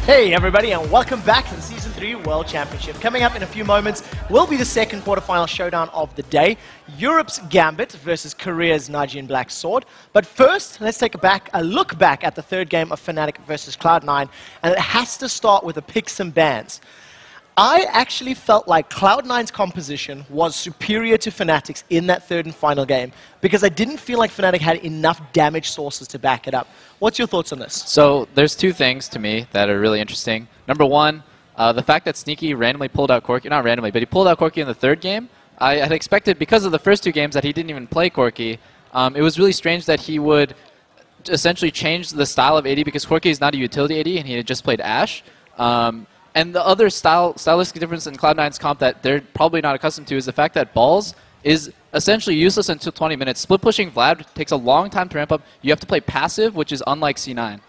Hey everybody, and welcome back to the Season 3 World Championship. Coming up in a few moments will be the second quarterfinal showdown of the day. Europe's Gambit versus Korea's Najin Black Sword. But first, let's take a look back at the third game of Fnatic versus Cloud9, and it has to start with a picks and bans. I actually felt like Cloud9's composition was superior to Fnatic's in that third and final game because I didn't feel like Fnatic had enough damage sources to back it up. What's your thoughts on this? So there's two things to me that are really interesting. Number one, the fact that Sneaky randomly pulled out Corki, not randomly, but he pulled out Corki in the third game. I had expected, because of the first two games that he didn't even play Corki, it was really strange that he would essentially change the style of AD because Corki is not a utility AD and he had just played Ashe. And the other stylistic difference in Cloud9's comp that they're probably not accustomed to is the fact that Balls is essentially useless until 20 minutes. Split pushing Vlad takes a long time to ramp up. You have to play passive, which is unlike C9.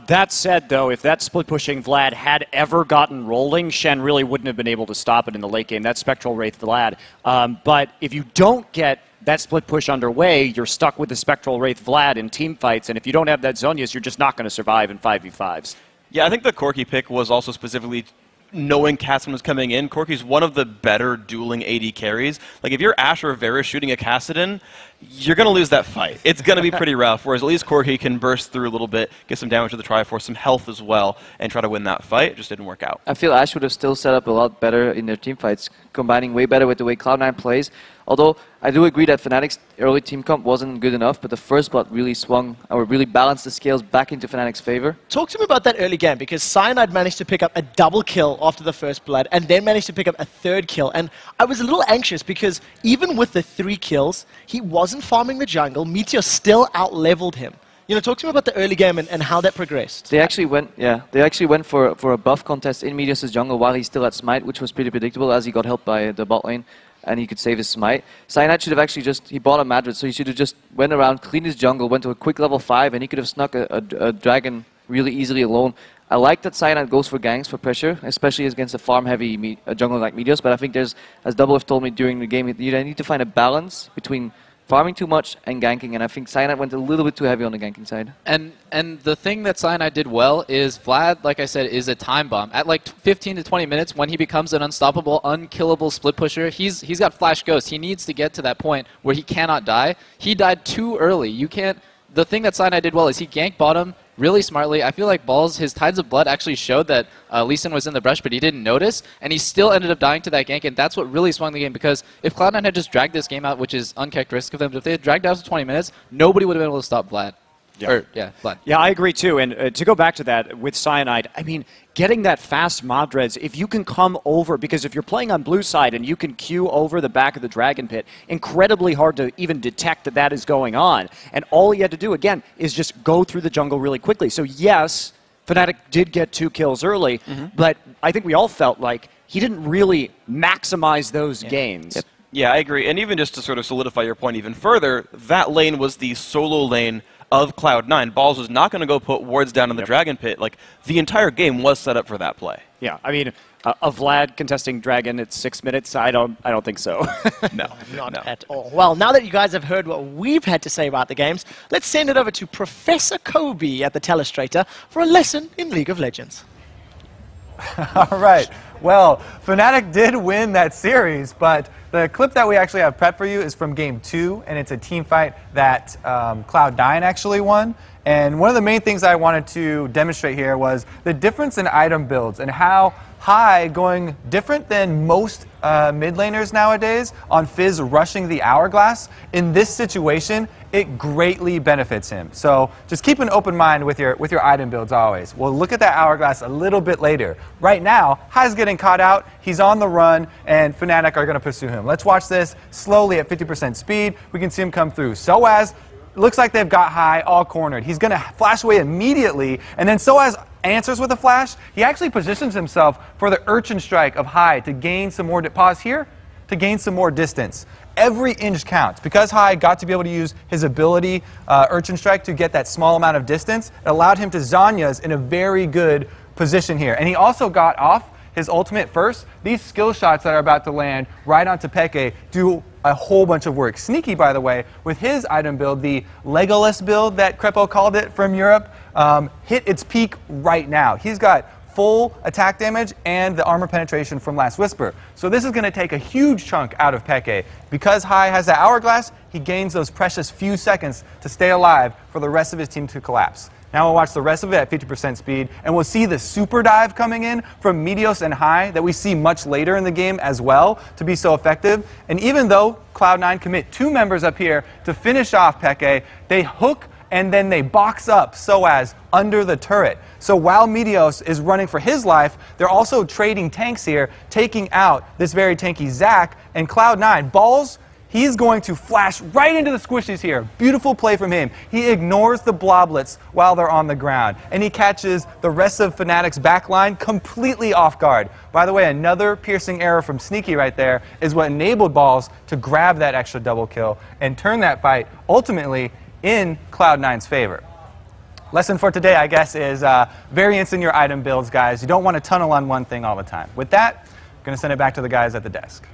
That said, though, if that split-pushing Vlad had ever gotten rolling, Shen really wouldn't have been able to stop it in the late game. That's Spectral Wraith Vlad. But if you don't get that split push underway, you're stuck with the Spectral Wraith Vlad in team fights, and if you don't have that Zhonya's, you're just not going to survive in 5v5s. Yeah, I think the Corki pick was also specifically knowing Kassadin was coming in. Corki's one of the better dueling AD carries. Like, if you're Ashe or Varus shooting a Kassadin, you're going to lose that fight. It's going to be pretty rough, whereas at least Corki can burst through a little bit, get some damage to the Triforce, some health as well, and try to win that fight. It just didn't work out. I feel Ashe would have still set up a lot better in their team fights, combining way better with the way Cloud9 plays. Although, I do agree that Fnatic's early team comp wasn't good enough, but the first blood really swung, or really balanced the scales back into Fnatic's favor. Talk to me about that early game, because Cyanide managed to pick up a double kill after the first blood, and then managed to pick up a third kill. And I was a little anxious, because even with the 3 kills, he wasn't farming the jungle. Meteor still out-leveled him. You know, talk to me about the early game and how that progressed. They actually went for a buff contest in Meteor's jungle while he's still at Smite, which was pretty predictable as he got helped by the bot lane. And he could save his Smite. Cyanide should have actually he bought a Madrid, so he should have just went around, cleaned his jungle, went to a quick level 5, and he could have snuck a dragon really easily alone. I like that Cyanide goes for ganks for pressure, especially against a farm-heavy jungle like Meteos, but I think there's, as Double F told me during the game, you need to find a balance between farming too much and ganking, and I think Cyanide went a little bit too heavy on the ganking side. And the thing that Cyanide did well is Vlad, like I said, is a time bomb. At like 15 to 20 minutes, when he becomes an unstoppable, unkillable split pusher, he's got Flash Ghost. He needs to get to that point where he cannot die. He died too early. You can't. The thing that Cyanide did well is he ganked bottom really smartly. I feel like Balls, his Tides of Blood actually showed that Lee Sin was in the brush, but he didn't notice, and he still ended up dying to that gank, and that's what really swung the game, because if Cloud9 had just dragged this game out, which is uncharacteristic of them, if they had dragged out to 20 minutes, nobody would have been able to stop Vlad. Yeah. Vlad. Yeah, I agree too. And to go back to that with Cyanide, I mean, getting that fast mob dreads, if you can come over, because if you're playing on blue side and you can queue over the back of the Dragon Pit, incredibly hard to even detect that that is going on. And all he had to do, again, is just go through the jungle really quickly. So yes, Fnatic did get 2 kills early, but I think we all felt like he didn't really maximize those gains. Yep. Yeah, I agree. And even just to sort of solidify your point even further, that lane was the solo lane of Cloud9. Balls was not going to go put wards down in the Dragon Pit. Like, the entire game was set up for that play. Yeah, I mean, a Vlad contesting Dragon at 6 minutes, I don't think so. No, Not at all. Well, now that you guys have heard what we've had to say about the games, let's send it over to Professor Kobe at the Telestrator for a lesson in League of Legends. All right. Well, Fnatic did win that series, but the clip that we actually have prepped for you is from Game 2, and it's a team fight that Cloud9 actually won. And one of the main things I wanted to demonstrate here was the difference in item builds and how High going different than most mid laners nowadays on Fizz rushing the Hourglass. In this situation, it greatly benefits him. So just keep an open mind with your item builds always. We'll look at that Hourglass a little bit later. Right now, High's getting caught out, he's on the run, and Fnatic are going to pursue him. Let's watch this slowly at 50% speed. We can see him come through. Soaz, looks like they've got High all cornered. He's going to flash away immediately, and then Soaz answers with a flash. He actually positions himself for the Urchin Strike of High to gain some more, pause here, to gain some more distance. Every inch counts. Because High got to be able to use his ability, Urchin Strike, to get that small amount of distance, it allowed him to Zhonya's in a very good position here. And he also got off his ultimate first. These skill shots that are about to land right onto Peke do a whole bunch of work. Sneaky, by the way, with his item build, the Legolas build that Crepo called it from Europe, hit its peak right now. He's got full attack damage and the armor penetration from Last Whisper. So this is going to take a huge chunk out of Peke. Because Hai has that hourglass, he gains those precious few seconds to stay alive for the rest of his team to collapse. Now we'll watch the rest of it at 50% speed, and we'll see the super dive coming in from Meteos and Hai that we see much later in the game as well to be so effective. And even though Cloud9 commit 2 members up here to finish off Peke, they hook and then they box up Soaz under the turret. So while Meteos is running for his life, they're also trading tanks here, taking out this very tanky Zac, and Cloud9, Balls, he's going to flash right into the squishies here. Beautiful play from him. He ignores the bloblets while they're on the ground, and he catches the rest of Fnatic's backline completely off guard. By the way, another piercing arrow from Sneaky right there is what enabled Balls to grab that extra double kill and turn that fight ultimately in Cloud9's favor. Lesson for today, I guess, is variance in your item builds, guys. You don't want to tunnel on one thing all the time. With that, I'm going to send it back to the guys at the desk.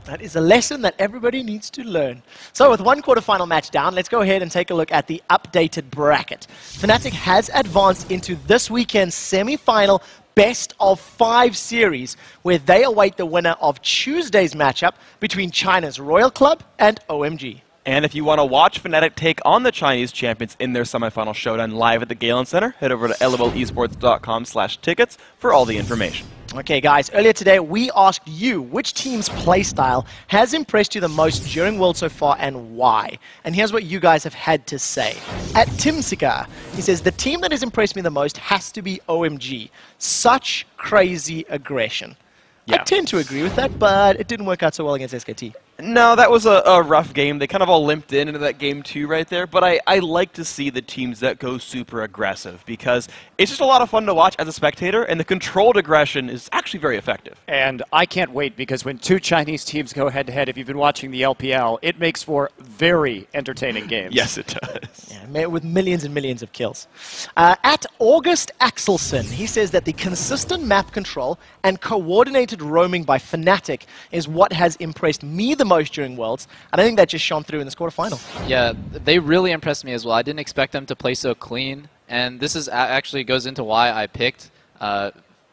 That is a lesson that everybody needs to learn. So with one quarterfinal match down, let's go ahead and take a look at the updated bracket. Fnatic has advanced into this weekend's semi-final best of 5 series, where they await the winner of Tuesday's matchup between China's Royal Club and OMG. And if you want to watch Fnatic take on the Chinese champions in their semifinal showdown live at the Galen Center, head over to lolesports.com/tickets for all the information. Okay, guys, earlier today we asked you which team's playstyle has impressed you the most during World so far and why. And here's what you guys have had to say. At Timsika, he says, the team that has impressed me the most has to be OMG. Such crazy aggression. I tend to agree with that, but it didn't work out so well against SKT. No, that was a rough game. They kind of all limped into that game too right there. But I like to see the teams that go super aggressive because it's just a lot of fun to watch as a spectator, and the controlled aggression is actually very effective. And I can't wait because when 2 Chinese teams go head-to-head, if you've been watching the LPL, it makes for very entertaining games. Yes, it does. Yeah, with millions and millions of kills. At August Axelson, he says that the consistent map control and coordinated roaming by Fnatic is what has impressed me the most during Worlds, and I think that just shone through in this quarterfinal. Yeah, they really impressed me as well. I didn't expect them to play so clean, and this is actually goes into why I picked.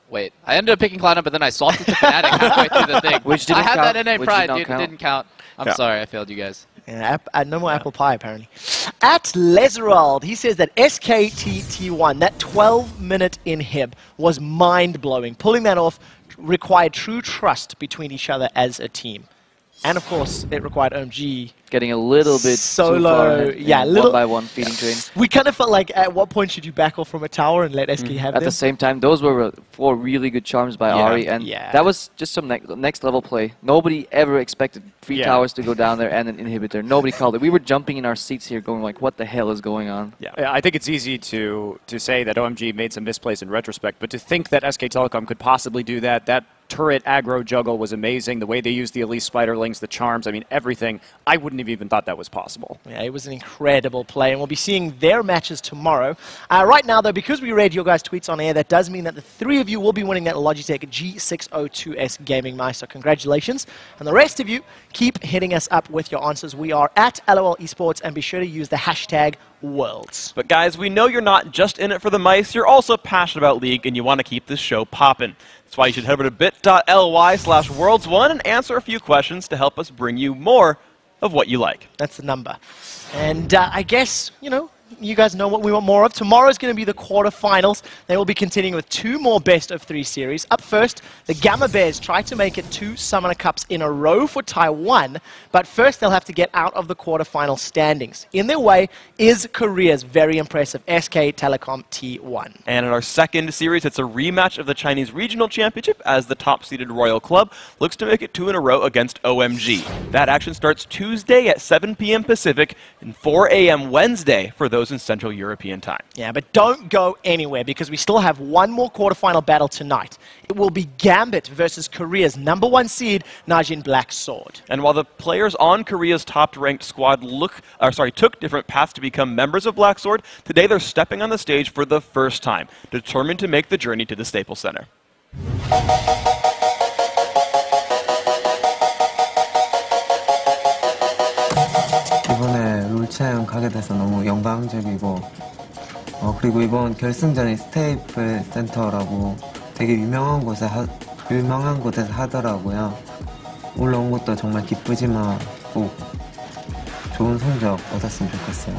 Wait, I ended up picking Cloud9, but then I swapped it to Fnatic halfway through the thing. Which didn't I had count. that NA Which pride, did dude. not It didn't count. I'm sorry, I failed you guys. Yeah, no more apple pie, apparently. At Lezerald, he says that SKTT1, that 12-minute inhib, was mind-blowing. Pulling that off required true trust between each other as a team. And of course, it required OMG Getting a little bit solo, too far yeah, one by one feeding train. We kind of felt like, at what point should you back off from a tower and let SK have them? At the same time, those were 4 really good charms by Ari, and that was just some next level play. Nobody ever expected 3 towers to go down there and an inhibitor. Nobody called it. We were jumping in our seats here going like, what the hell is going on? Yeah, I think it's easy to say that OMG made some misplays in retrospect, but to think that SK Telecom could possibly do that, that turret aggro juggle was amazing. The way they used the Elise Spiderlings, the charms, I mean, everything. I wouldn't have even thought that was possible. Yeah, it was an incredible play, and we'll be seeing their matches tomorrow. Right now, though, because we read your guys' tweets on air, that does mean that the 3 of you will be winning that Logitech G602S gaming mouse, so congratulations. And the rest of you, keep hitting us up with your answers. We are at LOL Esports, and be sure to use the hashtag Worlds. But guys, we know you're not just in it for the mice, you're also passionate about League and you want to keep this show poppin'. That's why you should head over to bit.ly/worlds1 and answer a few questions to help us bring you more of what you like. That's the number. And I guess, you know, you guys know what we want more of. Tomorrow's going to be the quarterfinals. They will be continuing with 2 more best-of-3 series. Up first, the Gamma Bears try to make it 2 Summoner Cups in a row for Taiwan, but first they'll have to get out of the quarterfinal standings. In their way is Korea's very impressive SK Telecom T1. And in our second series, it's a rematch of the Chinese Regional Championship as the top-seeded Royal Club looks to make it 2 in a row against OMG. That action starts Tuesday at 7 p.m. Pacific and 4 a.m. Wednesday for those in Central European time. Yeah, but don't go anywhere because we still have 1 more quarterfinal battle tonight. It will be Gambit versus Korea's #1 seed, Najin Black Sword. And while the players on Korea's top-ranked squad took different paths to become members of Black Sword, today they're stepping on the stage for the first time, determined to make the journey to the Staples Center. 이번에 롤챔 가게 돼서 너무 영광적이고 그리고 이번 결승전이 스테이플 센터라고 되게 유명한 곳에서 하더라고요. 올라온 것도 정말 기쁘지만 꼭 좋은 성적 얻었으면 좋겠어요.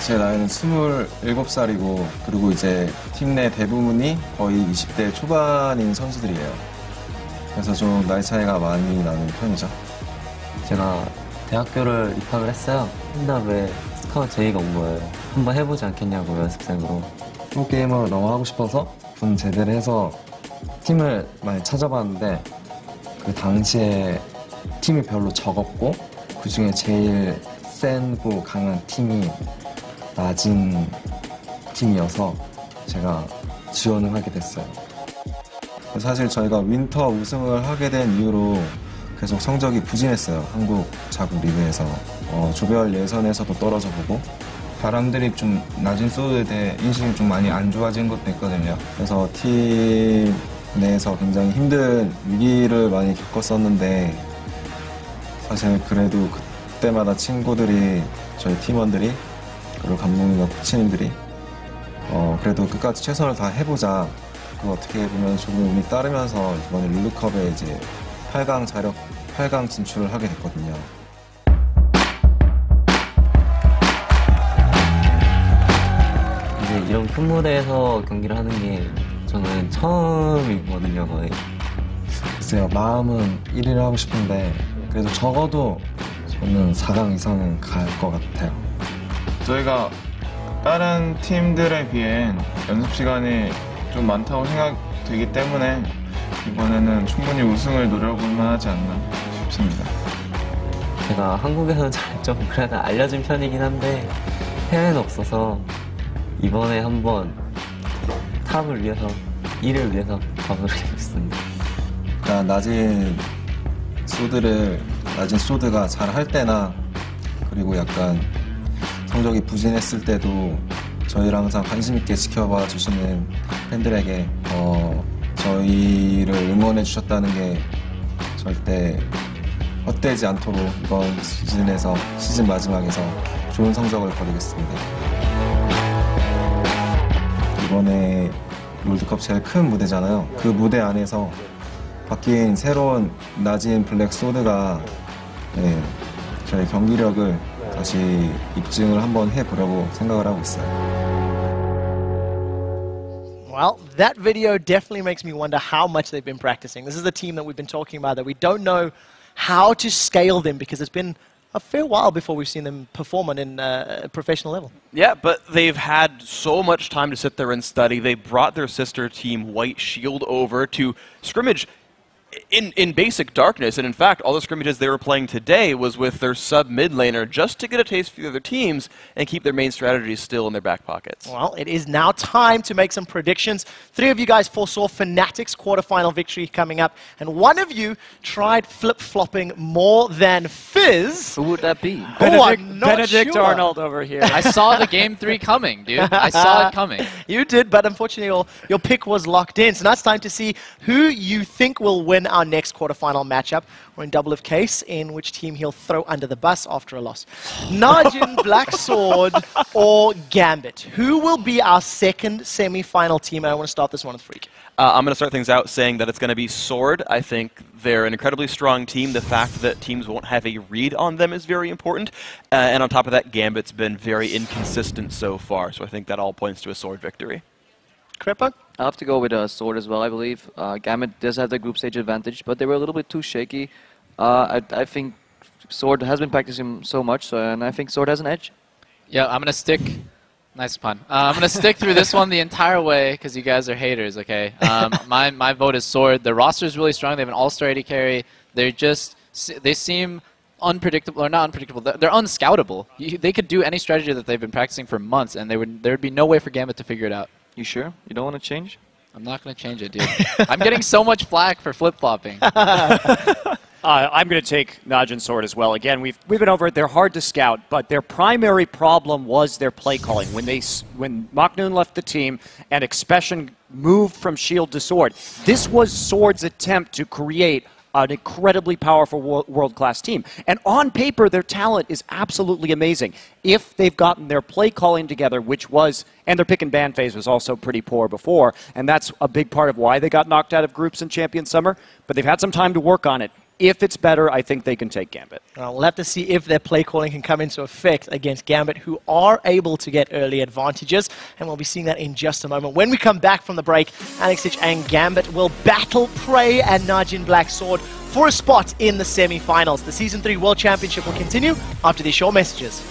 제 나이는 27살이고 그리고 이제 팀 내 대부분이 거의 20대 초반인 선수들이에요. 그래서 좀 나이 차이가 많이 나는 편이죠. 제가 대학교를 입학을 했어요. 한다음에 스카우트 제의가 온 거예요. 한번 해보지 않겠냐고 연습생으로. 프로게이머를 너무 하고 싶어서 군 제대를 해서 팀을 많이 찾아봤는데 그 당시에 팀이 별로 적었고 그 중에 제일 세고 강한 팀이 나진 팀이어서 제가 지원을 하게 됐어요. 사실 저희가 윈터 우승을 하게 된 이후로 계속 성적이 부진했어요. 한국 자국 리그에서. 조별 예선에서도 떨어져 보고 사람들이 좀 나진 소드에 대해 인식이 좀 많이 안 좋아진 것도 있거든요. 그래서 팀 내에서 굉장히 힘든 위기를 많이 겪었었는데 사실 그래도 그때마다 친구들이 저희 팀원들이 그리고 감독님과 코치님들이 그래도 끝까지 최선을 다 해보자. 그 어떻게 보면 조금 운이 따르면서 이번에 룰루컵에 이제 8강 진출을 하게 됐거든요. 이제 이런 큰 무대에서 경기를 하는 게 저는 처음이거든요, 거의. 글쎄요, 마음은 1위를 하고 싶은데 그래도 적어도 저는 4강 이상은 갈 것 같아요. 저희가 다른 팀들에 비해 연습 시간이 좀 많다고 생각되기 때문에 이번에는 충분히 우승을 노려볼 만하지 않나 싶습니다. 제가 한국에서는 잘 좀 그래도 알려진 편이긴 한데 해외는 없어서 이번에 한번 탑을 위해서 1위를 위해서 가보겠습니다. 그러니까 나진 소드가 잘 할 때나 그리고 약간 성적이 부진했을 때도 저희를 항상 관심 있게 지켜봐 주시는 팬들에게 저희를 응원해 주셨다는 게 절대 헛되지 않도록 이번 시즌 마지막에서 좋은 성적을 거두겠습니다. 이번에 롤드컵 제일 큰 무대잖아요. 그 무대 안에서 바뀐 새로운 나진 블랙 소드가 저희 경기력을 다시 입증을 한번 해보려고 생각을 하고 있어요. Well, that video definitely makes me wonder how much they've been practicing. This is the team that we've been talking about that we don't know how to scale them because it's been a fair while before we've seen them perform on a professional level. Yeah, but they've had so much time to sit there and study. They brought their sister team White Shield over to scrimmage in basic darkness, and in fact, all the scrimmages they were playing today was with their sub-mid laner just to get a taste for the other teams and keep their main strategies still in their back pockets. Well, it is now time to make some predictions. 3 of you guys foresaw Fnatic's quarterfinal victory coming up, and 1 of you tried flip-flopping more than Fizz. Who would that be? Benedict sure. Arnold over here. I saw the game 3 coming, dude. I saw it coming. You did, but unfortunately your pick was locked in. So now it's time to see who you think will win our next quarterfinal matchup. We're in double of case, in which team he'll throw under the bus after a loss. Najin, Black Sword, or Gambit? Who will be our second semi-final team? And I want to start this one with Phreak. I'm going to start things out saying that it's going to be Sword. I think they're an incredibly strong team. The fact that teams won't have a read on them is very important. And on top of that, Gambit's been very inconsistent so far. So I think that all points to a Sword victory. Creppo? I'll have to go with Sword as well, I believe. Gambit does have the group stage advantage, but they were a little bit too shaky. I think Sword has been practicing so much, and I think Sword has an edge. Yeah, I'm going to stick... Nice pun. I'm going to stick through this one the entire way because you guys are haters, okay? My vote is Sword. The roster is really strong. They have an all-star AD carry. They seem unpredictable, or not unpredictable. They're unscoutable. They could do any strategy that they've been practicing for months, and there would be no way for Gambit to figure it out. You sure? You don't want to change? I'm not going to change it, dude. I'm getting so much flack for flip-flopping. I'm going to take Najin Sword as well. Again, we've been over it. They're hard to scout, but their primary problem was their play calling. When Maknoon left the team and Expression moved from Shield to Sword, this was Sword's attempt to create an incredibly powerful world-class team. And on paper, their talent is absolutely amazing. If they've gotten their play calling together, which was, and their pick and ban phase was also pretty poor before, and that's a big part of why they got knocked out of groups in Champion Summer, but they've had some time to work on it. If it's better, I think they can take Gambit. We'll have to see if their play calling can come into effect against Gambit, who are able to get early advantages, and we'll be seeing that in just a moment. When we come back from the break, Alexich and Gambit will battle Prey and Najin Black Sword for a spot in the semi-finals. The Season 3 World Championship will continue after these short messages.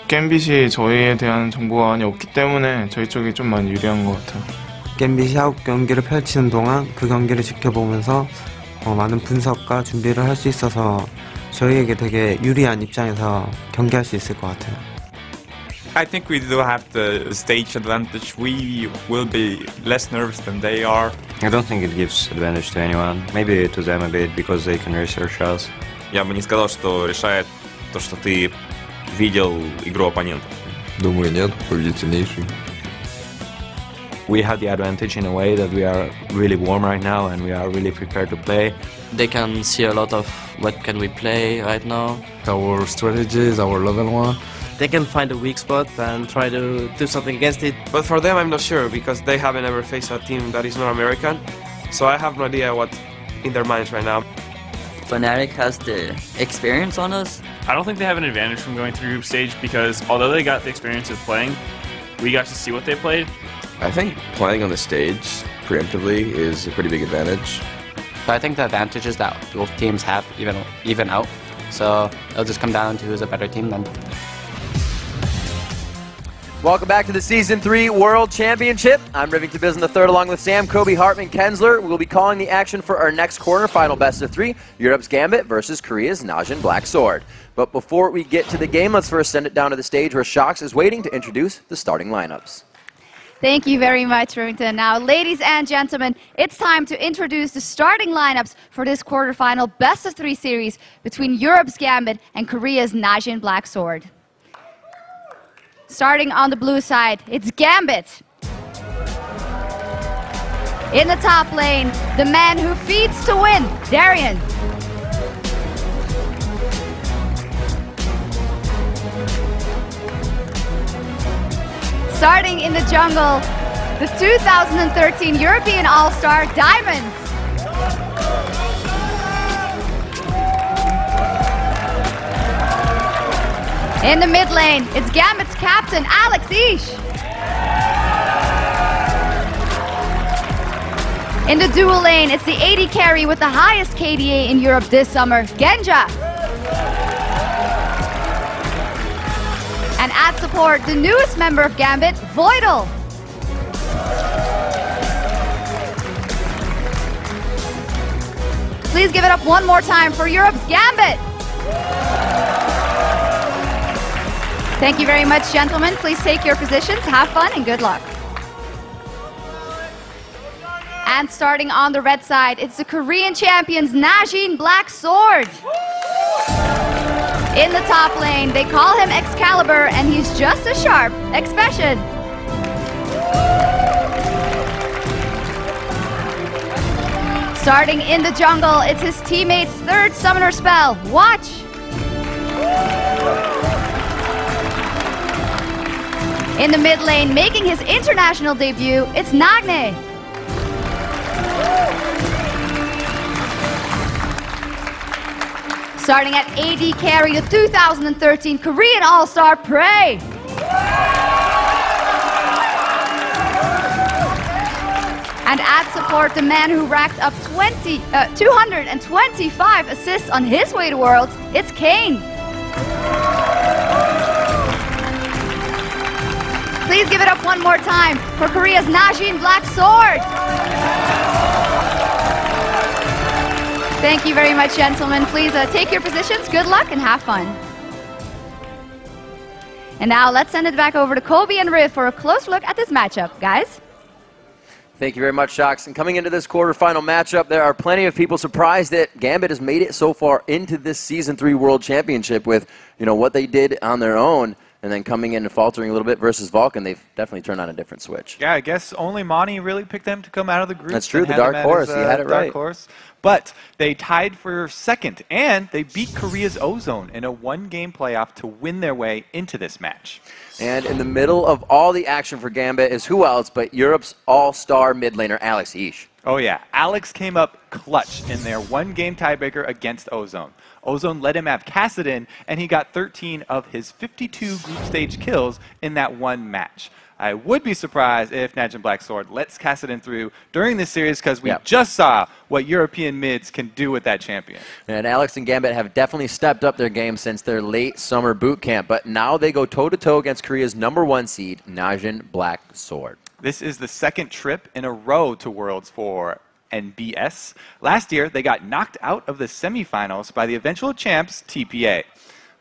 갬빗이 저희에 대한 정보가 많이 없기 때문에 저희 쪽이 좀 많이 유리한 것 같아요. 갬빗이 아웃 경기를 펼치는 동안 그 경기를 지켜보면서 많은 분석과 준비를 할 수 있어서 저희에게 되게 유리한 입장에서 경기할 수 있을 것 같아요. I think we do have the stage advantage. We will be less nervous than they are. I don't think it gives advantage to anyone. Maybe to them a bit because they can research us. Я бы не сказал, что решает то, что ты видел игру оппонентов. Думаю, нет, победит сильнейший. We have the advantage in a way that we are really warm right now and we are really prepared to play. They can see a lot of what can we play right now. Our strategies, our level 1. They can find a weak spot and try to do something against it. But for them, I'm not sure because they haven't ever faced a team that is not American. So I have no idea what's in their minds right now. Fnatic has the experience on us. I don't think they have an advantage from going through group stage because although they got the experience of playing, we got to see what they played. I think playing on the stage preemptively is a pretty big advantage. So I think the advantage is that both teams have even out. So it'll just come down to who's a better team then. Welcome back to the Season 3 World Championship. I'm Rivington Biz in the third along with Sam, Kobe, Hartman, Kensler. We'll be calling the action for our next quarterfinal best of 3, Europe's Gambit versus Korea's Najin Black Sword. But before we get to the game, let's first send it down to the stage where Shox is waiting to introduce the starting lineups. Thank you very much, Rivington. Now, ladies and gentlemen, it's time to introduce the starting lineups for this quarterfinal best of 3 series between Europe's Gambit and Korea's Najin Black Sword. Starting on the blue side, it's Gambit. In the top lane, the man who feeds to win, Darian. Starting in the jungle, the 2013 European All-Star, Diamond. In the mid lane, it's Gambit's captain, Alex Ish. In the dual lane, it's the AD carry with the highest KDA in Europe this summer, Genja. And at support, the newest member of Gambit, Voidal. Please give it up one more time for Europe's Gambit. Thank you very much, gentlemen. Please take your positions, have fun, and good luck. And starting on the red side, it's the Korean champions, Najin Black Sword. In the top lane, they call him Excalibur, and he's just as sharp, Expession. Starting in the jungle, it's his teammate's third summoner spell, Watch. In the mid lane, making his international debut, it's Nagne. Starting at AD carry, the 2013 Korean All-Star, Prey. And at support, the man who racked up 225 assists on his way to Worlds, it's Kane. Please give it up one more time for Korea's Najin Black Sword. Thank you very much, gentlemen. Please take your positions. Good luck and have fun. And now let's send it back over to Kobe and Riv for a close look at this matchup. Guys? Thank you very much, Shox. And coming into this quarterfinal matchup, there are plenty of people surprised that Gambit has made it so far into this Season 3 World Championship with, what they did on their own. And then coming in and faltering a little bit versus Vulcan, they've definitely turned on a different switch. Yeah, I guess only Monty really picked them to come out of the group. That's true, the dark horse. You had it right. Dark horse. But they tied for second, and they beat Korea's Ozone in a one-game playoff to win their way into this match. And in the middle of all the action for Gambit is who else but Europe's all-star mid laner, Alex Ish. Oh yeah, Alex came up clutch in their one-game tiebreaker against Ozone. Ozone let him have Kassadin, and he got 13 of his 52 group stage kills in that one match. I would be surprised if Najin Black Sword lets Kassadin through during this series because we just saw what European mids can do with that champion. And Alex and Gambit have definitely stepped up their game since their late summer boot camp, but now they go toe-to-toe against Korea's #1 seed, Najin Black Sword. This is the second trip in a row to Worlds for NBS. Last year, they got knocked out of the semifinals by the eventual champs, TPA.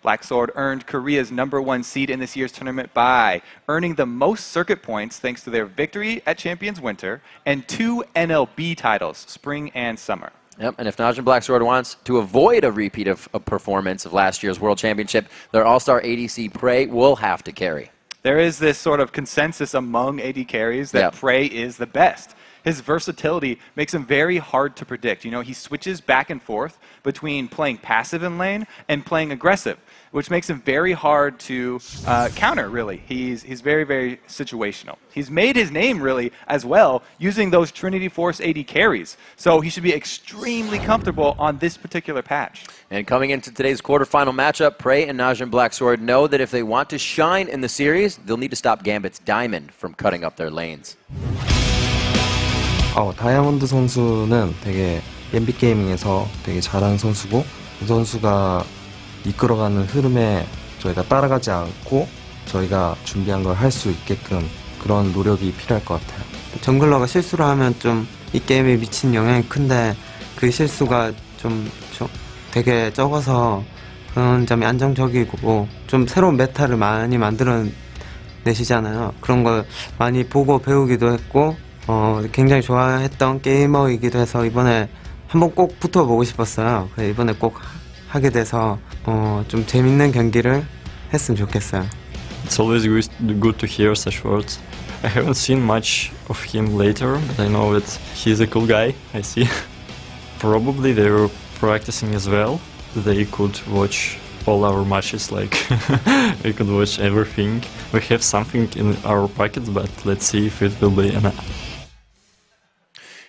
Black Sword earned Korea's #1 seed in this year's tournament by earning the most circuit points thanks to their victory at Champions Winter and 2 NLB titles, Spring and Summer. Yep, and if Najin Black Sword wants to avoid a repeat of a performance of last year's World Championship, their all-star ADC Phreak will have to carry. There is this sort of consensus among AD carries that Phreak is the best. His versatility makes him very hard to predict. You know, he switches back and forth between playing passive in lane and playing aggressive, which makes him very hard to counter, really. He's very, very situational. He's made his name, really, as well, using those Trinity Force AD carries. So he should be extremely comfortable on this particular patch. And coming into today's quarterfinal matchup, Phreak and Najin Black Sword know that if they want to shine in the series, they'll need to stop Gambit's Diamond from cutting up their lanes. 다이아몬드 선수는 되게 갬빗 게이밍에서 되게 잘하는 선수고 그 선수가 이끌어가는 흐름에 저희가 따라가지 않고 저희가 준비한 걸 할 수 있게끔 그런 노력이 필요할 것 같아요. 정글러가 실수를 하면 좀 이 게임에 미친 영향이 큰데 그 실수가 좀 되게 적어서 그런 점이 안정적이고 좀 새로운 메타를 많이 만들어내시잖아요. 그런 걸 많이 보고 배우기도 했고 굉장히 좋아했던 게이머이기도 해서 이번에 한번 꼭 붙어보고 싶었어요. 그래서 이번에 꼭 하게 돼서 좀 재밌는 경기를 했으면 좋겠어요. It's always good to hear such words. I haven't seen much of him later, but I know that he's a cool guy, I see. Probably they were practicing as well. They could watch all our matches, like we could watch everything. We have something in our pockets, but let's see if it will be enough.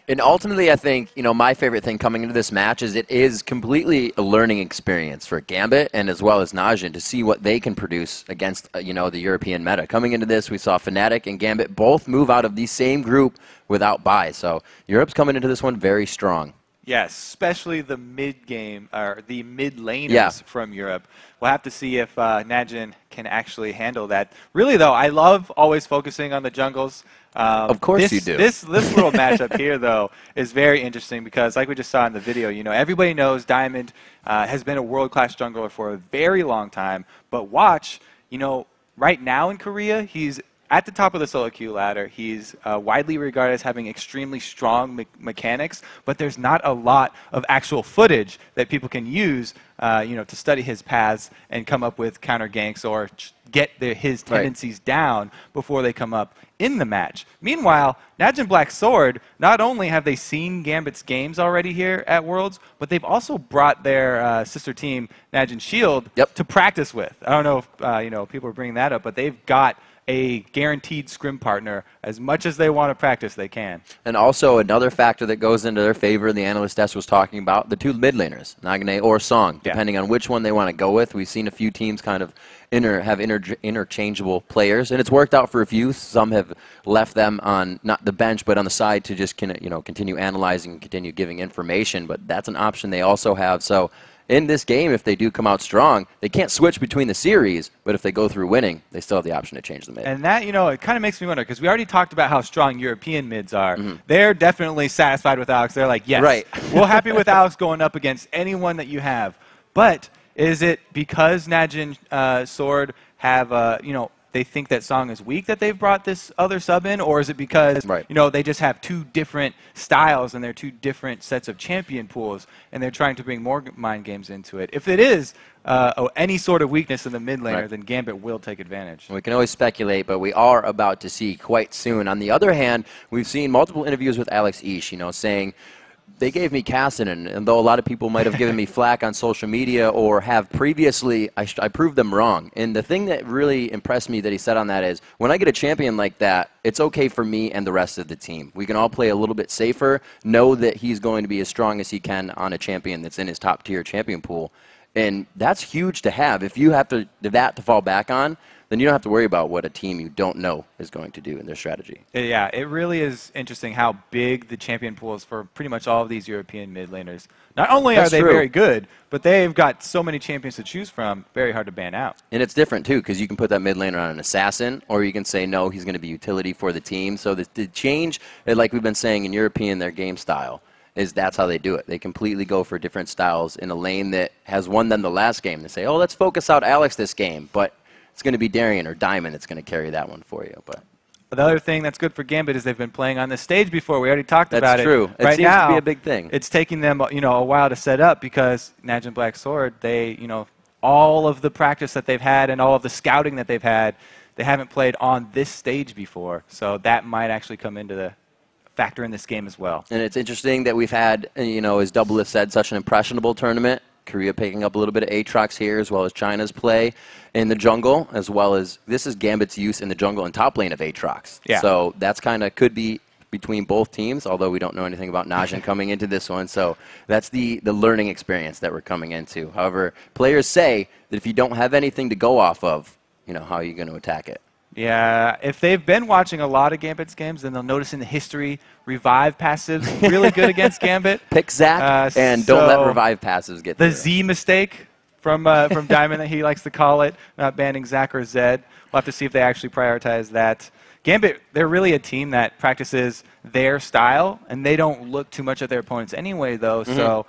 And ultimately, I think, you know, my favorite thing coming into this match is it is completely a learning experience for Gambit and as well as Najin to see what they can produce against, you know, the European meta. Coming into this, we saw Fnatic and Gambit both move out of the same group without buy. So Europe's coming into this one very strong. Yes, especially the mid-game, or the mid-laners from Europe. We'll have to see if Najin can actually handle that. Really, though, I love always focusing on the jungles. Of course you do. This little matchup here, though, is very interesting because, like we just saw in the video, you know, everybody knows Diamond has been a world-class jungler for a very long time. But watch, you know, right now in Korea, he's at the top of the solo queue ladder. He's widely regarded as having extremely strong mechanics, but there's not a lot of actual footage that people can use, you know, to study his paths and come up with counter ganks or get his tendencies down before they come up in the match. Meanwhile, Najin Black Sword, not only have they seen Gambit's games already here at Worlds, but they've also brought their sister team, Najin Shield, to practice with. I don't know if you know, people are bringing that up, but they've got a guaranteed scrim partner. As much as they want to practice, they can. And also another factor that goes into their favor, the analyst desk was talking about, the two mid laners, Nagane or Song, depending on which one they want to go with. We've seen a few teams kind of have interchangeable players, and it's worked out for a few. Some have left them on not the bench, but on the side to just continue analyzing and continue giving information. But that's an option they also have. So in this game, if they do come out strong, they can't switch between the series, but if they go through winning, they still have the option to change the mid. And that, you know, it kind of makes me wonder, because we already talked about how strong European mids are. They're definitely satisfied with Alex. They're like, yes, we're happy with Alex going up against anyone that you have. But is it because Najin Sword have, you know, they think that Song is weak that they've brought this other sub in, or is it because you know, they just have two different styles and they're two different sets of champion pools and they're trying to bring more mind games into it? If it is any sort of weakness in the mid laner, then Gambit will take advantage. We can always speculate, but we are about to see quite soon. On the other hand, we've seen multiple interviews with Alex Ish, you know, saying, they gave me Cassidy, and though a lot of people might have given me flack on social media or have previously, I proved them wrong. And the thing that really impressed me that he said on that is, when I get a champion like that, it's okay for me and the rest of the team. We can all play a little bit safer, know that he's going to be as strong as he can on a champion that's in his top-tier champion pool. And that's huge to have. If you have that to fall back on, then you don't have to worry about what a team you don't know is going to do in their strategy. Yeah, it really is interesting how big the champion pool is for pretty much all of these European mid laners. Not only are they very good, but they've got so many champions to choose from, very hard to ban out. And it's different, too, because you can put that mid laner on an assassin, or you can say, no, he's going to be utility for the team. So the change, like we've been saying in European, their game style, is that's how they do it. They completely go for different styles in a lane that has won them the last game. They say, oh, let's focus out Alex this game, but it's going to be Darian or Diamond that's going to carry that one for you. But the other thing that's good for Gambit is they've been playing on this stage before. We already talked about it. That's true. It right seems now, to be a big thing. It's taking them, a while to set up because Najin Black Sword, they, all of the practice that they've had and all of the scouting that they've had, they haven't played on this stage before. So that might actually come into the factor in this game as well. And it's interesting that we've had, as Double has said, such an impressionable tournament. Korea picking up a little bit of Aatrox here, as well as China's play in the jungle, as well as this is Gambit's use in the jungle and top lane of Aatrox. Yeah. So that's kind of could be between both teams, although we don't know anything about Najin coming into this one. So that's the learning experience that we're coming into. However, players say that if you don't have anything to go off of, how are you going to attack it? Yeah, if they've been watching a lot of Gambit's games, then they'll notice in the history, revive passives really good against Gambit. Pick Zach and don't let revive passives get the through. Z mistake from Diamond that he likes to call it, not banning Zach or Zed. We'll have to see if they actually prioritize that. Gambit, they're really a team that practices their style, and they don't look too much at their opponents anyway, though. So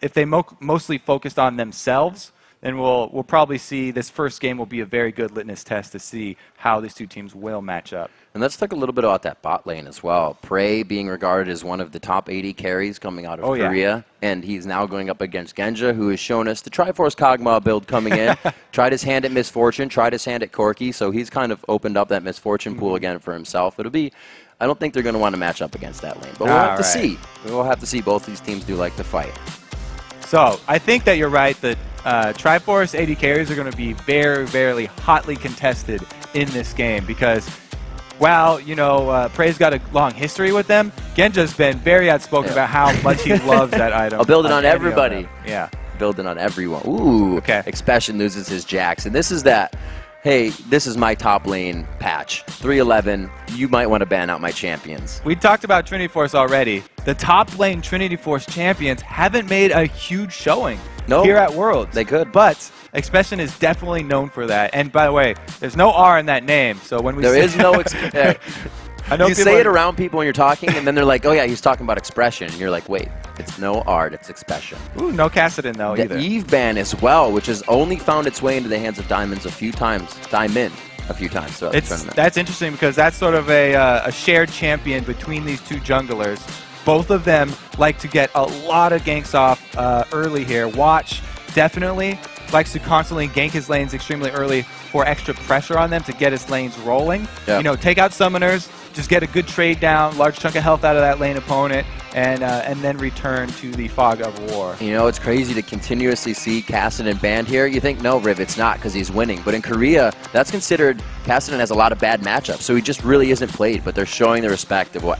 if they mostly focused on themselves, then we'll probably see this first game will be a very good litmus test to see how these two teams will match up. And let's talk a little bit about that bot lane as well. Phreak being regarded as one of the top 80 carries coming out of Korea, and he's now going up against Genja, who has shown us the Triforce Kog'Maw build coming in. Tried his hand at Misfortune, tried his hand at Corki, so he's kind of opened up that Misfortune pool again for himself. It'll be, I don't think they're going to want to match up against that lane, but we'll have to see. We'll have to see. Both these teams do like to fight. So I think that you're right that Triforce 80 carries are going to be very, very hotly contested in this game because while, Phreak's got a long history with them, Genja's been very outspoken about how much he loves that item. I'll build it on everybody. Yeah. Build it on everyone. Ooh. Okay. Expression loses his Jax. And this is that, hey, this is my top lane patch. 311, you might want to ban out my champions. We talked about Trinity Force already. The top lane Trinity Force champions haven't made a huge showing here at Worlds. They could. But Expression is definitely known for that. And by the way, there's no R in that name. So when we there is no I know you say it around people when you're talking, and then they're like, oh yeah, he's talking about Expression. And you're like, wait, it's no art, it's Expression. Ooh, no Kassadin though the either. Eve ban as well, which has only found its way into the hands of Diamond a few times throughout the tournament. That's interesting because that's sort of a shared champion between these two junglers. Both of them like to get a lot of ganks off early here. Watch definitely likes to constantly gank his lanes extremely early for extra pressure on them to get his lanes rolling. Yep. Take out summoners, just get a good trade down, large chunk of health out of that lane opponent, and then return to the fog of war. It's crazy to continuously see Kassadin banned here. You think, no, Riv, it's not because he's winning. But in Korea, that's considered Kassadin has a lot of bad matchups, so he just really isn't played. But they're showing the respect of what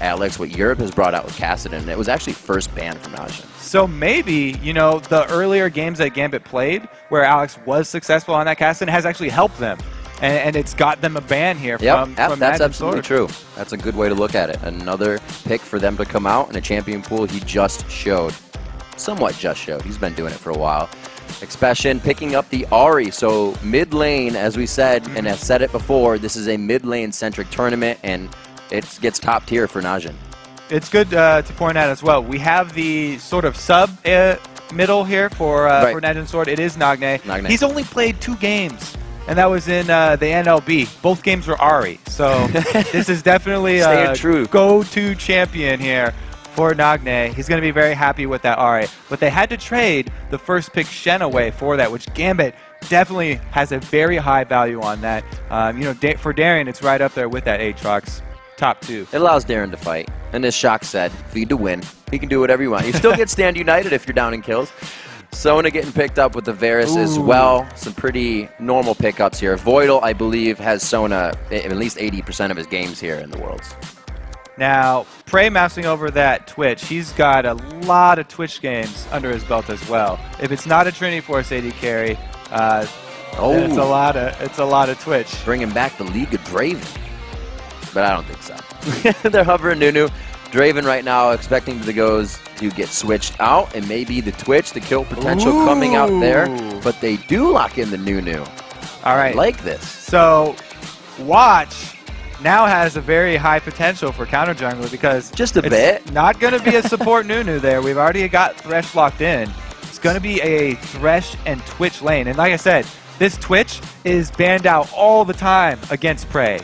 Europe has brought out with Kassadin. And it was actually first banned from Najin. So maybe, the earlier games that Gambit played, where Alex was successful on that Kassadin, has actually helped them. And it's got them a ban here from that's absolutely Sword. true. That's a good way to look at it. Another pick for them to come out in a champion pool he just showed. Somewhat just showed. He's been doing it for a while. Expression picking up the Ahri. So mid lane, as we said, and have said it before, this is a mid lane centric tournament, and it gets top tier for Najin. It's good to point out as well. We have the sort of sub middle here for Najin Sword. It is Nagne. He's only played 2 games. And that was in the NLB. Both games were Ahri. So this is definitely a go-to champion here for Nagne. He's going to be very happy with that Ahri. But they had to trade the first pick Shen away for that, which Gambit definitely has a very high value on that. For Darian, it's right up there with that Aatrox. Top 2. It allows Darren to fight. And as Shock said, feed to win. He can do whatever you want. You still get Stand United if you're down in kills. Sona getting picked up with the Varus as well. Some pretty normal pickups here. Voidal, I believe, has Sona at least 80% of his games here in the Worlds. Now, Phreak mousing over that Twitch. He's got a lot of Twitch games under his belt as well. If it's not a Trinity Force 80 carry, it's a lot of Twitch. Bringing back the League of Draven. But I don't think so. They're hovering Nunu. Draven right now expecting the goes to get switched out, and maybe the Twitch, the kill potential coming out there, but they do lock in the Nunu. All right. I like this. So watch now has a very high potential for counter jungler because just a bit. Not going to be a support Nunu there. We've already got Thresh locked in. It's going to be a Thresh and Twitch lane. And like I said, this Twitch is banned out all the time against Prey.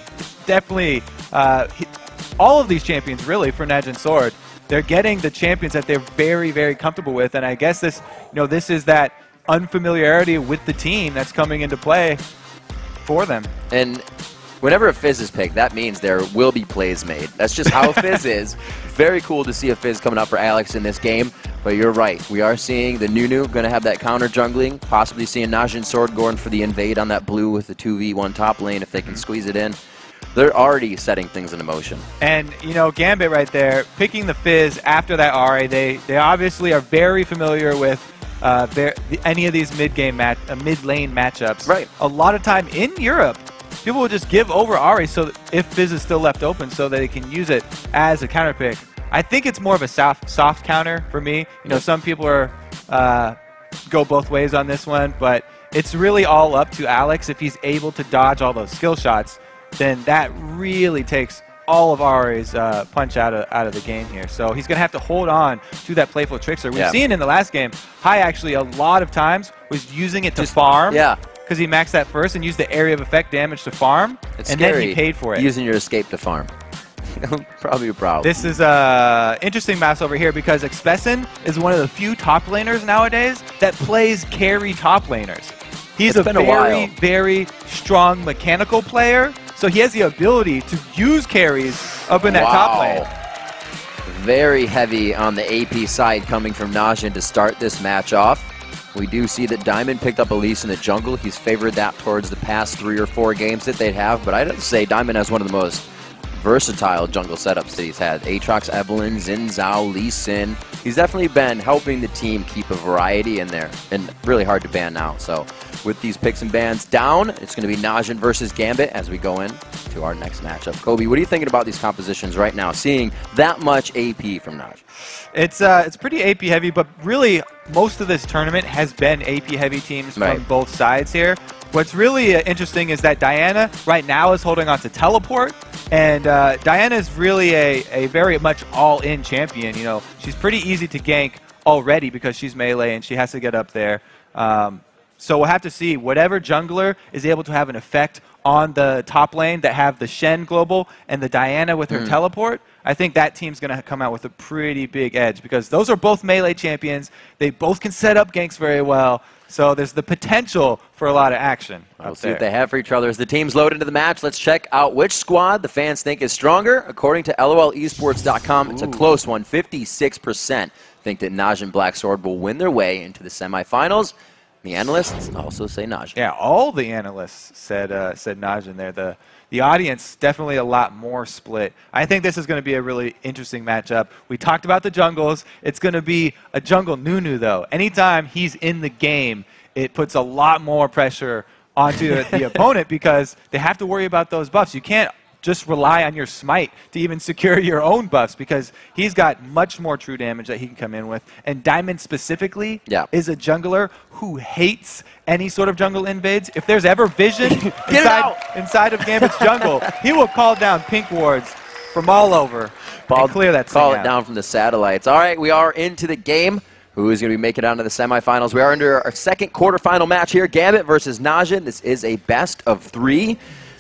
Definitely, all of these champions really for Najin Sword, they're getting the champions that they're very, very comfortable with. And I guess this, this is that unfamiliarity with the team that's coming into play for them. And whenever a Fizz is picked, that means there will be plays made. That's just how Fizz is. Very cool to see a Fizz coming up for Alex in this game. But you're right. We are seeing the Nunu going to have that counter jungling, possibly seeing Najin Sword going for the invade on that blue with the 2v1 top lane if they can squeeze it in. They're already setting things into motion. And, Gambit right there, picking the Fizz after that RA, they obviously are very familiar with any of these mid-lane matchups. Right. A lot of time in Europe, people will just give over Ahri so if Fizz is still left open so that they can use it as a counter pick. I think it's more of a soft counter for me. Some people are go both ways on this one, but it's really all up to Alex. If he's able to dodge all those skill shots, then that really takes all of Ahri's punch out of the game here. So he's going to have to hold on to that playful trickster. We've seen in the last game, Hai actually a lot of times was using it to farm. Yeah. Because he maxed that first and used the area of effect damage to farm, and then he paid for it. Using your escape to farm. Probably a problem. This is a interesting match over here because Expesin is one of the few top laners nowadays that plays carry top laners. He's a very, very strong mechanical player, so he has the ability to use carries up in that top lane. Very heavy on the AP side coming from Najin to start this match off. We do see that Diamond picked up Elise in the jungle. He's favored that towards the past 3 or 4 games that they'd have, but I'd have to say Diamond has one of the most versatile jungle setups that he's had. Aatrox, Evelynn, Xin Zhao, Lee Sin. He's definitely been helping the team keep a variety in there, and really hard to ban now. So with these picks and bans down, it's going to be Najin versus Gambit as we go in to our next matchup. Kobe, what are you thinking about these compositions right now, seeing that much AP from Najin? It's pretty AP heavy, but really most of this tournament has been AP heavy teams from both sides here. What's really interesting is that Diana right now is holding on to teleport, and Diana is really a very much all-in champion. She's pretty easy to gank already because she's melee and she has to get up there. So we'll have to see whatever jungler is able to have an effect on the top lane that have the Shen global and the Diana with her teleport. I think that team's going to come out with a pretty big edge because those are both melee champions. They both can set up ganks very well. So there's the potential for a lot of action. We'll see what they have for each other as the teams load into the match. Let's check out which squad the fans think is stronger. According to LOLesports.com, it's a close one. 56% think that Najin Black Sword will win their way into the semifinals. The analysts also say Najin. Yeah, all the analysts said Najin there. The audience definitely a lot more split. I think this is going to be a really interesting matchup. We talked about the jungles. It's going to be a jungle Nunu though. Anytime he's in the game, it puts a lot more pressure onto the opponent because they have to worry about those buffs. You can't just rely on your smite to even secure your own buffs because he's got much more true damage that he can come in with. And Diamond specifically is a jungler who hates any sort of jungle invades. If there's ever vision inside of Gambit's jungle, he will call down pink wards from all over and clear that Call it down from the satellites. All right, we are into the game. Who is going to be making it onto the semifinals? We are under our second quarterfinal match here. Gambit versus Najin. This is a best of 3.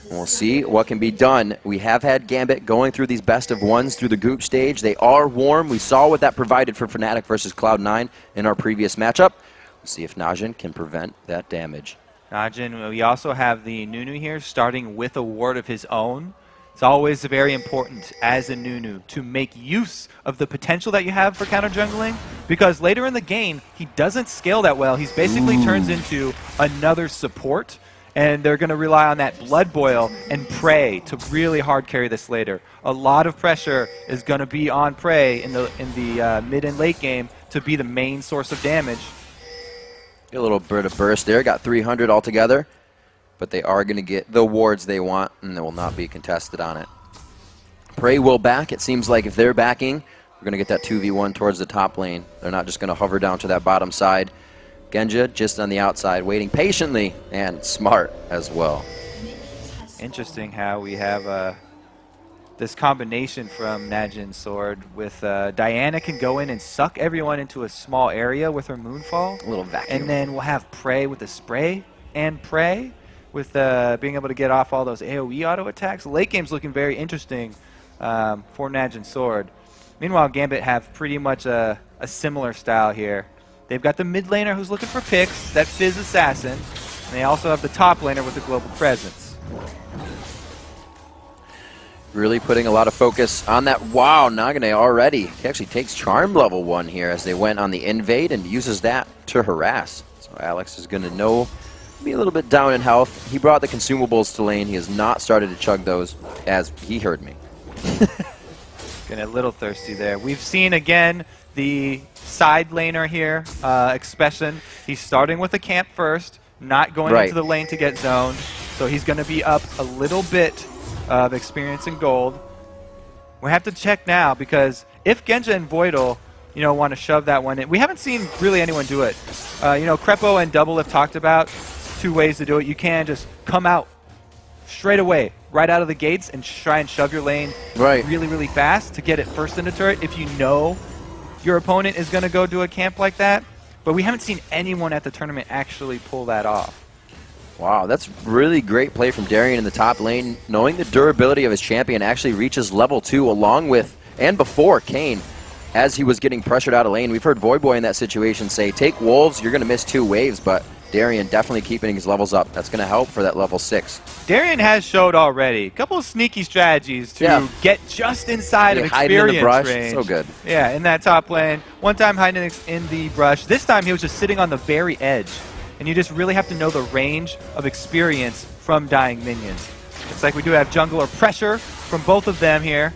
We'll see what can be done. We have had Gambit going through these best of 1s through the group stage. They are warm. We saw what that provided for Fnatic versus Cloud9 in our previous matchup. We'll see if Najin can prevent that damage. Najin, we also have the Nunu here starting with a ward of his own. It's always very important as a Nunu to make use of the potential that you have for counter jungling because later in the game, he doesn't scale that well. He's basically turns into another support. And they're going to rely on that Blood Boil and Prey to really hard carry this later. A lot of pressure is going to be on Prey in the mid and late game to be the main source of damage. A little bit of burst there. Got 300 altogether. But they are going to get the wards they want, and they will not be contested on it. Prey will back. It seems like if they're backing, we're going to get that 2v1 towards the top lane. They're not just going to hover down to that bottom side. Genja just on the outside, waiting patiently, and smart as well. Interesting how we have this combination from Najin's sword with Diana can go in and suck everyone into a small area with her Moonfall. A little vacuum. And then we'll have Prey with the spray and Prey with being able to get off all those AoE auto attacks. The late game's looking very interesting for Najin's sword. Meanwhile, Gambit have pretty much a similar style here. They've got the mid laner who's looking for picks, that Fizz Assassin, and they also have the top laner with the global presence. Really putting a lot of focus on that. Wow, Nagane already. He actually takes Charm level 1 here as they went on the invade and uses that to harass. So Alex is going to be a little bit down in health. He brought the consumables to lane. He has not started to chug those, as he heard me. Getting a little thirsty there. We've seen again the side laner here, Expression. He's starting with the camp first, not going into the lane to get zoned. So he's going to be up a little bit of experience and gold. We have to check now because if Genja and Voidal, want to shove that one in, we haven't seen really anyone do it. Crepo and Double have talked about 2 ways to do it. You can just come out straight away, right out of the gates, and try and shove your lane really, really fast to get it first into turret if you know your opponent is going to go do a camp like that. But we haven't seen anyone at the tournament actually pull that off. Wow, that's really great play from Darian in the top lane, knowing the durability of his champion actually reaches level 2 along with, and before, Kane, as he was getting pressured out of lane. We've heard Voyboy in that situation say, take Wolves, you're going to miss 2 waves, but Darian definitely keeping his levels up. That's going to help for that level 6. Darian has showed already a couple of sneaky strategies to get just inside of experience in the brush. range. So good. Yeah, in that top lane. One time hiding in the brush. This time he was just sitting on the very edge. And you just really have to know the range of experience from dying minions. Looks like we do have jungler pressure from both of them here.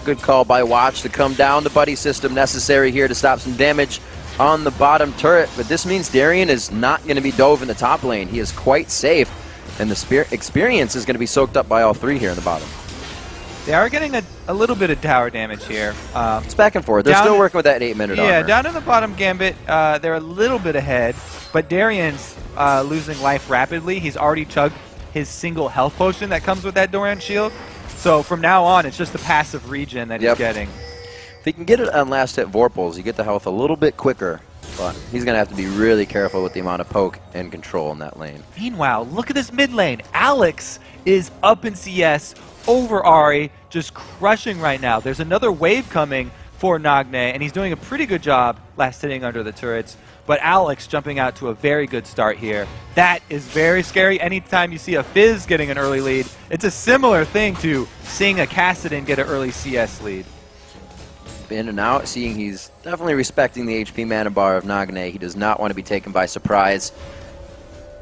Good call by Watch to come down. The buddy system necessary here to stop some damage on the bottom turret. But this means Darian is not going to be dove in the top lane. He is quite safe. And the experience is going to be soaked up by all 3 here in the bottom. They are getting a little bit of tower damage here. It's back and forth. They're still working with that 8-minute armor. Yeah, down in the bottom Gambit, they're a little bit ahead. But Darian's losing life rapidly. He's already chugged his single health potion that comes with that Doran shield. So from now on, it's just the passive regen that he's getting. If he can get it on last hit Vorpals, you get the health a little bit quicker. But he's going to have to be really careful with the amount of poke and control in that lane. Meanwhile, look at this mid lane. Alex is up in CS over Ahri, just crushing right now. There's another wave coming for Nagne, and he's doing a pretty good job last hitting under the turrets. But Alex jumping out to a very good start here. That is very scary. Anytime you see a Fizz getting an early lead, it's a similar thing to seeing a Kassadin get an early CS lead. In and out, seeing he's definitely respecting the HP mana bar of Nagne. He does not want to be taken by surprise.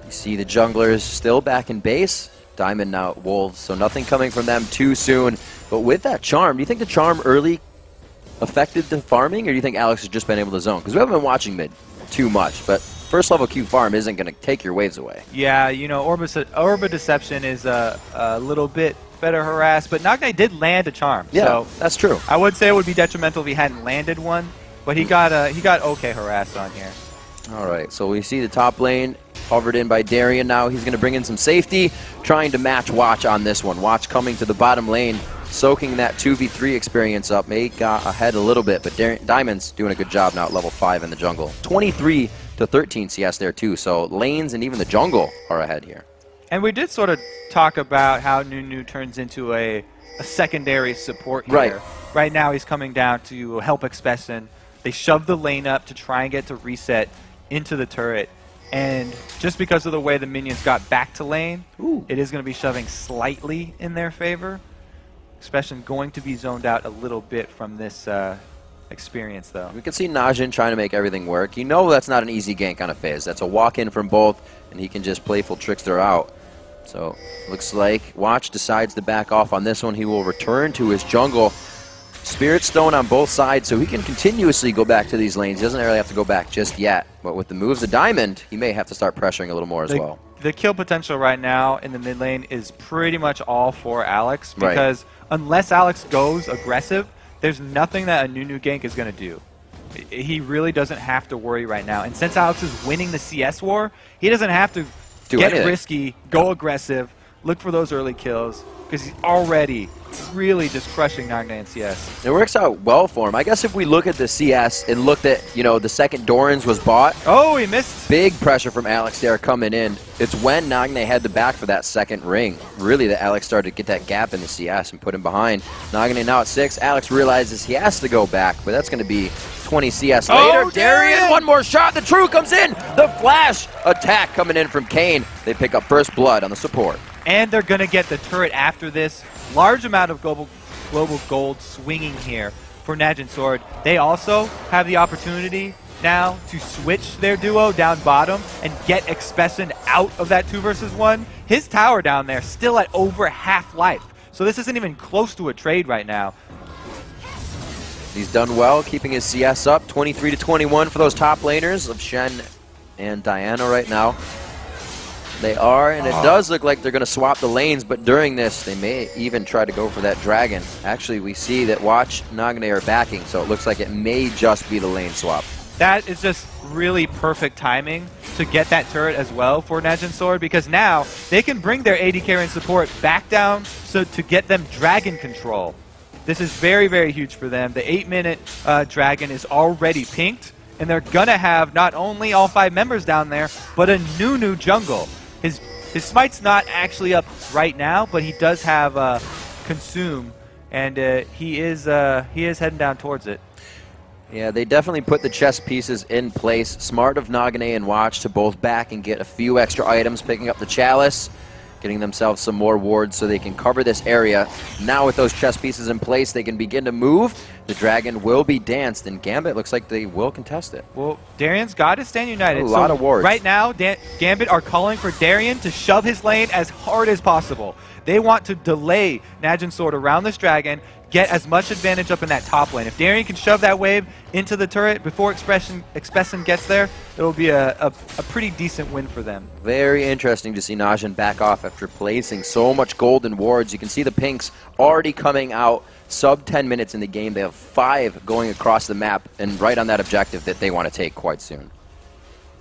You see the junglers still back in base. Diamond now at Wolves, so nothing coming from them too soon. But with that charm, do you think the charm early affected the farming, or do you think Alex has just been able to zone? Because we haven't been watching mid too much, but first level Q farm isn't going to take your waves away. Yeah, Orba Deception is a little bit better harassed, but Nagne did land a charm. Yeah, so that's true. I would say it would be detrimental if he hadn't landed one, but he got okay harassed on here. All right, so we see the top lane hovered in by Darian now. He's going to bring in some safety, trying to match Watch on this one. Watch coming to the bottom lane, soaking that 2v3 experience up. May got ahead a little bit, but Diamond's doing a good job now at level 5 in the jungle. 23 to 13 CS there too, so lanes and even the jungle are ahead here. And we did sort of talk about how Nunu turns into a secondary support here. Right. Right now he's coming down to help Expessen. They shove the lane up to try and get to reset into the turret. And just because of the way the minions got back to lane, it is going to be shoving slightly in their favor. Expessen going to be zoned out a little bit from this experience, though. We can see Najin trying to make everything work. You know that's not an easy gank on a phase. That's a walk-in from both, and he can just playful trickster out. So, looks like Watch decides to back off on this one. He will return to his jungle. Spirit Stone on both sides, so he can continuously go back to these lanes. He doesn't really have to go back just yet. But with the moves of Diamond, he may have to start pressuring a little more as well. The kill potential right now in the mid lane is pretty much all for Alex, because unless Alex goes aggressive, there's nothing that a Nunu gank is going to do. He really doesn't have to worry right now. And since Alex is winning the CS war, he doesn't have to get risky, go aggressive, look for those early kills. because he's already really just crushing Nagne in CS. It works out well for him. I guess if we look at the CS and looked at, the second Doran's was bought. Oh, he missed. Big pressure from Alex there coming in. It's when Nagne had the back for that second ring, really, that Alex started to get that gap in the CS and put him behind. Nagne now at 6. Alex realizes he has to go back, but that's going to be 20 CS later. Darian, one more shot. The True comes in. The flash attack coming in from Kane. They pick up first blood on the support. And they're going to get the turret after this. Large amount of global gold swinging here for Najin Sword. They also have the opportunity now to switch their duo down bottom and get Expesson out of that 2 versus 1. His tower down there still at over half life. So this isn't even close to a trade right now. He's done well, keeping his CS up. 23-21 for those top laners of Shen and Diana right now. They are, and it does look like they're going to swap the lanes, but during this, they may even try to go for that dragon. Actually, we see that Watch, Nagne are backing, so it looks like it may just be the lane swap. That is just really perfect timing to get that turret as well for Najin Sword, because now they can bring their AD carry and support back down so to get them dragon control. This is very, very huge for them. The 8-minute dragon is already pinked, and they're going to have not only all 5 members down there, but a new jungle. His smite's not actually up right now, but he does have consume, and he is heading down towards it. Yeah, they definitely put the chess pieces in place. Smart of Nagne and Watch to both back and get a few extra items, picking up the chalice, getting themselves some more wards so they can cover this area. Now with those chess pieces in place, they can begin to move. The dragon will be danced, and Gambit looks like they will contest it. Well, Darian's got to stand united. A lot of wards. Right now, Gambit are calling for Darian to shove his lane as hard as possible. They want to delay Najin Sword around this dragon, get as much advantage up in that top lane. If Darian can shove that wave into the turret before Expesson gets there, it'll be a pretty decent win for them. Very interesting to see Najin back off after placing so much gold in wards. You can see the pinks already coming out. Sub 10 minutes in the game. They have 5 going across the map and right on that objective that they want to take quite soon.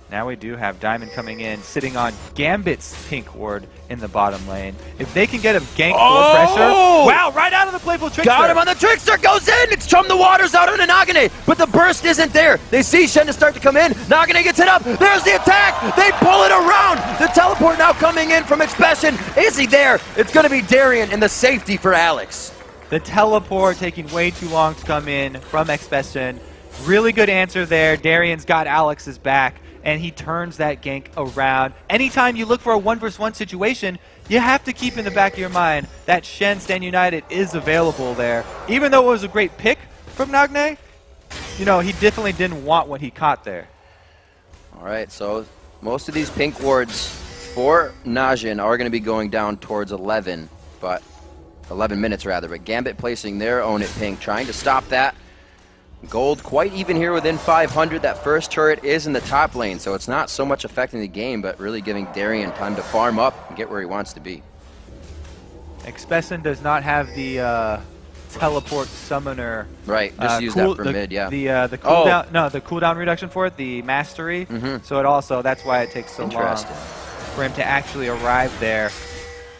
Now we do have Diamond coming in, sitting on Gambit's pink ward in the bottom lane. If they can get him ganked for pressure. Wow, right out of the playful Trickster. Got him on the Trickster, goes in. It's chum the waters out on the Nagne, but the burst isn't there. They see Shen to start to come in. Nagne gets it up. There's the attack. They pull it around. The teleport now coming in from Expesson. Is he there? It's going to be Darian and the safety for Alex. The teleport taking way too long to come in from Expesson. Really good answer there. Darian's got Alex's back, and he turns that gank around. Anytime you look for a 1 versus 1 situation, you have to keep in the back of your mind that Shen Stand United is available there. Even though it was a great pick from Nagne, he definitely didn't want what he caught there. All right, so most of these pink wards for Najin are going to be going down towards 11 minutes rather, but Gambit placing their own at pink, trying to stop that. Gold quite even here within 500. That first turret is in the top lane, so it's not so much affecting the game, but really giving Darian time to farm up and get where he wants to be. Expesson does not have the teleport summoner. Right, just use that for mid, yeah. The cooldown, no, the cooldown reduction for it, the mastery. So it also, that's why it takes so long for him to actually arrive there.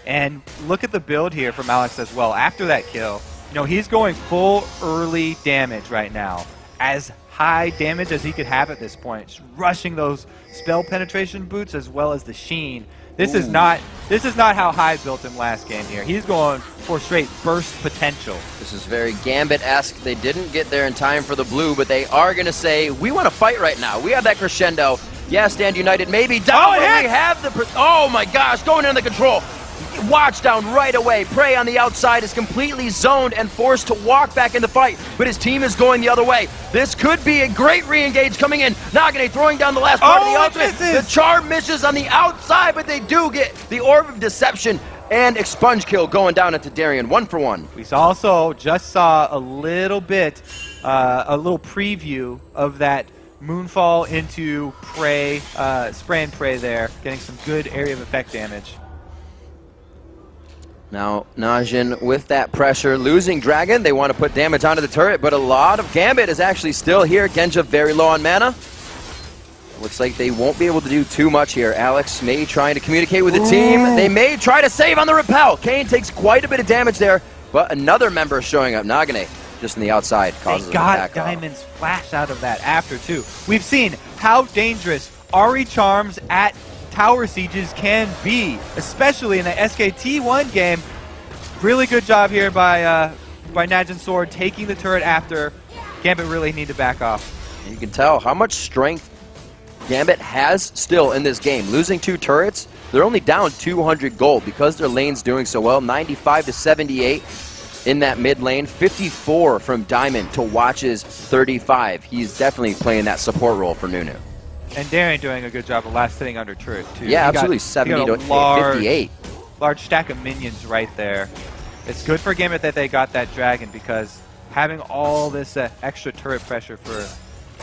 And look at the build here from Alex as well. After that kill, he's going full early damage right now. As high damage as he could have at this point. Just rushing those spell penetration boots as well as the sheen. This is not how High built him last game here. He's going for straight burst potential. This is very Gambit-esque. They didn't get there in time for the blue, but they are going to say, we want to fight right now. We have that crescendo. Yeah, Stand United maybe down, but we have the... Oh my gosh, going into the control. Watch down right away. Prey on the outside is completely zoned and forced to walk back in the fight, but his team is going the other way. This could be a great re-engage coming in. Nagne throwing down the last part of the ultimate. The charm misses on the outside, but they do get the Orb of Deception and Expunge kill going down into Darian. 1 for 1. We also just saw a little bit, a little preview of that Moonfall into Prey, spray and Prey there, getting some good area of effect damage. Now, Najin with that pressure, losing Dragon. They want to put damage onto the turret, but a lot of Gambit is actually still here. Genja very low on mana. Looks like they won't be able to do too much here. Alex may trying to communicate with the team. They may try to save on the repel. Kane takes quite a bit of damage there, but another member showing up. Nagane just on the outside causes They got an attack Diamond's flash out of that after, too. We've seen how dangerous Ari Charms at tower sieges can be, especially in the SKT1 game. Really good job here by Najin Sword taking the turret after. Gambit really need to back off. You can tell how much strength Gambit has still in this game. Losing 2 turrets, they're only down 200 gold because their lane's doing so well. 95 to 78 in that mid lane. 54 from Diamond to Watch's 35. He's definitely playing that support role for Nunu. And Darren doing a good job of last sitting under turret, too. Yeah, absolutely. 70 to 58. Large stack of minions right there. It's good for Gambit that they got that dragon, because having all this extra turret pressure for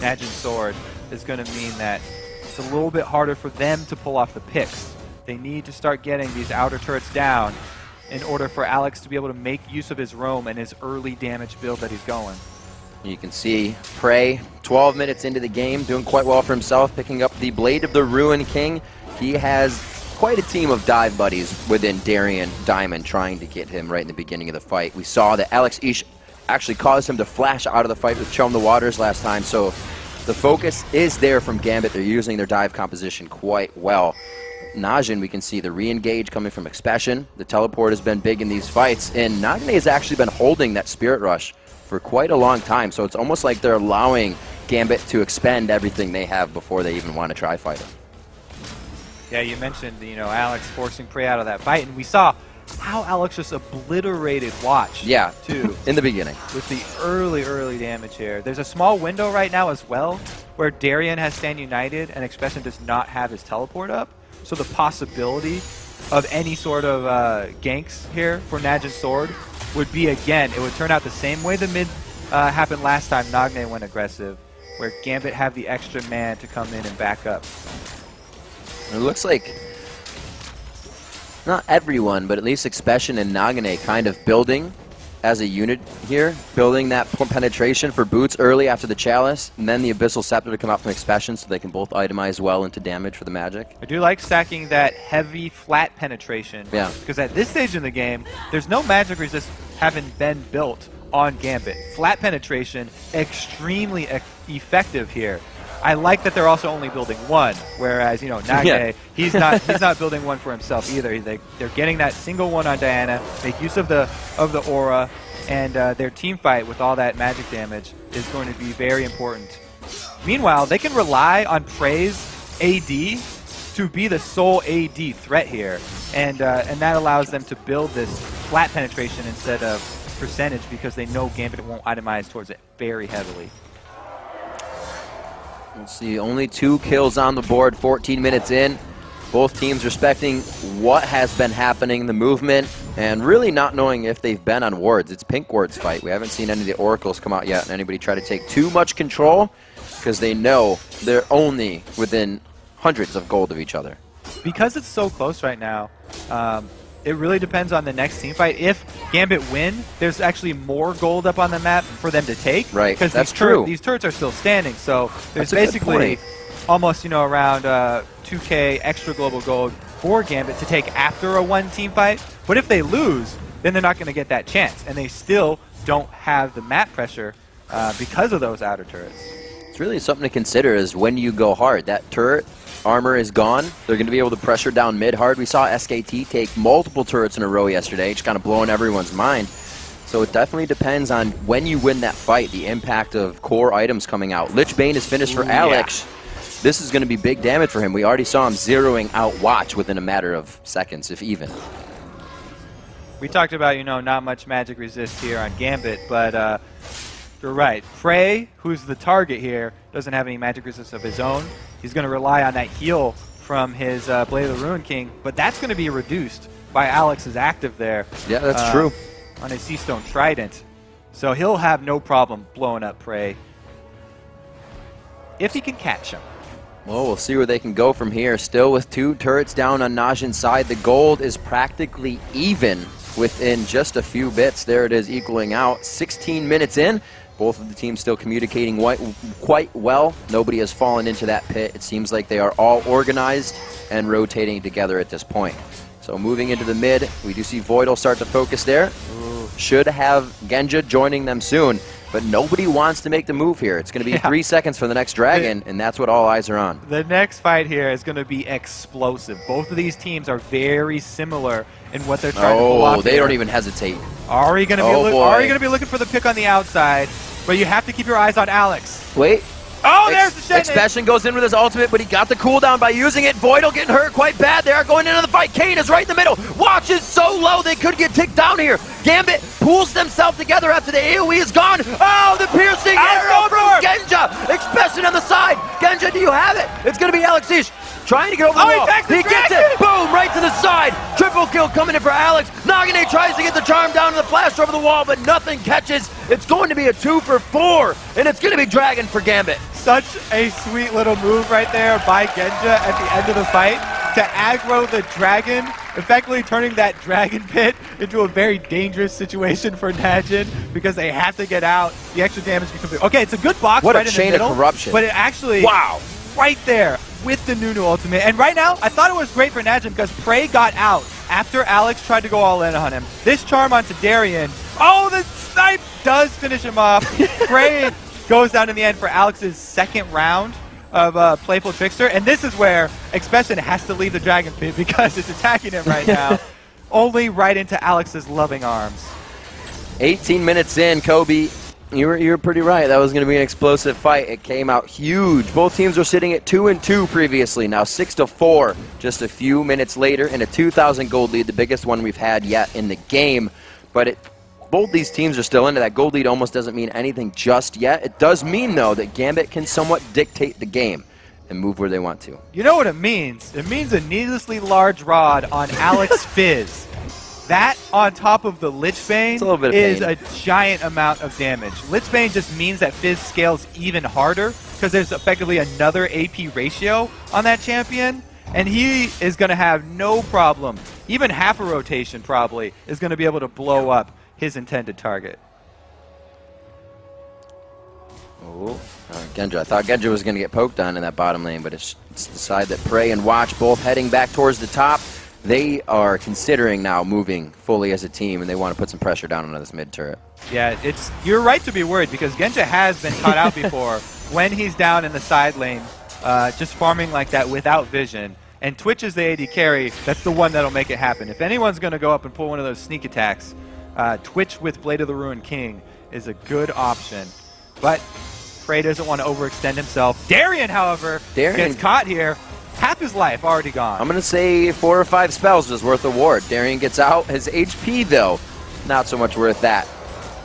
Najin Sword is going to mean that it's a little bit harder for them to pull off the picks. They need to start getting these outer turrets down in order for Alex to be able to make use of his roam and his early damage build that he's going. You can see Prey, 12 minutes into the game, doing quite well for himself, picking up the Blade of the Ruin King. He has quite a team of dive buddies within Darien Diamond trying to get him right in the beginning of the fight. We saw that Alex Ish actually caused him to flash out of the fight with Chum the Waters last time, so the focus is there from Gambit. They're using their dive composition quite well. Najin, we can see the re-engage coming from Expression. The teleport has been big in these fights, and Nagane has actually been holding that Spirit Rush for quite a long time, so it's almost like they're allowing Gambit to expend everything they have before they even want to try fight him. Yeah, you mentioned, Alex forcing Prey out of that fight, and we saw how Alex just obliterated Watch. Yeah, too. In the beginning. With the early damage here. There's a small window right now as well where Darien has Stand United and Expression does not have his teleport up. So the possibility of any sort of ganks here for Najin Sword would be, again, it would turn out the same way the mid happened last time Nagne went aggressive, where Gambit have the extra man to come in and back up. It looks like not everyone, but at least Expression and Nagane kind of building as a unit here, building that penetration for Boots early after the Chalice, and then the Abyssal Scepter to come out from Expression so they can both itemize well into damage for the Magic. I do like stacking that heavy, flat penetration. Yeah. Because at this stage in the game, there's no Magic Resist having been built on Gambit. Flat penetration, extremely effective here. I like that they're also only building one, whereas Nagane, he's not building one for himself either. They're getting that single one on Diana, make use of the aura, and their team fight with all that magic damage is going to be very important. Meanwhile, they can rely on Prey's AD to be the sole AD threat here, and that allows them to build this flat penetration instead of percentage because they know Gambit won't itemize towards it very heavily. Let's see, only 2 kills on the board, 14 minutes in. Both teams respecting what has been happening, the movement, and really not knowing if they've been on wards. It's Pink Ward's fight. We haven't seen any of the Oracles come out yet, and anybody try to take too much control because they know they're only within hundreds of gold of each other. Because it's so close right now, it really depends on the next team fight. If Gambit win, there's actually more gold up on the map for them to take. Right, because that's true. These turrets are still standing, so there's That's a good basically point. almost around 2k extra global gold for Gambit to take after a one team fight. But if they lose, then they're not going to get that chance, and they still don't have the map pressure because of those outer turrets. It's really something to consider is when you go hard. That turret armor is gone. They're going to be able to pressure down mid hard. We saw SKT take multiple turrets in a row yesterday, just kind of blowing everyone's mind. So it definitely depends on when you win that fight, the impact of core items coming out. Lich Bane is finished for Alex. This is going to be big damage for him. We already saw him zeroing out Watch within a matter of seconds, if even. We talked about, not much magic resist here on Gambit, but you're right. Prey, who's the target here, doesn't have any magic resist of his own. He's going to rely on that heal from his Blade of the Ruin King, but that's going to be reduced by Alex's active there. Yeah, that's true. On his Seastone Trident. So he'll have no problem blowing up Prey if he can catch him. Well, we'll see where they can go from here. Still with 2 turrets down on Najin's side. The gold is practically even within just a few bits. There it is, equaling out. 16 minutes in. Both of the teams still communicating quite well. Nobody has fallen into that pit. It seems like they are all organized and rotating together at this point. So moving into the mid, we do see Voidal start to focus there. Should have Genja joining them soon, but nobody wants to make the move here. It's going to be 3 seconds for the next Dragon, and that's what all eyes are on. The next fight here is going to be explosive. Both of these teams are very similar in what they're trying to pull off. Oh, they don't even hesitate. Ari going to be looking for the pick on the outside, but you have to keep your eyes on Alex. Wait. Oh, there's the shit. Expression goes in with his ultimate, but he got the cooldown by using it. Voidal getting hurt quite bad there, going into the fight. Kane is right in the middle. Watch is so low, they could get ticked down here. Gambit pulls themselves together after the AoE is gone. Oh, the piercing arrow from Genja. Expression on the side. Genja, do you have it? It's going to be Alex Ish trying to get over the wall. He gets it. Boom, right to the side. Triple kill coming in for Alex. Nagane tries to get the charm down to the flash over the wall, but nothing catches. It's going to be a 2 for 4, and it's going to be Dragon for Gambit. Such a sweet little move right there by Genja at the end of the fight to aggro the Dragon, effectively turning that Dragon pit into a very dangerous situation for Najin because they have to get out. The extra damage becomes... Okay, it's a good box what right a in the chain middle, of corruption. But it actually... Wow. Right there with the Nunu ultimate. And right now, I thought it was great for Najin because Phreak got out after Alex tried to go all in on him. This charm onto Darian. Oh, the snipe does finish him off. Phreak goes down in the end for Alex's second round of Playful Trickster. And this is where Expression has to leave the Dragon Pit because it's attacking him right now. Only right into Alex's loving arms. 18 minutes in, Kobe. You were pretty right. That was going to be an explosive fight. It came out huge. Both teams were sitting at 2-2 previously. Now 6-4 just a few minutes later in a 2,000 gold lead, the biggest one we've had yet in the game. But both these teams are still into that. Gold lead almost doesn't mean anything just yet. It does mean, though, that Gambit can somewhat dictate the game and move where they want to. You know what it means? It means a needlessly large rod on Alex Fizz. That on top of the Lich Bane is a giant amount of damage. Lich Bane just means that Fizz scales even harder because there's effectively another AP ratio on that champion, and he is going to have no problem. Even half a rotation probably is going to be able to blow up his intended target. Oh, Genja. I thought Genja was going to get poked on in that bottom lane, but it's the side that Prey and Watch both heading back towards the top. They are considering now moving fully as a team, and they want to put some pressure down on this mid turret. Yeah, you're right to be worried because Genja has been caught out before when he's down in the side lane, just farming like that without vision. And Twitch is the AD carry. That's the one that'll make it happen. If anyone's going to go up and pull one of those sneak attacks, Twitch with Blade of the Ruined King is a good option. But Prey doesn't want to overextend himself. Darian, however, gets caught here. Half his life already gone. I'm going to say 4 or 5 spells was worth a ward. Darian gets out. His HP, though, not so much worth that.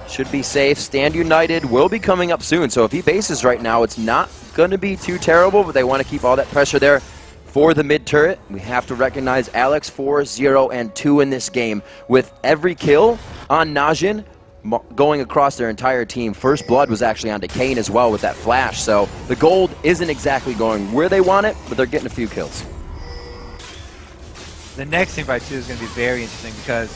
Should be safe. Stand United will be coming up soon. So if he bases right now, it's not going to be too terrible, but they want to keep all that pressure there for the mid turret. We have to recognize Alex 4, 0, and 2 in this game. With every kill on Najin going across their entire team. First blood was actually onto Kane as well with that flash. So the gold isn't exactly going where they want it, but they're getting a few kills. The next teamfight, too, is going to be very interesting because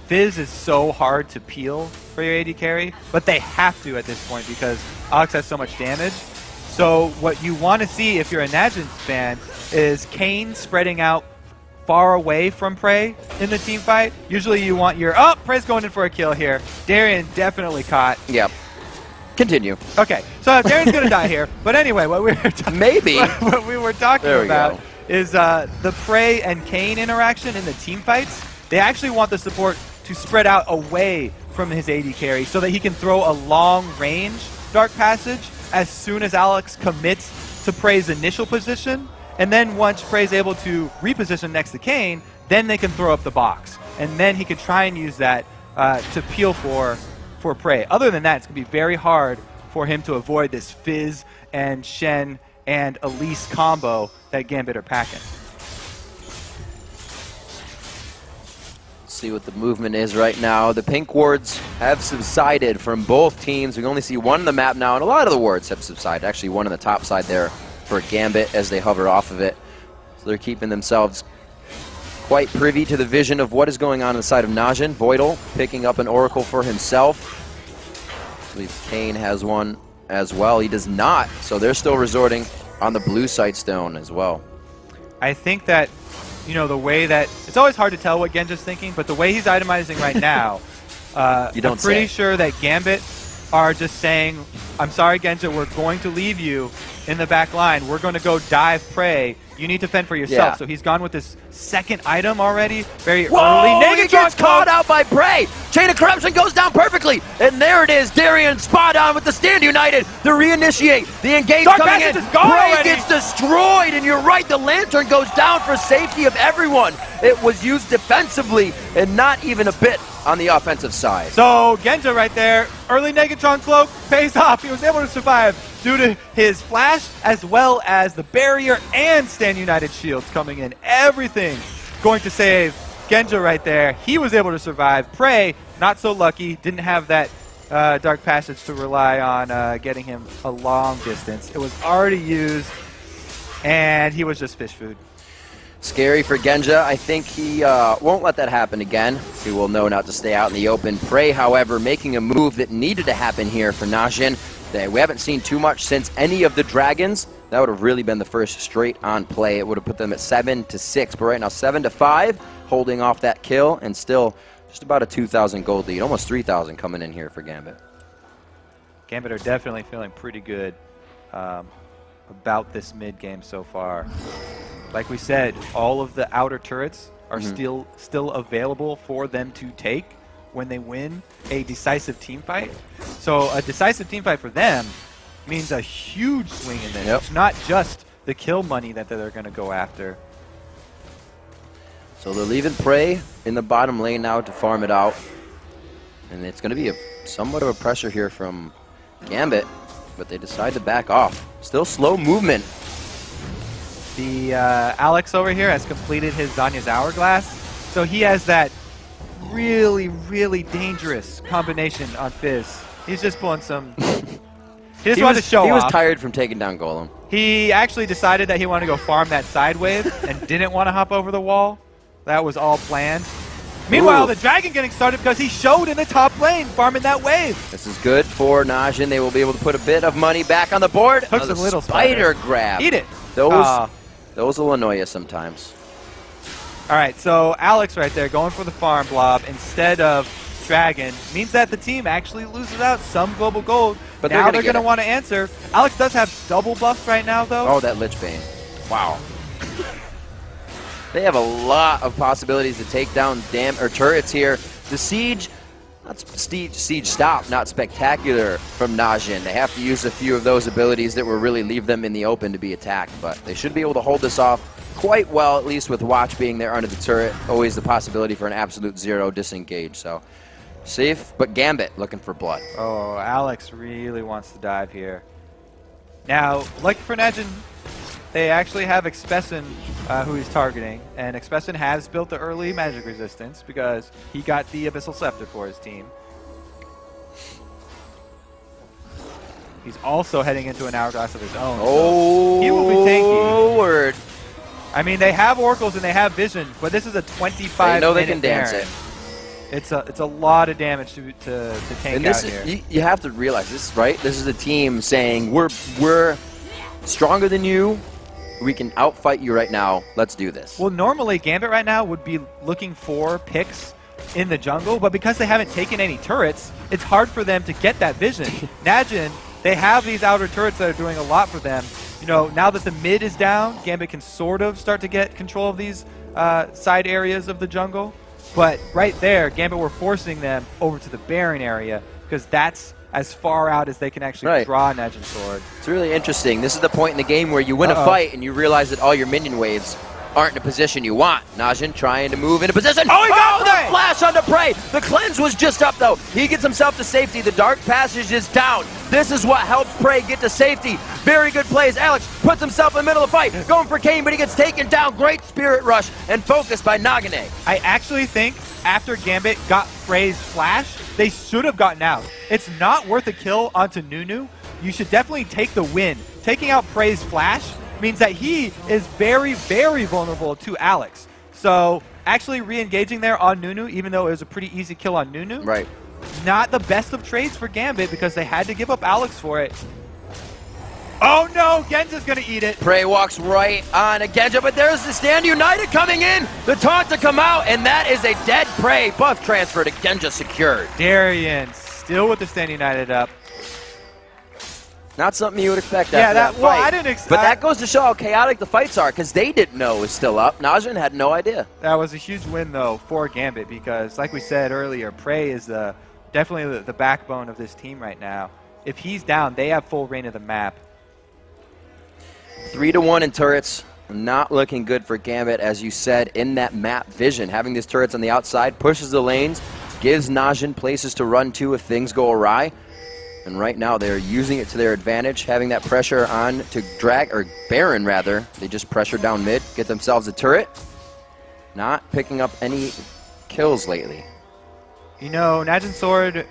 Fizz is so hard to peel for your AD carry, but they have to at this point because Alex has so much damage. So what you want to see if you're a Najin fan is Kane spreading out far away from Prey in the team fight. Usually you want your... Oh, Prey's going in for a kill here. Darian definitely caught. Yep. Continue. Okay, so Darian's going to die here. But anyway, what we were what we were talking about is the Prey and Kane interaction in the team fights. They actually want the support to spread out away from his AD carry so that he can throw a long-range Dark Passage as soon as Alex commits to Prey's initial position. And then once Prey's able to reposition next to Kane, then they can throw up the box. And then he can try and use that to peel for Prey. Other than that, it's going to be very hard for him to avoid this Fizz and Shen and Elise combo that Gambit are packing. See what the movement is right now. The pink wards have subsided from both teams. We can only see one on the map now, and a lot of the wards have subsided. Actually, one on the top side there for Gambit as they hover off of it. So they're keeping themselves quite privy to the vision of what is going on inside of Najin. Voidal picking up an Oracle for himself. I believe Kane has one as well. He does not, so they're still resorting on the blue side stone as well. I think that, you know, the way that it's always hard to tell what Genja's thinking, but the way he's itemizing right now, I'm pretty sure that Gambit are just saying, I'm sorry, Genja, we're going to leave you in the back line. We're going to go dive prey. You need to fend for yourself. Yeah. So he's gone with this second item already, very Whoa, early. he gets caught out by Prey. Chain of Corruption goes down perfectly. And there it is, Darian spot on with the Stand United. The reinitiate, the engage Dark coming Passage in. is gone Prey already. gets destroyed, and you're right, the Lantern goes down for safety of everyone. It was used defensively and not even a bit on the offensive side. So Genja right there, early Negatron Cloak pays off. He was able to survive due to his flash as well as the barrier and Stand United shields coming in. Everything going to save Genja right there. He was able to survive. Prey, not so lucky, didn't have that Dark Passage to rely on getting him a long distance. It was already used, and he was just fish food. Scary for Genja. I think he won't let that happen again. He will know not to stay out in the open. Prey, however, making a move that needed to happen here for Najin. We haven't seen too much since any of the Dragons. That would have really been the first straight on play. It would have put them at 7-6, but right now 7-5, holding off that kill, and still just about a 2,000 gold lead. Almost 3,000 coming in here for Gambit. Gambit are definitely feeling pretty good about this mid game so far. Like we said, all of the outer turrets are still available for them to take when they win a decisive team fight. So a decisive team fight for them means a huge swing in this. It's not just the kill money that they're going to go after. So they're leaving Prey in the bottom lane now to farm it out. And it's going to be somewhat of a pressure here from Gambit, but they decide to back off. Still slow movement. The Alex over here has completed his Zanya's Hourglass, so he has that really, really dangerous combination on Fizz. He's just pulling some... He just wanted to show off. He was tired from taking down Golem. He actually decided that he wanted to go farm that side wave and didn't want to hop over the wall. That was all planned. Meanwhile, the Dragon getting started because he showed in the top lane farming that wave. This is good for Najin. They will be able to put a bit of money back on the board. Hooks a little spider grab. Eat it. Those will annoy you sometimes. All right, so Alex right there going for the farm blob instead of Dragon means that the team actually loses out some global gold. But now they're going to want to answer. Alex does have double buffs right now, though. Oh, that Lich Bane. Wow. They have a lot of possibilities to take down turrets here. The siege, siege stop, not spectacular from Najin. They have to use a few of those abilities that will really leave them in the open to be attacked, but they should be able to hold this off quite well, at least with Watch being there under the turret. Always the possibility for an absolute zero disengage, so safe, but Gambit looking for blood. Oh, Alex really wants to dive here. Now, like for Najin, they actually have Expesin who he's targeting, and Expesin has built the early magic resistance because he got the Abyssal Scepter for his team. He's also heading into an Hourglass of his own. Oh, so he will be tanky. Word. I mean, they have Oracles and they have Vision, but this is a 25-minute They know they can dance Baron. it. It's a lot of damage to tank And this out is, here. you have to realize this, right? This is a team saying, we're stronger than you. We can outfight you right now. Let's do this. Well, normally Gambit right now would be looking for picks in the jungle, but because they haven't taken any turrets, it's hard for them to get that vision. Najin, they have these outer turrets that are doing a lot for them. You know, now that the mid is down, Gambit can sort of start to get control of these side areas of the jungle. But right there, Gambit were forcing them over to the Baron area because that's as far out as they can actually draw Najin's sword. It's really interesting. This is the point in the game where you win a fight and you realize that all your minion waves aren't in a position you want. Najin trying to move into position. Oh, he got the flash onto Prey. The cleanse was just up, though. He gets himself to safety. The Dark Passage is down. This is what helps Prey get to safety. Very good plays. Alex puts himself in the middle of the fight, going for Kane, but he gets taken down. Great Spirit Rush and focus by Nagane. I actually think after Gambit got Prey's flash, they should have gotten out. It's not worth a kill onto Nunu. You should definitely take the win. Taking out Prey's flash means that he is very, very vulnerable to Alex. So actually re-engaging there on Nunu, even though it was a pretty easy kill on Nunu, not the best of trades for Gambit because they had to give up Alex for it. Oh no, Genja's gonna eat it. Prey walks right on a Genja, but there's the Stand United coming in. The taunt to come out, and that is a dead Prey. Buff transfer to Genja secured. Darian still with the Stand United up. Not something you would expect Yeah, after that fight. well, I didn't expect. But that goes to show how chaotic the fights are, because they didn't know it was still up. Najin had no idea. That was a huge win, though, for Gambit, because like we said earlier, Prey is definitely the backbone of this team right now. If he's down, they have full reign of the map. 3-1 in turrets. Not looking good for Gambit, as you said, in that map vision. Having these turrets on the outside pushes the lanes, gives Najin places to run to if things go awry. And right now they're using it to their advantage, having that pressure on to drag, or Baron rather. They just pressure down mid, get themselves a turret. Not picking up any kills lately. You know, Najin Sword,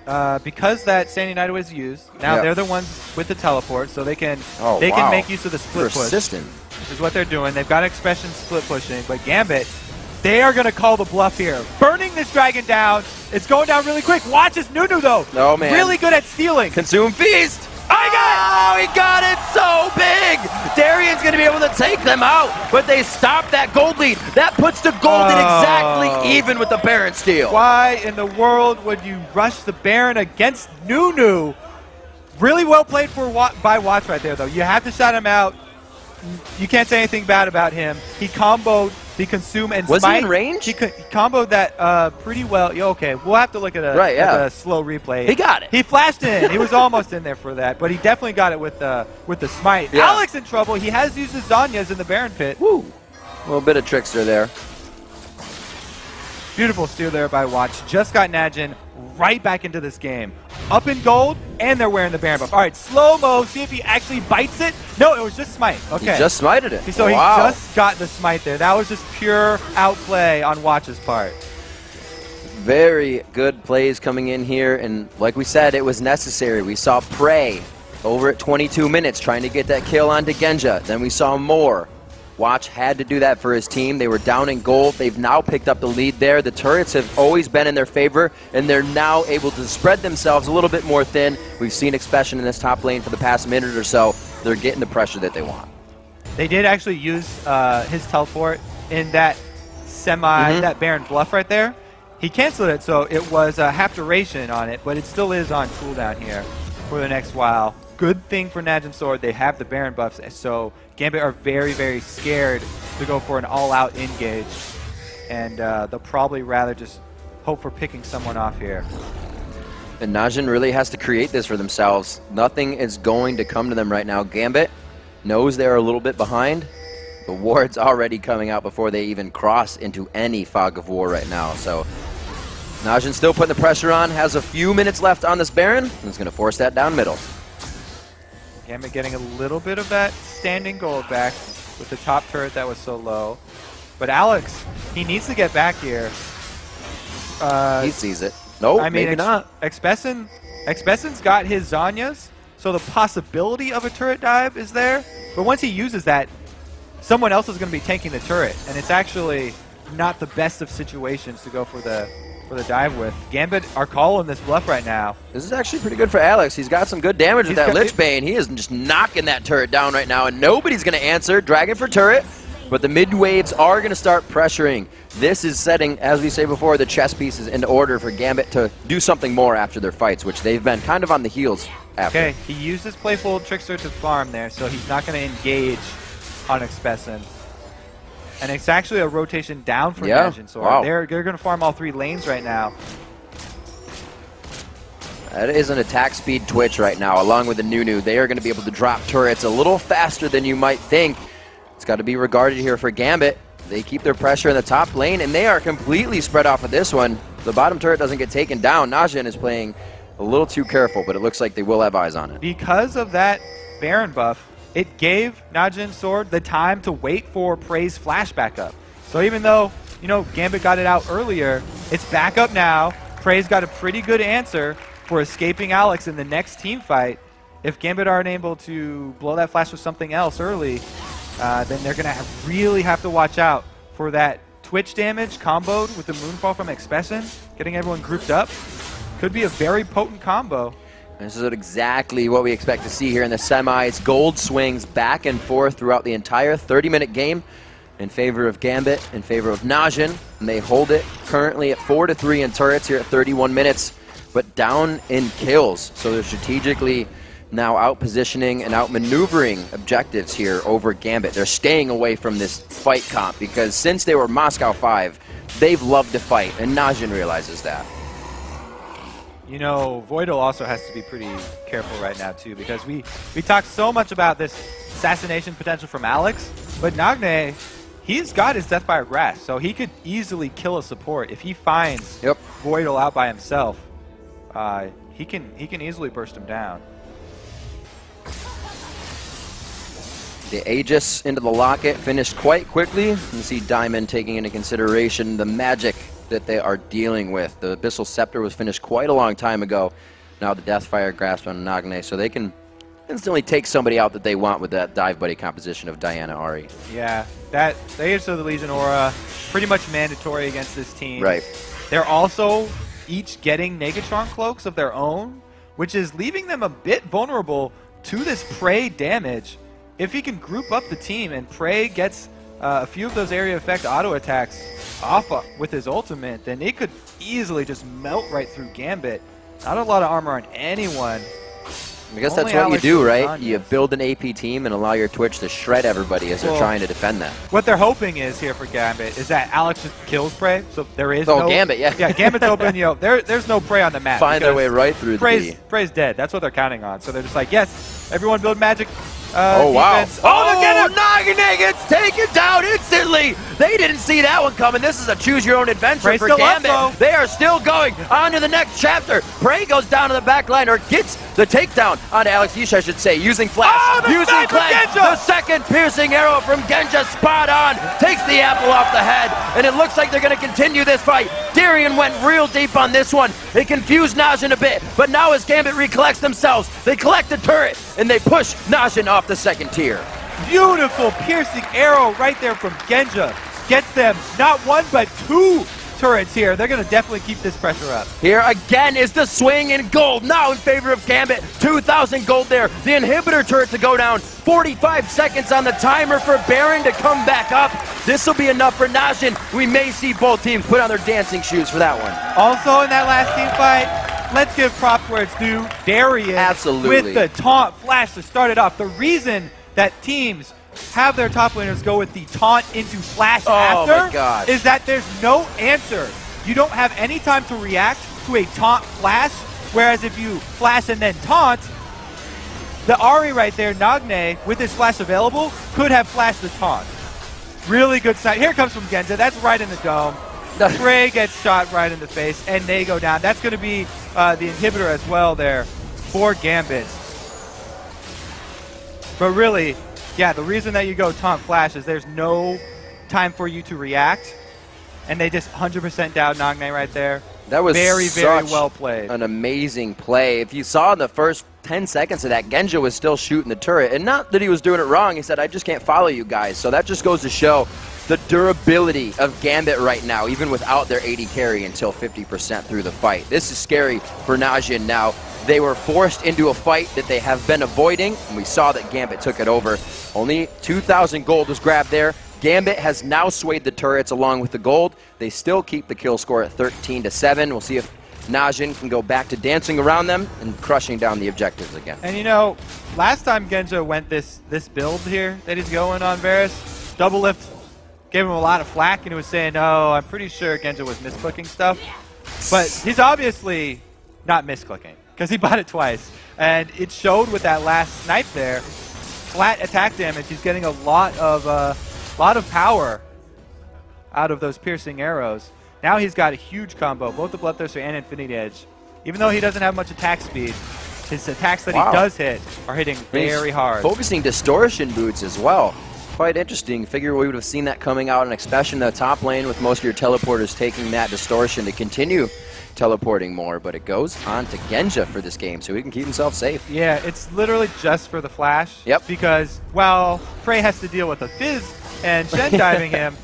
because that Stand United was used, now they're the ones with the teleport, so they can can make use of the split Persistent. push. Which is what they're doing. They've got Expression split pushing, but Gambit, they are going to call the bluff here. Burning this dragon down. It's going down really quick. Watch this Nunu, though. Oh, man. Really good at stealing. Consume Feast. Oh, he got it so big. Darian's going to be able to take them out, but they stopped that gold lead. That puts the gold lead exactly even with the Baron steal. Why in the world would you rush the Baron against Nunu? Really well played by Watch right there, though. You have to shut him out. You can't say anything bad about him. He comboed the Consume and Smite. Was he in range? He comboed that pretty well. Okay, we'll have to look at a slow replay. He got it. He flashed in. He was almost in there for that, but he definitely got it with the Smite. Yeah. Alex in trouble. He has used his Zanyas in the Baron pit. Woo. A little bit of trickster there. Beautiful steal there by Watch. Just got Najin right back into this game. Up in gold, and they're wearing the Baron buff. All right, slow-mo, see if he actually bites it. No, it was just Smite. Okay. He just smited it. So he just got the Smite there. That was just pure outplay on Watch's part. Very good plays coming in here, and like we said, it was necessary. We saw Prey over at 22 minutes trying to get that kill onto Genja. Then we saw more. Watch had to do that for his team. They were down in gold. They've now picked up the lead there. The turrets have always been in their favor, and they're now able to spread themselves a little bit more thin. We've seen Expression in this top lane for the past minute or so. They're getting the pressure that they want. They did actually use his teleport in that that Baron bluff right there. He canceled it, so it was a half duration on it, but it still is on cooldown here for the next while. Good thing for Najin Sword, they have the Baron buffs, so Gambit are very, very scared to go for an all-out engage, and they'll probably rather just hope for picking someone off here. And Najin really has to create this for themselves. Nothing is going to come to them right now. Gambit knows they're a little bit behind. The ward's already coming out before they even cross into any fog of war right now, so Najin still putting the pressure on, has a few minutes left on this Baron, and is going to force that down middle. Gambit getting a little bit of that standing gold back with the top turret that was so low. But Alex, he needs to get back here. He sees it. Nope, I mean, maybe not. Expression's got his Zanyas, so the possibility of a turret dive is there. But once he uses that, someone else is going to be tanking the turret, and it's actually not the best of situations to go for the dive with. Gambit are calling this bluff right now. This is actually pretty good for Alex. He's got some good damage with that Lich Bane. He is just knocking that turret down right now, and nobody's going to answer. Dragon for turret, but the mid waves are going to start pressuring. This is setting, as we say before, the chess pieces in order for Gambit to do something more after their fights, which they've been kind of on the heels after. Okay, he used his playful Trickster to farm there, so he's not going to engage on Expression. And it's actually a rotation down for Najin Sword. Wow. They're going to farm all 3 lanes right now. That is an attack speed Twitch right now, along with the Nunu. They are going to be able to drop turrets a little faster than you might think. It's got to be regarded here for Gambit. They keep their pressure in the top lane, and they are completely spread off of this one. The bottom turret doesn't get taken down. Najin is playing a little too careful, but it looks like they will have eyes on it. Because of that Baron buff, it gave Najin Sword the time to wait for Prey's flash back up. So even though, you know, Gambit got it out earlier, it's back up now. Prey's got a pretty good answer for escaping Alex in the next team fight. If Gambit aren't able to blow that flash with something else early, then they're going to really have to watch out for that Twitch damage comboed with the Moonfall from Expression, getting everyone grouped up. could be a very potent combo. This is exactly what we expect to see here in the semis. Gold swings back and forth throughout the entire 30-minute game in favor of Gambit, in favor of Najin, and they hold it currently at 4-3 in turrets here at 31 minutes, but down in kills. So they're strategically now out-positioning and out-maneuvering objectives here over Gambit. They're staying away from this fight comp because since they were Moscow 5, they've loved to fight, and Najin realizes that. You know, Voidal also has to be pretty careful right now, too, because we talked so much about this assassination potential from Alex, but Nagne, he's got his Deathfire Grasp, so he could easily kill a support. If he finds Voidal out by himself, he can easily burst him down. The Aegis into the Locket finished quite quickly. You can see Diamond taking into consideration the magic that they are dealing with. The Abyssal Scepter was finished quite a long time ago. Now the Deathfire Grasp on Nagne, so they can instantly take somebody out that they want with that Dive Buddy composition of Diana Ari. Yeah, the Aegis of the Legion Aura, pretty much mandatory against this team. Right. They're also each getting Negatron Cloaks of their own, which is leaving them a bit vulnerable to this Prey damage. If he can group up the team and Prey gets a few of those area effect auto attacks off with his ultimate, then it could easily just melt right through Gambit. Not a lot of armor on anyone. I guess that's what you do, right? You build an AP team and allow your Twitch to shred everybody as they're trying to defend that. What they're hoping is here for Gambit is that Alex just kills Prey, so there is no... Gambit, yeah. Yeah, Gambit's open, you know, there's no Prey on the map. Find their way right through the... Prey's dead. That's what they're counting on. So they're just like, yes, everyone build magic. Oh, defense. Wow. Oh, look at him! Nagne gets taken down instantly! They didn't see that one coming. This is a choose-your-own-adventure Prey's for still Gambit. up, they are still going on to the next chapter. Prey goes down to the back line, or gets the takedown onto Alex Yish, I should say, using Flash. Using Cleanse. The second piercing arrow from Genja, spot on. Takes the apple off the head, and it looks like they're going to continue this fight. Darian went real deep on this one. It confused Najin a bit, but now as Gambit recollects themselves, they collect the turret, and they push Najin off the second tier. Beautiful piercing arrow right there from Genja. Gets them not one, but two turrets here. They're going to definitely keep this pressure up. Here again is the swing in gold, now in favor of Gambit. 2,000 gold there. The inhibitor turret to go down. 45 seconds on the timer for Baron to come back up. This will be enough for Najin. We may see both teams put on their dancing shoes for that one. Also in that last team fight, let's give props where it's due. Darian with the taunt flash to start it off. The reason that teams have their top laners go with the taunt into flash after is that there's no answer. You don't have any time to react to a taunt flash, whereas if you flash and then taunt, the Ari right there, Nagne, with his flash available, could have flashed the taunt. Really good sight. Here comes from Genja. That's right in the dome. Prey gets shot right in the face, and they go down. That's going to be the inhibitor as well there for Gambit. But really, yeah, the reason that you go taunt flash is there's no time for you to react, and they just 100% down Nagne right there. That was very, very well played. An amazing play. If you saw in the first 10 seconds of that, Genja was still shooting the turret, and not that he was doing it wrong. He said, I just can't follow you guys. So that just goes to show the durability of Gambit right now, even without their 80 carry until 50% through the fight. This is scary for Najin now. They were forced into a fight that they have been avoiding, and we saw that Gambit took it over. Only 2,000 gold was grabbed there. Gambit has now swayed the turrets along with the gold. They still keep the kill score at 13-7. We'll see if Najin can go back to dancing around them and crushing down the objectives again. And you know, last time Genja went this build here that he's going on Varus, double lift gave him a lot of flack, and he was saying, oh, I'm pretty sure Genja was misclicking stuff. But he's obviously not misclicking, because he bought it twice. And it showed with that last snipe there. Flat attack damage. He's getting a lot of power out of those piercing arrows. Now he's got a huge combo, both the Bloodthirster and Infinity Edge. Even though he doesn't have much attack speed, his attacks that he does hit are hitting very hard. Focusing distortion boots as well. Quite interesting. Figure we would have seen that coming out, and especially in the top lane with most of your teleporters taking that distortion to continue teleporting more, but it goes on to Genja for this game, so he can keep himself safe. Yeah, it's literally just for the flash. Yep. Because while Frey has to deal with a Fizz and Shen diving him,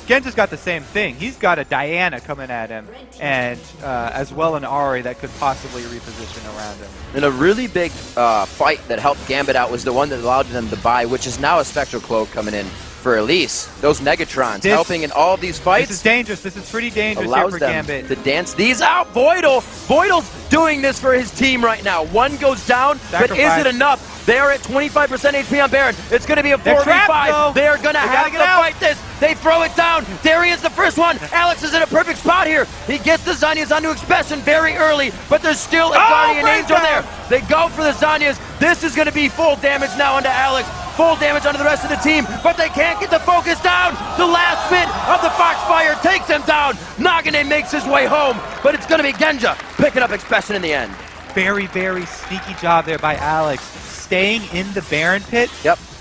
Genja's got the same thing. He's got a Diana coming at him, and as well an Ahri that could possibly reposition around him. And a really big fight that helped Gambit out was the one that allowed them to buy, which is now a Spectral Cloak coming in for Elise. Those Negatrons helping in all of these fights. This is dangerous. This is pretty dangerous allows here for them Gambit. to dance these out. Voidal's doing this for his team right now. One goes down, but is it enough? They are at 25% HP on Baron. It's going to be a 4v5. They are going to have to fight this. They throw it down. Darian's the first one. Alex is in a perfect spot here. He gets the Zanyas onto Expression very early, but there's still a Guardian Angel there. They go for the Zanyas. This is going to be full damage now onto Alex. Full damage onto the rest of the team, but they can't get the focus down. The last bit of the Foxfire takes him down. Nagane makes his way home, but it's going to be Genja picking up Expression in the end. Very, very sneaky job there by Alex. Staying in the Baron pit,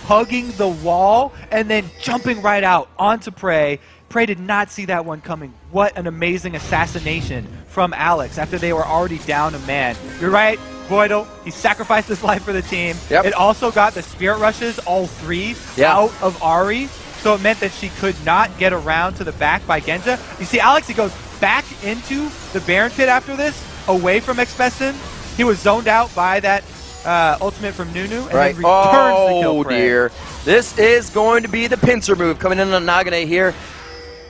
hugging the wall, and then jumping right out onto Prey. Prey did not see that one coming. What an amazing assassination from Alex after they were already down a man. You're right, Voidal, he sacrificed his life for the team. It also got the Spirit Rushes, all three, out of Ahri, so it meant that she could not get around to the back by Genja. You see Alex, he goes back into the Baron pit after this, away from Expesin. He was zoned out by that ultimate from Nunu, and then returns the kill Prey. Dear. This is going to be the pincer move coming in on Nagane here.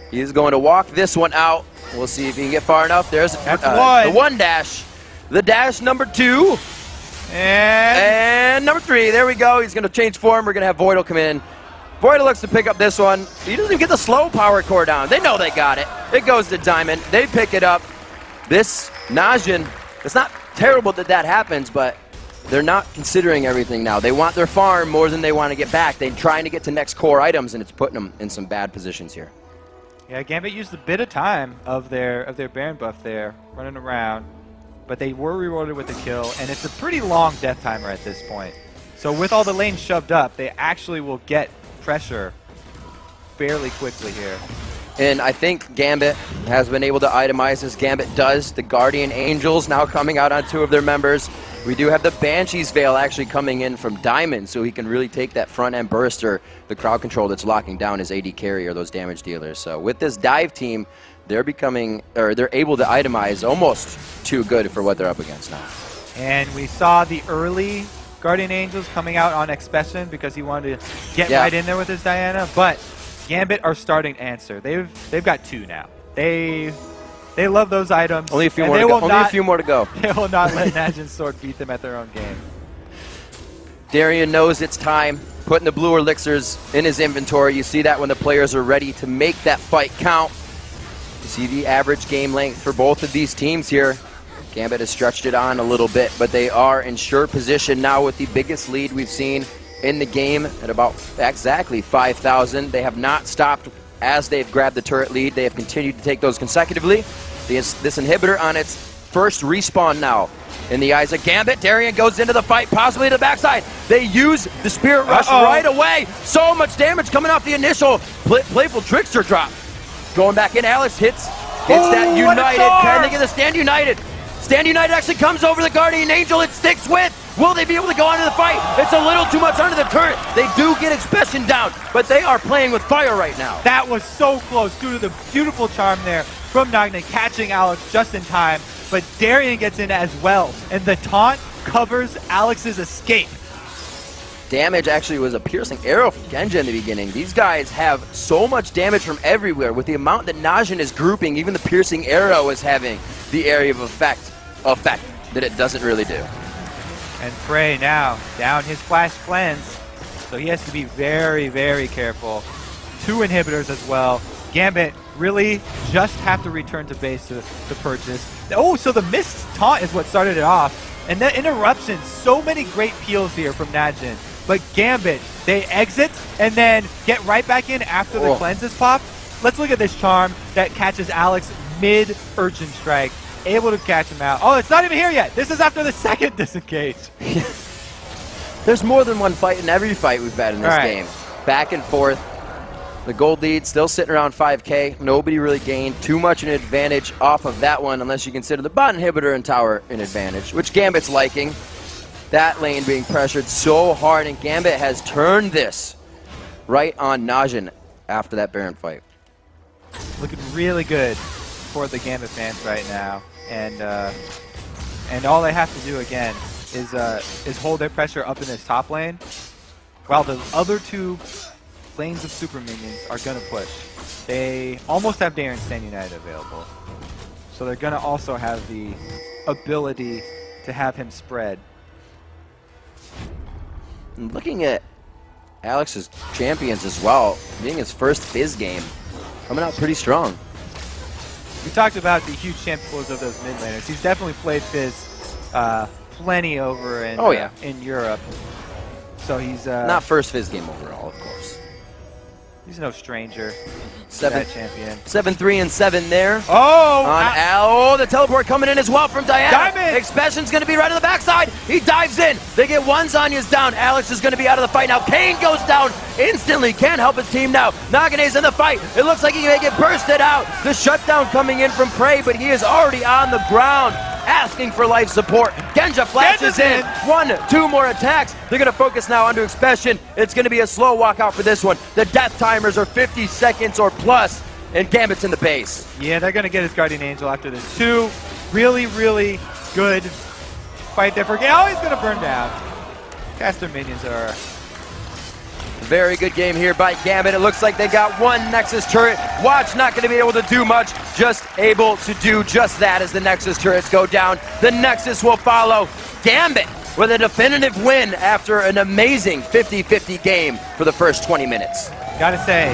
He's going to walk this one out. We'll see if he can get far enough. There's the one dash. The dash number 2. And number 3. There we go. He's going to change form. We're going to have Voidal come in. Voidal looks to pick up this one. He doesn't even get the slow power core down. They know they got it. It goes to Diamond. They pick it up. This Najin, it's not terrible that that happens, but they're not considering everything now. They want their farm more than they want to get back. They're trying to get to next core items, and it's putting them in some bad positions here. Yeah, Gambit used a bit of time of their Baron buff there, running around, but they were rewarded with a kill, and it's a pretty long death timer at this point. So with all the lanes shoved up, they actually will get pressure fairly quickly here. And I think Gambit has been able to itemize as Gambit does. The Guardian Angels now coming out on 2 of their members. We do have the Banshee's Veil actually coming in from Diamond, so he can really take that front end burster, the crowd control that's locking down his AD carrier, those damage dealers. So with this dive team, they're able to itemize almost too good for what they're up against now. And we saw the early Guardian Angels coming out on Expression because he wanted to get right in there with his Diana, but Gambit are starting to answer. They've got 2 now. They love those items. Only a few more to go. Only a few more to go. They will not let Najin's sword beat them at their own game. Darian knows it's time, putting the blue elixirs in his inventory. You see that when the players are ready to make that fight count. You see the average game length for both of these teams here. Gambit has stretched it on a little bit, but they are in sure position now with the biggest lead we've seen in the game at about exactly 5,000. They have not stopped as they've grabbed the turret lead. They have continued to take those consecutively. This inhibitor on its first respawn now. In the eyes of Gambit, Darian goes into the fight, possibly to the backside. They use the Spirit Rush right away. So much damage coming off the initial Playful Trickster drop. Going back in, Alex hits that United. Can they get the Stand United? Stand United actually comes over the Guardian Angel. It sticks with. Will they be able to go on to the fight? It's a little too much under the turret. They do get Expression down, but they are playing with fire right now. That was so close due to the beautiful charm there from Nagane catching Alex just in time, but Darian gets in as well, and the taunt covers Alex's escape. Damage actually was a piercing arrow from Genja in the beginning. These guys have so much damage from everywhere. With the amount that Najin is grouping, even the piercing arrow is having the area of effect that it doesn't really do. And Prey now down his flash cleanse, so he has to be very, very careful. 2 inhibitors as well. Gambit really just have to return to base to purchase. Oh, so the missed taunt is what started it off. And that interruption, so many great peels here from Najin. But Gambit, they exit and then get right back in after the cleanses pop. Let's look at this charm that catches Alex mid-Urchin Strike. Able to catch him out. Oh, it's not even here yet. This is after the second disengage. There's more than one fight in every fight we've had in this game. Back and forth. The gold lead still sitting around 5K. Nobody really gained too much an advantage off of that one unless you consider the bot inhibitor and tower an advantage, which Gambit's liking. That lane being pressured so hard, and Gambit has turned this right on Najin after that Baron fight. looking really good for the Gambit fans right now, and all they have to do again is hold their pressure up in this top lane, while the other two lanes of super minions are gonna push. They almost have Darren Stan United available, so they're gonna also have the ability to have him spread. Looking at Alex's champions as well, being his first Fizz game, coming out pretty strong. We talked about the huge champion pools of those mid laners. He's definitely played Fizz plenty over in, in Europe. So he's... not first Fizz game overall, of course. He's no stranger to that champion. 7-3 and 7 there. Oh! Oh, the teleport coming in as well from Diana. Diamond! Expansion's going to be right on the backside. He dives in. They get one Zanya's down. Alex is going to be out of the fight now. Kane goes down instantly. Can't help his team now. Nagane's in the fight. It looks like he may get bursted out. The shutdown coming in from Prey, but he is already on the ground, asking for life support. Genja flashes in. 1-2 more attacks. They're going to focus now onto Expression. It's going to be a slow walkout for this one. The death timers are 50 seconds or plus, and Gambit's in the base. Yeah, they're going to get his Guardian Angel after this. Two really, really good fight there for Gambit. Oh, he's going to burn down. Caster minions are... Very good game here by Gambit. It looks like they got one Nexus turret. Watch not going to be able to do much, just able to do just that as the Nexus turrets go down. The Nexus will follow. Gambit with a definitive win after an amazing 50-50 game for the first 20 minutes. Gotta say,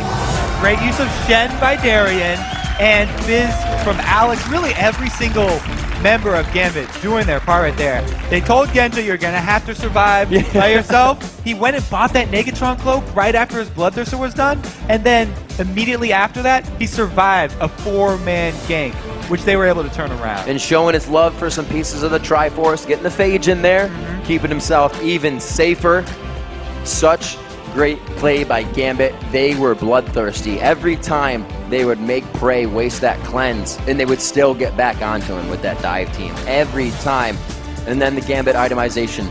great use of Shen by Darien and Fizz from Alex. Really every single member of Gambit doing their part right there. They told Genja you're gonna have to survive by yourself. He went and bought that Negatron cloak right after his Bloodthirster was done, and then immediately after that, he survived a 4-man gank, which they were able to turn around. And showing his love for some pieces of the Triforce, getting the Phage in there, keeping himself even safer. Such great play by Gambit. They were bloodthirsty. Every time they would make Prey waste that cleanse, and they would still get back onto him with that dive team. Every time. And then the Gambit itemization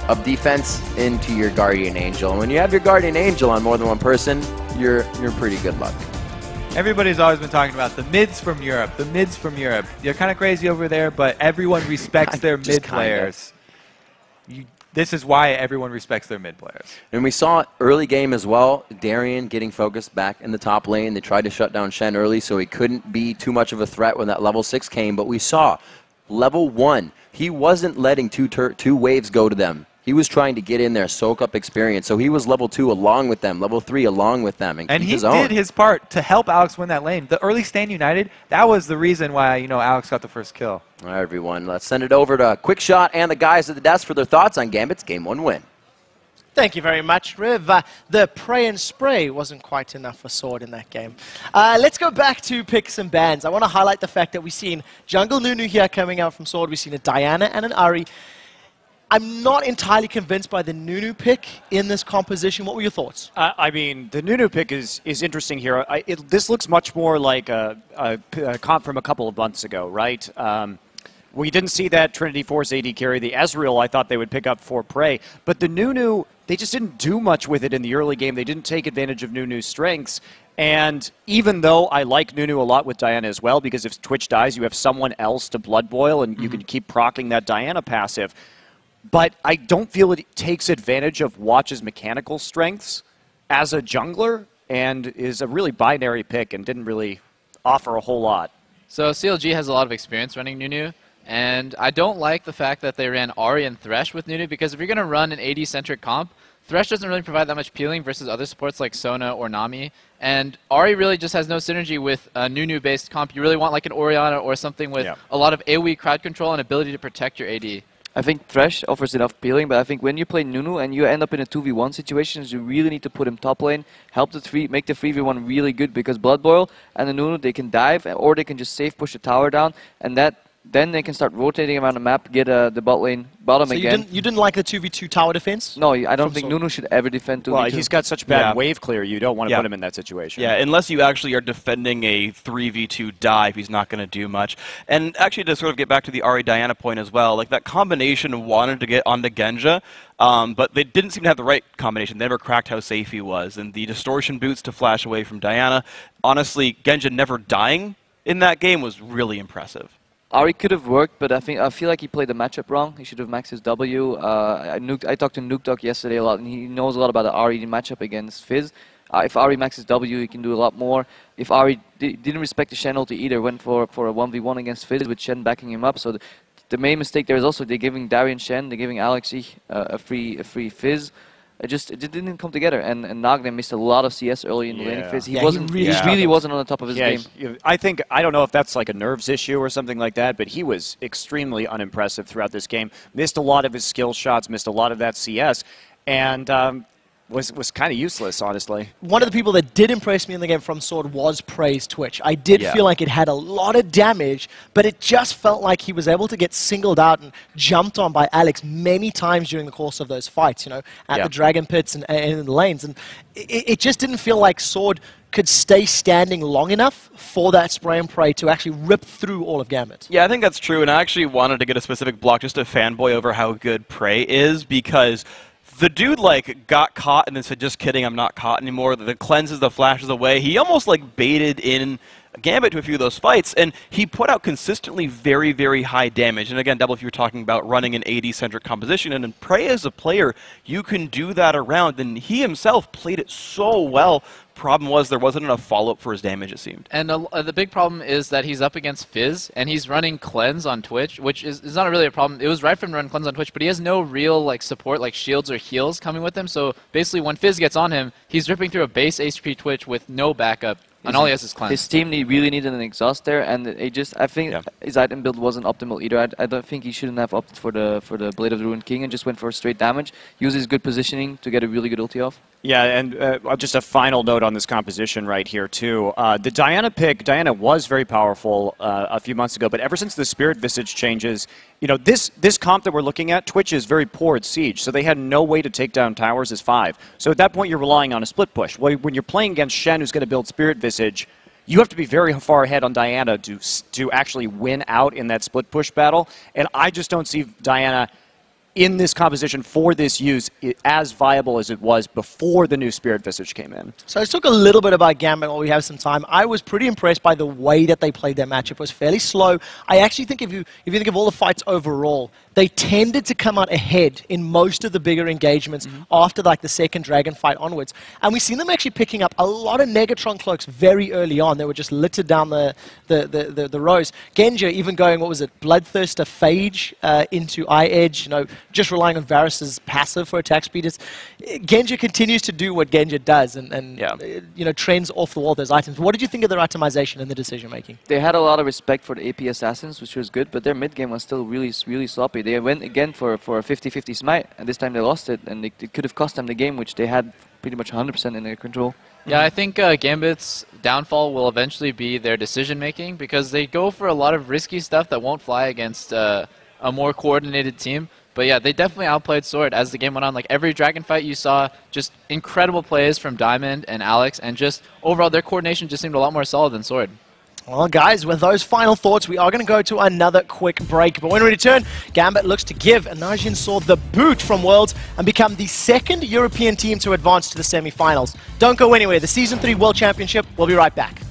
of defense into your Guardian Angel. And when you have your Guardian Angel on more than one person, you're pretty good luck. Everybody's always been talking about the mids from Europe, the mids from Europe. You're kind of crazy over there, but everyone respects their mid players. This is why everyone respects their mid players. And we saw early game as well, Darien getting focused back in the top lane. They tried to shut down Shen early, so he couldn't be too much of a threat when that level 6 came. But we saw level 1, he wasn't letting two waves go to them. He was trying to get in there, soak up experience. So he was level 2 along with them, level 3 along with them, and keep his own. Did his part to help Alex win that lane. The early Stan United, that was the reason why, Alex got the first kill. All right, everyone, let's send it over to Quick Shot and the guys at the desk for their thoughts on Gambit's Game 1 win. Thank you very much, Riv. The pray and spray wasn't quite enough for Sword in that game. Let's go back to picks and bans. I want to highlight the fact that we've seen Jungle Nunu here coming out from Sword. We've seen a Diana and an Ahri. I'm not entirely convinced by the Nunu pick in this composition. What were your thoughts? I mean, the Nunu pick is interesting here. This looks much more like a comp from a couple of months ago, right? We didn't see that Trinity Force AD carry. The Ezreal, I thought they would pick up for Prey. But the Nunu, they just didn't do much with it in the early game. They didn't take advantage of Nunu's strengths. And even though I like Nunu a lot with Diana as well, because if Twitch dies, you have someone else to Blood Boil, and you can keep proccing that Diana passive. But I don't feel it takes advantage of Watch's mechanical strengths as a jungler, and is a really binary pick and didn't really offer a whole lot. So CLG has a lot of experience running Nunu, and I don't like the fact that they ran Ahri and Thresh with Nunu, because if you're going to run an AD-centric comp, Thresh doesn't really provide that much peeling versus other supports like Sona or Nami, and Ahri really just has no synergy with a Nunu-based comp. You really want like an Orianna or something with a lot of AoE crowd control and ability to protect your AD. I think Thresh offers enough peeling, but I think when you play Nunu and you end up in a 2v1 situation, you really need to put him top lane, help the make the 3v1 really good, because Blood Boil and the Nunu, they can dive, or they can just safe push the tower down, and that then they can start rotating around the map, get the bot lane bottom again. You didn't like the 2v2 tower defense? No, I don't think Nunu should ever defend 2v2. Well, he's got such bad wave clear, you don't want to put him in that situation. Yeah, unless you actually are defending a 3v2 dive, he's not going to do much. And actually, to sort of get back to the Ahri Diana point as well, like that combination wanted to get onto Genja, but they didn't seem to have the right combination. They never cracked how safe he was. And the distortion boots to flash away from Diana, honestly, Genja never dying in that game was really impressive. Ahri could have worked, but I feel like he played the matchup wrong. He should have maxed his W. I talked to Nukdog yesterday a lot, and he knows a lot about the Ahri matchup against Fizz. If Ahri maxes W, he can do a lot more. If Ahri didn't respect the Shen ulti either, went for a 1v1 against Fizz with Shen backing him up. So the main mistake there is also they're giving Darian Shen, they're giving Alexi a free Fizz. It didn't come together, and Nagne missed a lot of CS early in the laning phase. He really wasn't on the top of his game. I don't know if that's like a nerves issue or something like that, but he was extremely unimpressive throughout this game. Missed a lot of his skill shots, missed a lot of that CS, and was kind of useless, honestly. One of the people that did impress me in the game from Sword was Prey's Twitch. I did feel like it had a lot of damage, but it just felt like he was able to get singled out and jumped on by Alex many times during the course of those fights, you know, at the Dragon Pits and in the lanes. And it just didn't feel like Sword could stay standing long enough for that spray and pray to actually rip through all of Gambit. Yeah, I think that's true, and I actually wanted to get a specific block just to fanboy over how good Prey is, because the dude, like, got caught and then said, just kidding, I'm not caught anymore. The cleanses, the flashes away. He almost, like, baited in Gambit to a few of those fights, and he put out consistently very, very high damage. And again, Double, if you were talking about running an AD-centric composition, and in Prey as a player, you can do that around, and he himself played it so well. Problem was there wasn't enough follow-up for his damage, it seemed. And the big problem is that he's up against Fizz, and he's running Cleanse on Twitch, which is not really a problem. It was right for him to run Cleanse on Twitch, but he has no real like support, like shields or heals coming with him. So basically, when Fizz gets on him, he's ripping through a base HP Twitch with no backup, and all he has is Cleanse. His team really needed an exhaust there, and I think his item build wasn't optimal either. I don't think he shouldn't have opted for the Blade of the Ruined King and just went for straight damage. Uses good positioning to get a really good ulti off. Yeah, and just a final note on this composition right here, too. The Diana pick, Diana was very powerful a few months ago, but ever since the Spirit Visage changes, you know, this comp that we're looking at, Twitch is very poor at Siege, so they had no way to take down towers as 5. So at that point, you're relying on a split push. When you're playing against Shen, who's going to build Spirit Visage, you have to be very far ahead on Diana to actually win out in that split push battle, and I just don't see Diana in this composition for this use as viable as it was before the new Spirit Visage came in. So let's talk a little bit about Gambit while we have some time. I was pretty impressed by the way that they played their matchup. It was fairly slow. I actually think if you think of all the fights overall, they tended to come out ahead in most of the bigger engagements after like the second Dragon fight onwards. And we've seen them actually picking up a lot of Negatron cloaks very early on. They were just littered down the rows. Genja even going, what was it, Bloodthirster Phage into Eye Edge, you know, just relying on Varus's passive for attack speed. Genja continues to do what Genja does and you know, trends off the wall those items. What did you think of their itemization and the decision making? They had a lot of respect for the AP assassins, which was good, but their mid game was still really sloppy. They went again for a 50-50 smite, and this time they lost it, and it could have cost them the game, which they had pretty much 100% in their control. Yeah, I think Gambit's downfall will eventually be their decision making, because they go for a lot of risky stuff that won't fly against a more coordinated team. But yeah, they definitely outplayed Sword as the game went on. Like every Dragon fight you saw, just incredible plays from Diamond and Alex, and just overall their coordination just seemed a lot more solid than Sword. Well, guys, with those final thoughts, we are going to go to another quick break. But when we return, Gambit looks to give Najin Sword the boot from Worlds and become the second European team to advance to the semi-finals. Don't go anywhere. The Season 3 World Championship, we'll be right back.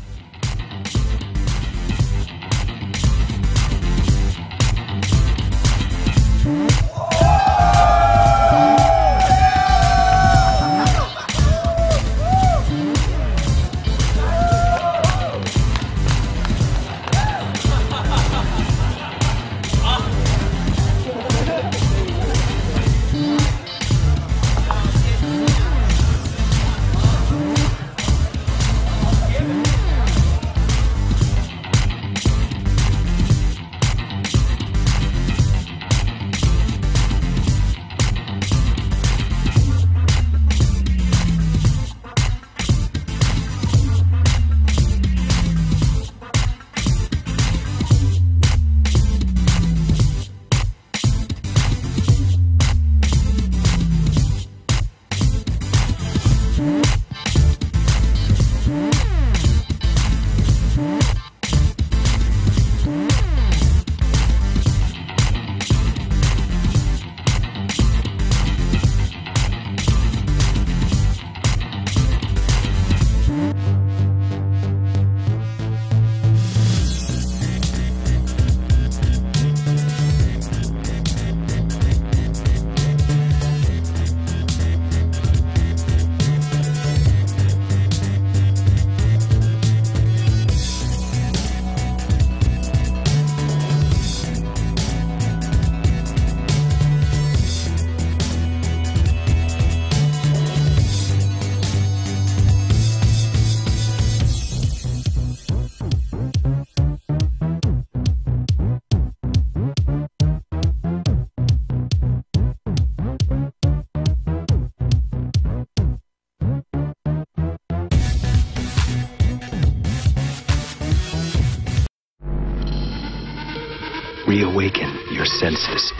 Reawaken your senses.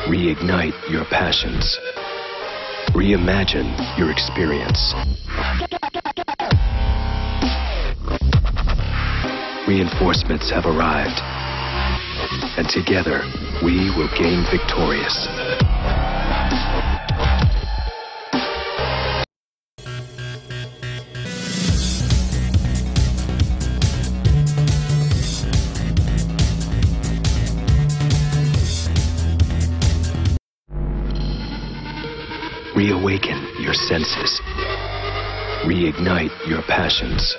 Reignite your passions. Reimagine your experience. Reinforcements have arrived, and together we will gain victorious. Reawaken your senses. Reignite your passions.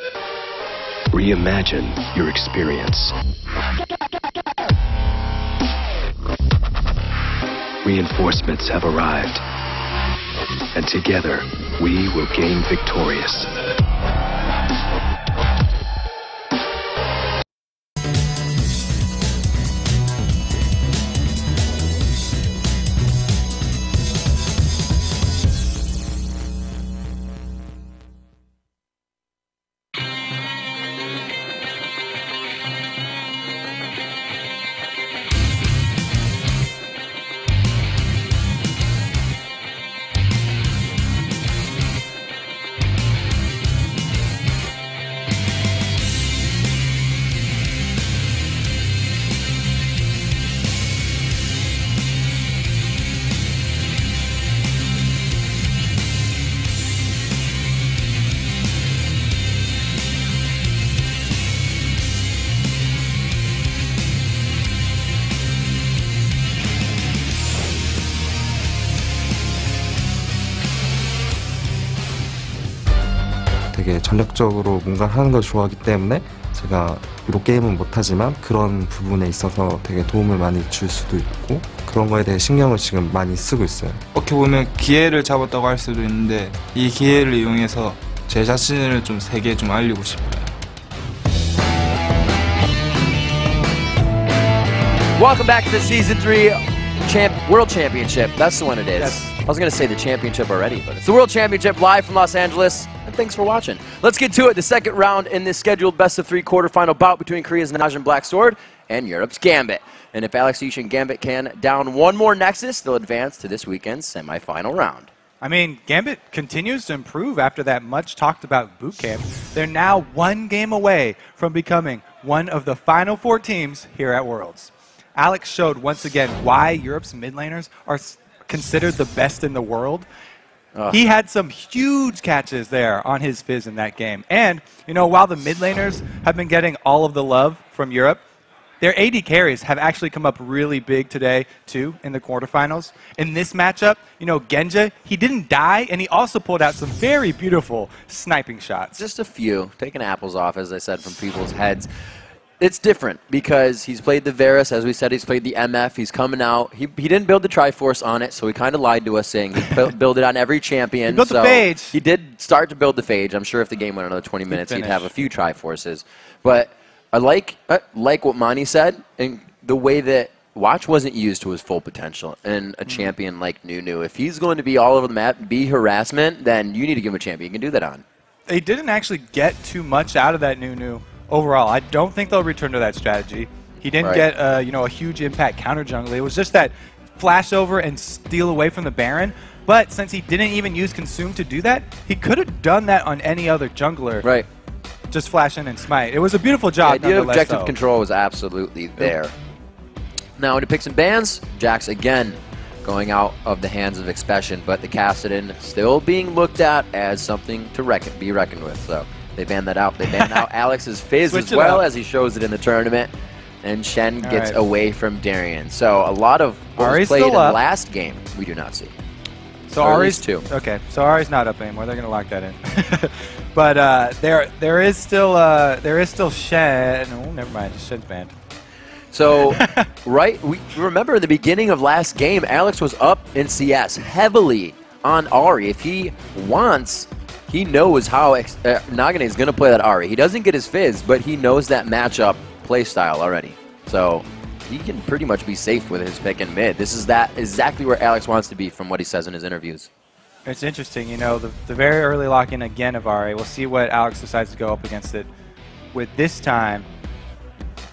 Reimagine your experience. Reinforcements have arrived, and together we will gain victorious. 되게 전략적으로 뭔가 하는 걸 좋아하기 때문에 제가 비록 게임은 못하지만 그런 부분에 있어서 되게 도움을 많이 줄 수도 있고 그런 거에 대해 신경을 지금 많이 쓰고 있어요. 어떻게 보면 기회를 잡았다고 할 수도 있는데 이 기회를 이용해서 제 자신을 좀 세계에 좀 알리고 싶어요. Welcome back to the Season 3 World Championship. That's the one it is. Yes. I was going to say the championship already, but it's the World Championship live from Los Angeles. And thanks for watching. Let's get to it. The second round in this scheduled best-of-3 quarterfinal bout between Korea's Najin Black Sword and Europe's Gambit. And if Alex Yish and Gambit can down one more Nexus, they'll advance to this weekend's semifinal round. I mean, Gambit continues to improve after that much-talked-about boot camp. They're now one game away from becoming one of the final 4 teams here at Worlds. Alex showed once again why Europe's mid laners are considered the best in the world. He had some huge catches there on his Fizz in that game. And, you know, while the mid laners have been getting all of the love from Europe, their AD carries have actually come up really big today, too, in the quarterfinals. In this matchup, you know, Genja, he didn't die, and he also pulled out some very beautiful sniping shots. Just a few, taking apples off, as I said, from people's heads. It's different because he's played the Varus, as we said, he's played the MF, he's coming out. He didn't build the Triforce on it, so he kind of lied to us saying he build it on every champion. He built the Phage. He did start to build the Phage. I'm sure if the game went another 20 minutes, he'd have a few Triforces. But I like what Mani said, and the way that Watch wasn't used to his full potential in a champion like Nunu. If he's going to be all over the map, be harassment, then you need to give him a champion you can do that on. They didn't actually get too much out of that Nunu. Overall, I don't think they'll return to that strategy. He didn't get you know, a huge impact counter jungle. It was just that flash over and steal away from the Baron. But since he didn't even use Consume to do that, he could have done that on any other jungler. Right. Just flash in and smite. It was a beautiful job. The idea of objective control was absolutely there. Now into picks and bans, Jax again going out of the hands of Expression, but the Kassadin still being looked at as something to be reckoned with. So they banned that out. They banned out Alex's Fizz as well, as he shows it in the tournament. And Shen gets away from Darien. So a lot of what was played in the last game we do not see. So Ari's 2. Okay, so Ari's not up anymore. They're going to lock that in. But there is still Shen. Oh, never mind. Shen's banned. So, we remember in the beginning of last game, Alex was up in CS heavily on Ari. If he wants, he knows how Nagane is going to play that Ari. He doesn't get his Fizz, but he knows that matchup play style already. So he can pretty much be safe with his pick in mid. This is exactly where Alex wants to be from what he says in his interviews. It's interesting, you know, the very early lock-in again of Ari. We'll see what Alex decides to go up against it with this time.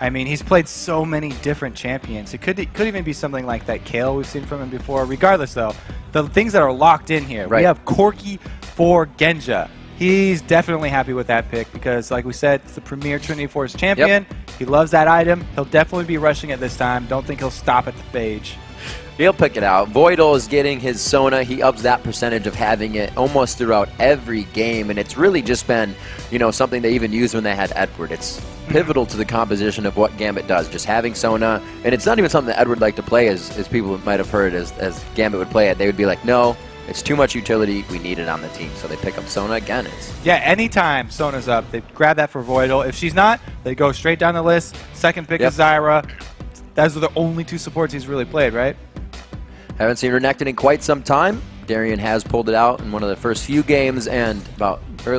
I mean, he's played so many different champions. It could even be something like that Kale we've seen from him before. Regardless, though, the things that are locked in here. Right. We have Corki for Genja. He's definitely happy with that pick because, like we said, it's the premier Trinity Force champion. Yep. He loves that item. He'll definitely be rushing it this time. Don't think he'll stop at the Phage. He'll pick it out. Voidal is getting his Sona. He ups that percentage of having it almost throughout every game, and it's really just been, you know, something they even used when they had Edward. It's pivotal to the composition of what Gambit does, just having Sona. And it's not even something that Edward liked to play, as people might have heard as Gambit would play it. They would be like, no, it's too much utility. We need it on the team. So they pick up Sona again. Yeah, anytime Sona's up, they grab that for Voidal. If she's not, they go straight down the list. Second pick is Zyra. Those are the only two supports he's really played, right? Haven't seen Renekton in quite some time. Darian has pulled it out in one of the first few games and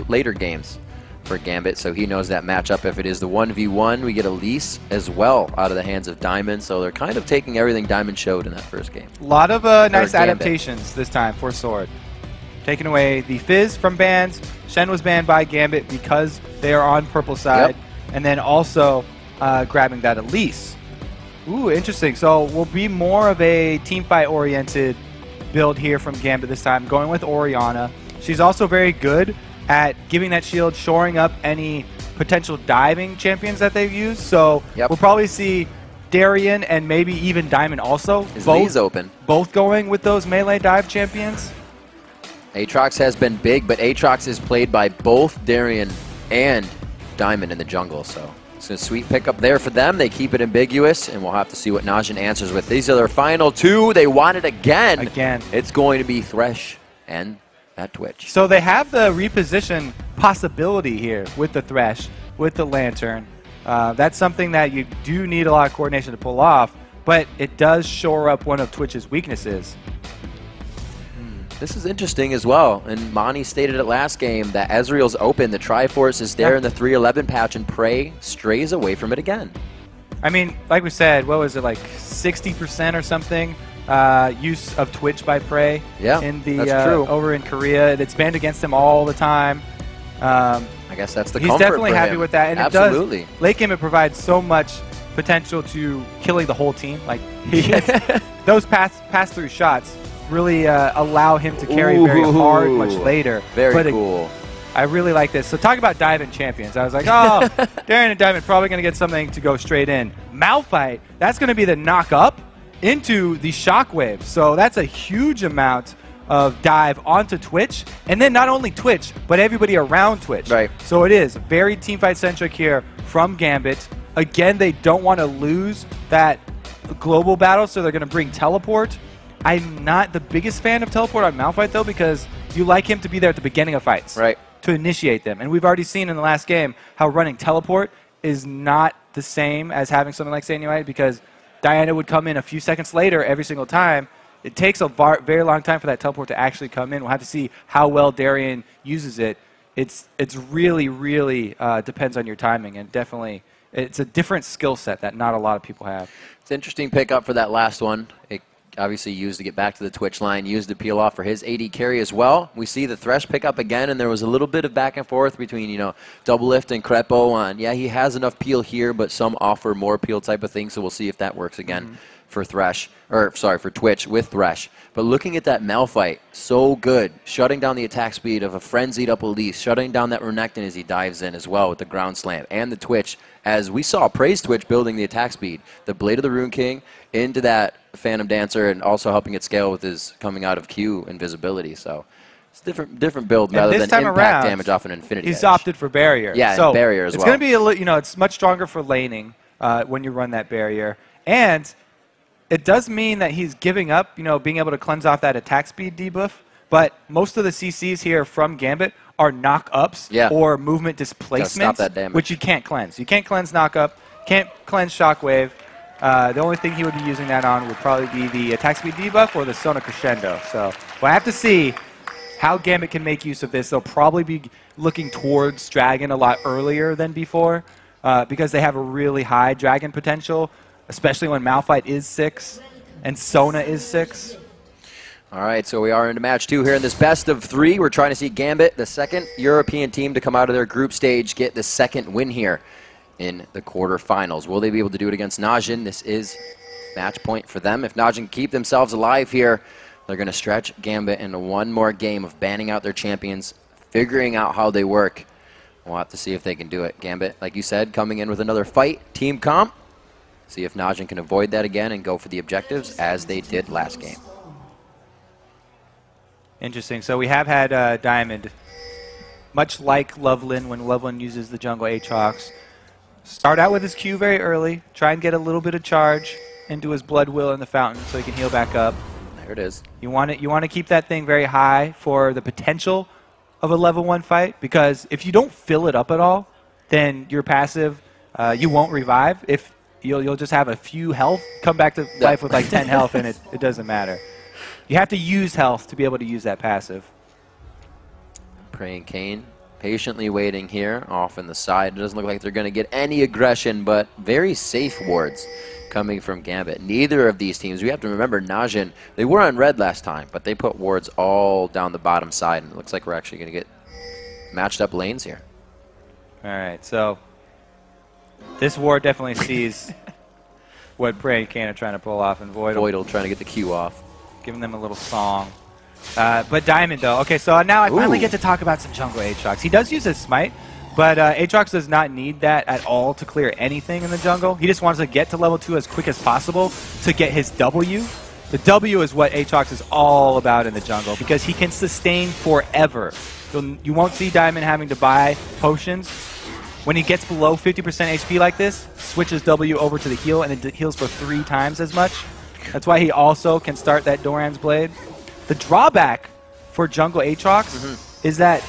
later games for Gambit, so he knows that matchup. If it is the 1v1, we get Elise as well out of the hands of Diamond, so they're kind of taking everything Diamond showed in that first game. A lot of nice adaptations this time for Sword. Taking away the Fizz from bans. Shen was banned by Gambit because they are on purple side, and then also grabbing that Elise. Ooh, interesting. So we'll be more of a teamfight-oriented build here from Gambit this time, going with Orianna. She's also very good at giving that shield, shoring up any potential diving champions that they've used. So we'll probably see Darian and maybe even Diamond also. His knee's open. Both going with those melee dive champions. Aatrox has been big, but Aatrox is played by both Darian and Diamond in the jungle, so it's a sweet pickup there for them. They keep it ambiguous, and we'll have to see what Najin answers with. These are their final two. They want it again. It's going to be Thresh and that Twitch. So they have the reposition possibility here with the Thresh, with the Lantern. That's something that you do need a lot of coordination to pull off, but it does shore up one of Twitch's weaknesses. This is interesting as well, and Mani stated it last game that Ezreal's open, the Triforce is there in the 311 patch, and Prey strays away from it again. I mean, like we said, what was it, like 60% or something use of Twitch by Prey in the that's true. over in Korea. It's banned against him all the time. I guess that's the he's comfort definitely for happy him. with that, and Absolutely. it does. Late game, it provides so much potential to killing the whole team. Like he gets, those pass-through shots really allow him to carry very hard much later. Very cool. I really like this. So talk about Diamond champions. I was like, oh, Darian and Diamond probably going to get something to go straight in. Malphite, that's going to be the knock up into the Shockwave. So that's a huge amount of dive onto Twitch. And then not only Twitch, but everybody around Twitch. Right. So it is very teamfight centric here from Gambit. Again, they don't want to lose that global battle, so they're going to bring Teleport. I'm not the biggest fan of Teleport on Malphite, though, because you like him to be there at the beginning of fights. Right. To initiate them. And we've already seen in the last game how running Teleport is not the same as having something like Sanuite, because Diana would come in a few seconds later every single time. It takes a very long time for that Teleport to actually come in. We'll have to see how well Darian uses it. It's really, really depends on your timing, and definitely it's a different skill set that not a lot of people have. It's an interesting pickup for that last one. It obviously used to get back to the Twitch line, used to peel off for his AD carry as well. We see the Thresh pick up again, and there was a little bit of back and forth between, you know, Double Lift and Crepo on, yeah, he has enough peel here, but some offer more peel type of thing, so we'll see if that works again for Thresh, or sorry, for Twitch with Thresh. But looking at that Malphite, so good, shutting down the attack speed of a frenzied up Elise, shutting down that Renekton as he dives in as well with the ground slam, and the Twitch, as we saw Praise Twitch building the attack speed, the Blade of the Rune King into that Phantom Dancer, and also helping it scale with his coming out of Q invisibility. So it's different build rather than impact damage off an Infinity He's Edge. opted for Barrier. Yeah, so Barrier as well. It's going to be it's much stronger for laning when you run that Barrier, and it does mean that he's giving up, being able to cleanse off that attack speed debuff. But most of the CCs here from Gambit are knock-ups or movement displacements, which you can't cleanse. You can't cleanse knock-up, can't cleanse Shockwave. The only thing he would be using that on would probably be the attack speed debuff or the Sona Crescendo. So we'll have to see how Gambit can make use of this. They'll probably be looking towards Dragon a lot earlier than before because they have a really high Dragon potential, especially when Malphite is 6 and Sona is 6. All right, so we are into match 2 here in this best of 3. We're trying to see Gambit, the second European team to come out of their group stage, get the second win here. in the quarterfinals. Will they be able to do it against Najin? This is match point for them. If Najin can keep themselves alive here, they're going to stretch Gambit into one more game of banning out their champions, figuring out how they work. We'll have to see if they can do it. Gambit, like you said, coming in with another fight, team comp. See if Najin can avoid that again and go for the objectives as they did last game. Interesting. So we have had Diamond, much like Loveland, when Loveland uses the jungle Aatrox, start out with his Q very early, try and get a little bit of charge into his Blood Will in the fountain so he can heal back up. There it is. You want to keep that thing very high for the potential of a level 1 fight, because if you don't fill it up at all, then your passive, you won't revive. If you'll just have a few health, come back to life with like 10 health, and it doesn't matter. You have to use health to be able to use that passive. Praying Kane patiently waiting here off in the side. It doesn't look like they're going to get any aggression, but very safe wards coming from Gambit. Neither of these teams, we have to remember Najin, they were on red last time, but they put wards all down the bottom side, and it looks like we're actually going to get matched up lanes here. All right, so this ward definitely sees what Praying Kane are trying to pull off, and Voidal trying to get the Q off. Giving them a little song. But Diamond, though. Okay, so now I finally get to talk about some jungle Aatrox. He does use his smite, but Aatrox does not need that at all to clear anything in the jungle. He just wants to get to level 2 as quick as possible to get his W. The W is what Aatrox is all about in the jungle, because he can sustain forever. You won't see Diamond having to buy potions. When he gets below 50% HP like this, switches W over to the heal, and it heals for 3 times as much. That's why he also can start that Doran's Blade. The drawback for jungle Aatrox is that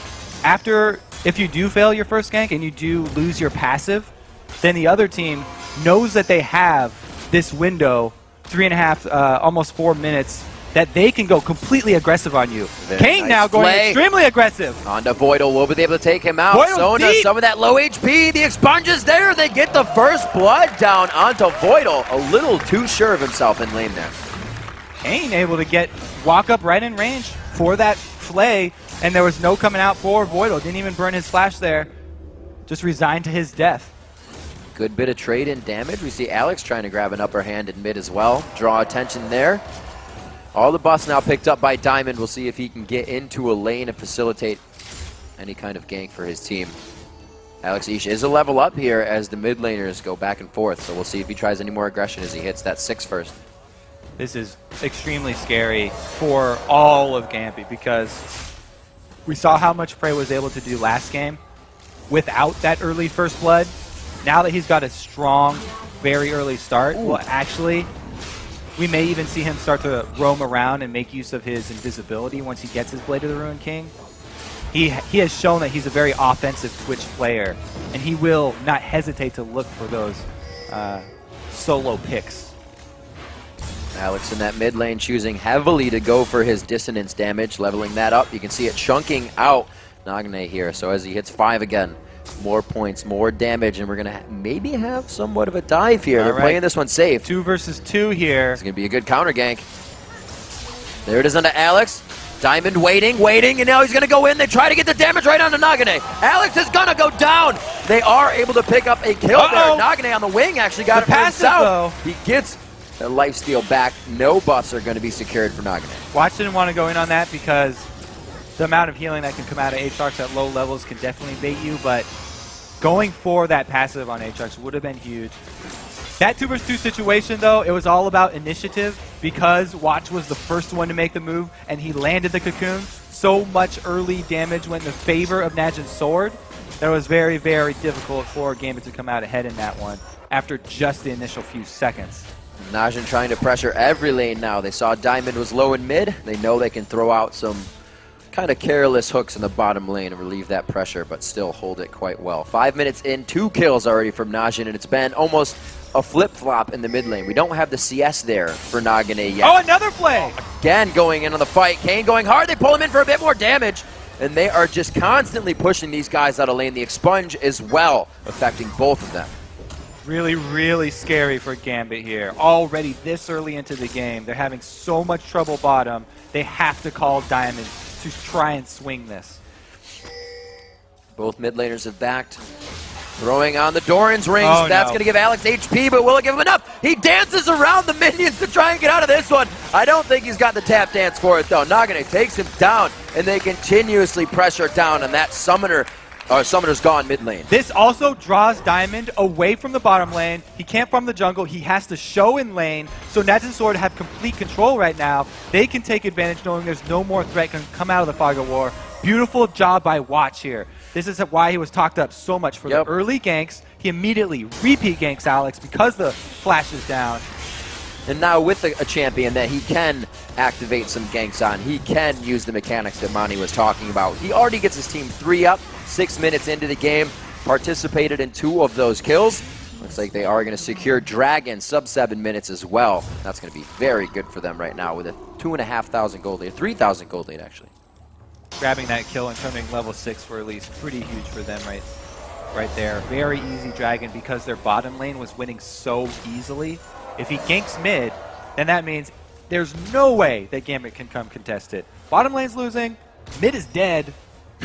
if you do fail your first gank and you do lose your passive, then the other team knows that they have this window, 3.5, almost 4 minutes, that they can go completely aggressive on you. Kane nice now going extremely aggressive. On to Voidal, will be able to take him out. Sona, some of that low HP. The expunge is there. They get the first blood down onto Voidal. A little too sure of himself in lane there. Kane able to walk up right in range for that flay, and there was no coming out for Voidal. Didn't even burn his flash there. Just resigned to his death. Good bit of trade in damage. We see Alex trying to grab an upper hand in mid as well. Draw attention there. All the buffs now picked up by Diamond. We'll see if he can get into a lane and facilitate any kind of gank for his team. Alex Ish is a level up here as the mid laners go back and forth, so we'll see if he tries any more aggression as he hits that 6 first. This is extremely scary for all of Gambit, because we saw how much Prey was able to do last game without that early first blood. Now that he's got a strong, very early start, well, actually, we may even see him start to roam around and make use of his invisibility once he gets his Blade of the Ruined King. He has shown that he's a very offensive Twitch player, and he will not hesitate to look for those solo picks. Alex in that mid lane choosing heavily to go for his dissonance damage, leveling that up. You can see it chunking out Nagne here. So as he hits 5 again, more points, more damage, and we're going to maybe have somewhat of a dive here. They're playing this one safe. 2 versus 2 here. It's going to be a good counter gank. There it is onto Alex. Diamond waiting, and now he's going to go in. They try to get the damage right onto Nagne. Alex is going to go down. They are able to pick up a kill there. Nagne on the wing actually got it for himself. He gets the lifesteal back. No buffs are going to be secured for Nagne. Watch didn't want to go in on that because the amount of healing that can come out of Aatrox at low levels can definitely bait you, but going for that passive on Aatrox would have been huge. That 2 versus 2 situation, though, it was all about initiative because Watch was the first one to make the move, and he landed the cocoon. So much early damage went in the favor of Najin's sword that it was very, very difficult for Gambit to come out ahead in that one after just the initial few seconds. Najin trying to pressure every lane now. They saw Diamond was low in mid. They know they can throw out some kind of careless hooks in the bottom lane and relieve that pressure, but still hold it quite well. 5 minutes in, 2 kills already from Najin, and it's been almost a flip-flop in the mid lane. We don't have the CS there for Nagne yet. Oh, another play! Again going in on the fight. Kane going hard. They pull him in for a bit more damage, and they are just constantly pushing these guys out of lane. The expunge as well, affecting both of them. Really, really scary for Gambit here. Already this early into the game, they're having so much trouble bottom, they have to call Diamond to try and swing this. Both mid laners have backed. Throwing on the Doran's rings. Oh, That's no. going to give Alex HP, but will it give him enough? He dances around the minions to try and get out of this one. I don't think he's got the tap dance for it, though. Nagane takes him down, and they continuously pressure down on that summoner. Summoner's gone mid lane. This also draws Diamond away from the bottom lane. He can't farm the jungle. He has to show in lane. So Najin Sword have complete control right now. They can take advantage knowing there's no more threat can come out of the Fog of War. Beautiful job by Watch here. This is why he was talked up so much for the early ganks. He immediately repeat ganks Alex because the flash is down. And now with a champion that he can activate some ganks on, he can use the mechanics that Monty was talking about. He already gets his team 3 up, 6 minutes into the game, participated in 2 of those kills. Looks like they are going to secure Dragon sub 7 minutes as well. That's going to be very good for them right now with a 2,500 gold lead, 3,000 gold lead actually. Grabbing that kill and turning level 6 for at least pretty huge for them right there. Very easy Dragon because their bottom lane was winning so easily. If he ganks mid, then that means there's no way that Gambit can come contest it. Bottom lane's losing, mid is dead,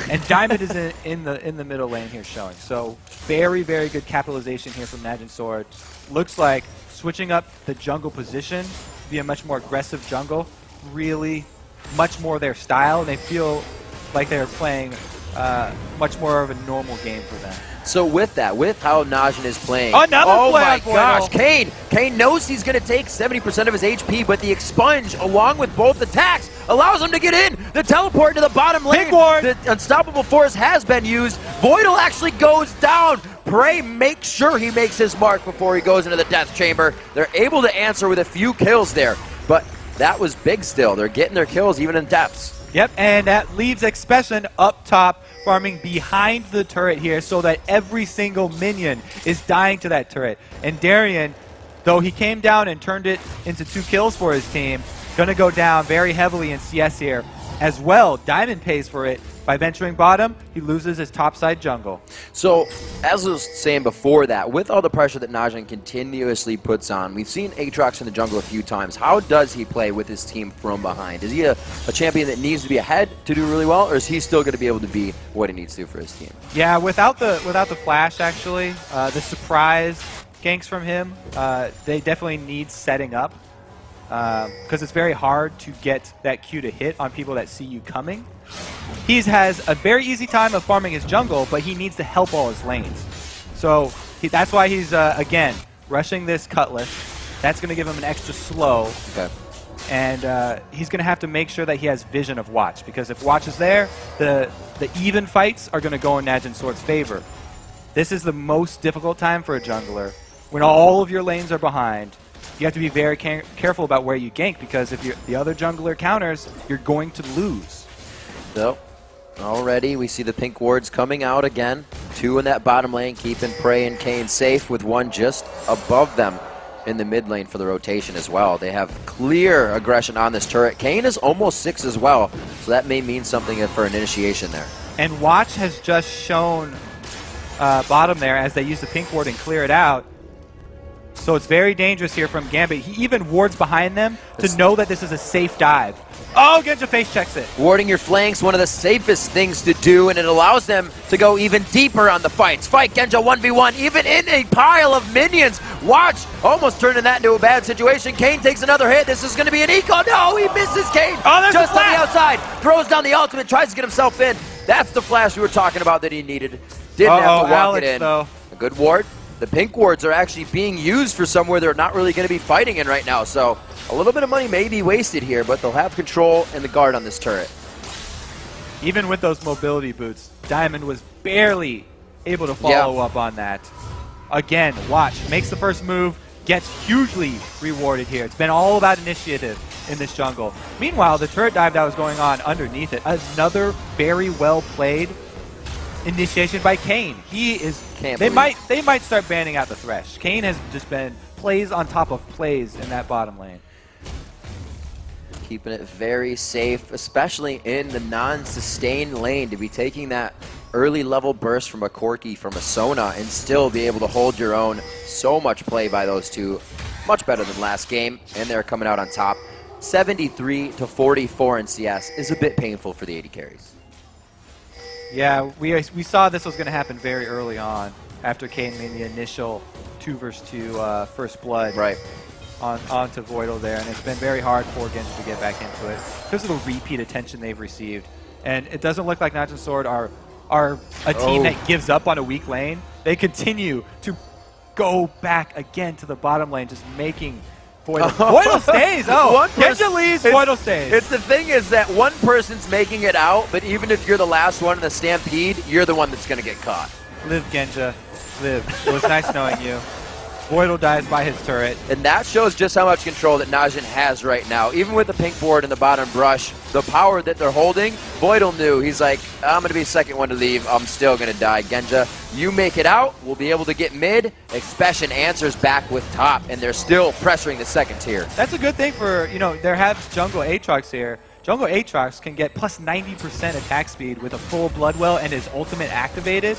and Diamond is in the middle lane here showing. So very, very good capitalization here from Najin Sword. Looks like switching up the jungle position to be a much more aggressive jungle, really much more their style, and they feel like they're playing much more of a normal game for them. So with that, with how Najin is playing, another play my on Voidal. gosh, Kane knows he's going to take 70% of his HP, but the expunge, along with both attacks, allows him to get in. The teleport to the bottom lane, the unstoppable force has been used. Voidal actually goes down. Prey makes sure he makes his mark before he goes into the death chamber. They're able to answer with a few kills there, but that was big still. They're getting their kills even in depths. Yep, and that leaves Expression up top, farming behind the turret here so that every single minion is dying to that turret. And Darien, though he came down and turned it into 2 kills for his team, gonna go down very heavily in CS here as well. Diamond pays for it. By venturing bottom, he loses his topside jungle. So, as I was saying before that, with all the pressure that Najin continuously puts on, we've seen Aatrox in the jungle a few times. How does he play with his team from behind? Is he a champion that needs to be ahead to do really well, or is he still going to be able to be what he needs to for his team? Yeah, without the flash, actually, the surprise ganks from him, they definitely need setting up. Because it's very hard to get that Q to hit on people that see you coming. He has a very easy time of farming his jungle, but he needs to help all his lanes. So that's why he's, again, rushing this Cutlass. That's going to give him an extra slow. Okay. And he's going to have to make sure that he has vision of Watch, because if Watch is there, the even fights are going to go in Najin Sword's favor. This is the most difficult time for a jungler, when all of your lanes are behind. You have to be very careful about where you gank, because if the other jungler counters, you're going to lose. So, already we see the pink wards coming out again. 2 in that bottom lane, keeping Prey and Kane safe, with 1 just above them in the mid lane for the rotation as well. They have clear aggression on this turret. Kane is almost 6 as well, so that may mean something for an initiation there. And Watch has just shown bottom there as they use the pink ward and clear it out. So it's very dangerous here from Gambit. He even wards behind them to know that this is a safe dive. Oh, Genja face checks it. Warding your flanks, one of the safest things to do, and it allows them to go even deeper on the fights. Fight Genja 1v1, even in a pile of minions. Watch, almost turning that into a bad situation. Kane takes another hit. This is going to be an eco. No, he misses Kane. Oh, there's just a flash. on the outside. Throws down the ultimate, tries to get himself in. That's the flash we were talking about that he needed. Didn't have to walk Alex, it in. though. A good ward. The pink wards are actually being used for somewhere they're not really going to be fighting in right now. So a little bit of money may be wasted here, but they'll have control and the guard on this turret. Even with those mobility boots, Diamond was barely able to follow up on that. Again, Watch makes the first move, gets hugely rewarded here. It's been all about initiative in this jungle. Meanwhile, the turret dive that was going on underneath it, another very well played initiation by Kane. He is. They might start banning out the Thresh. Kane has just been plays on top of plays in that bottom lane. Keeping it very safe, especially in the non-sustained lane, to be taking that early level burst from a Corki, from a Sona, and still be able to hold your own. So much play by those two. Much better than last game, and they're coming out on top. 73-44 in CS is a bit painful for the AD carries. Yeah, we saw this was going to happen very early on. after Kane made the initial 2 versus 2 first blood onto Voidal there, and it's been very hard for Genji to get back into it because of the repeat attention they've received. And it doesn't look like Najin Sword are a team that gives up on a weak lane. They continue to go back again to the bottom lane, just making Voidal. Voidal stays! Oh, Genji leaves, Voidal stays. It's the thing is that one person's making it out, but even if you're the last one in the Stampede, you're the one that's going to get caught. Live, Genji. Live. It was nice knowing you. Voidal dies by his turret. And that shows just how much control that Najin has right now. Even with the pink board in the bottom brush, the power that they're holding, Voidal knew. He's like, I'm going to be second one to leave. I'm still going to die. Genji, you make it out. We'll be able to get mid. Expression answers back with top, and they're still pressuring the second tier. That's a good thing for, they have jungle Aatrox here. Jungle Aatrox can get plus 90% attack speed with a full Bloodwell and his ultimate activated.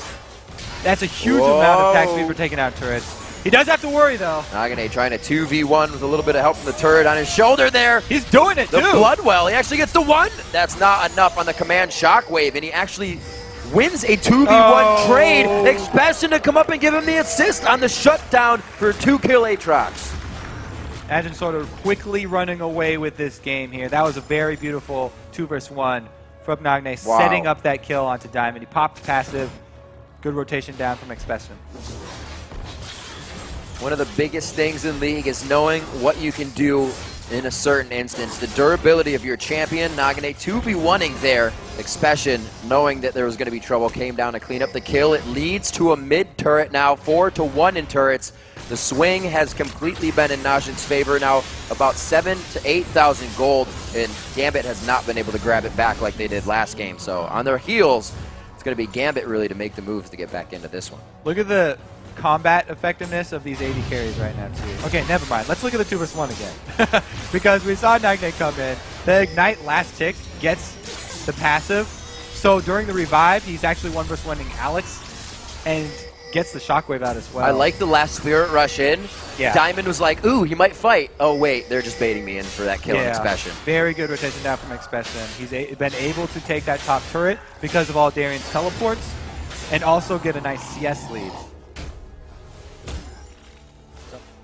That's a huge amount of attack speed for taking out turrets. He does have to worry, though. Nagane trying to 2v1 with a little bit of help from the turret on his shoulder there. He's doing it, too. The Bloodwell, he actually gets the 1. That's not enough on the command Shockwave, and he actually wins a 2v1 trade. Expression to come up and give him the assist on the shutdown for a 2-kill Aatrox. Najin sort of quickly running away with this game here. That was a very beautiful 2 versus 1 from Nagane, setting up that kill onto Diamond. He popped passive. Good rotation down from Expression. One of the biggest things in League is knowing what you can do in a certain instance. The durability of your champion, Nagane 2v1ing there. Expression, knowing that there was going to be trouble, came down to clean up the kill. It leads to a mid turret now, 4-1 in turrets. The swing has completely been in Najin's favor now, about 7,000 to 8,000 gold, and Gambit has not been able to grab it back like they did last game. So on their heels, it's going to be Gambit really to make the moves to get back into this one. Look at the combat effectiveness of these AD carries right now, too. Okay, never mind. Let's look at the 2 versus 1 again. Because we saw Nagane come in. The Ignite last tick gets the passive. So during the revive, he's actually 1 versus 1ing Alex and gets the Shockwave out as well. I like the last Spirit Rush in. Yeah. Diamond was like, ooh, he might fight. Oh, wait, they're just baiting me in for that kill on Expression. Very good rotation down from Expression. He's been able to take that top turret because of all Darian's teleports and also get a nice CS lead.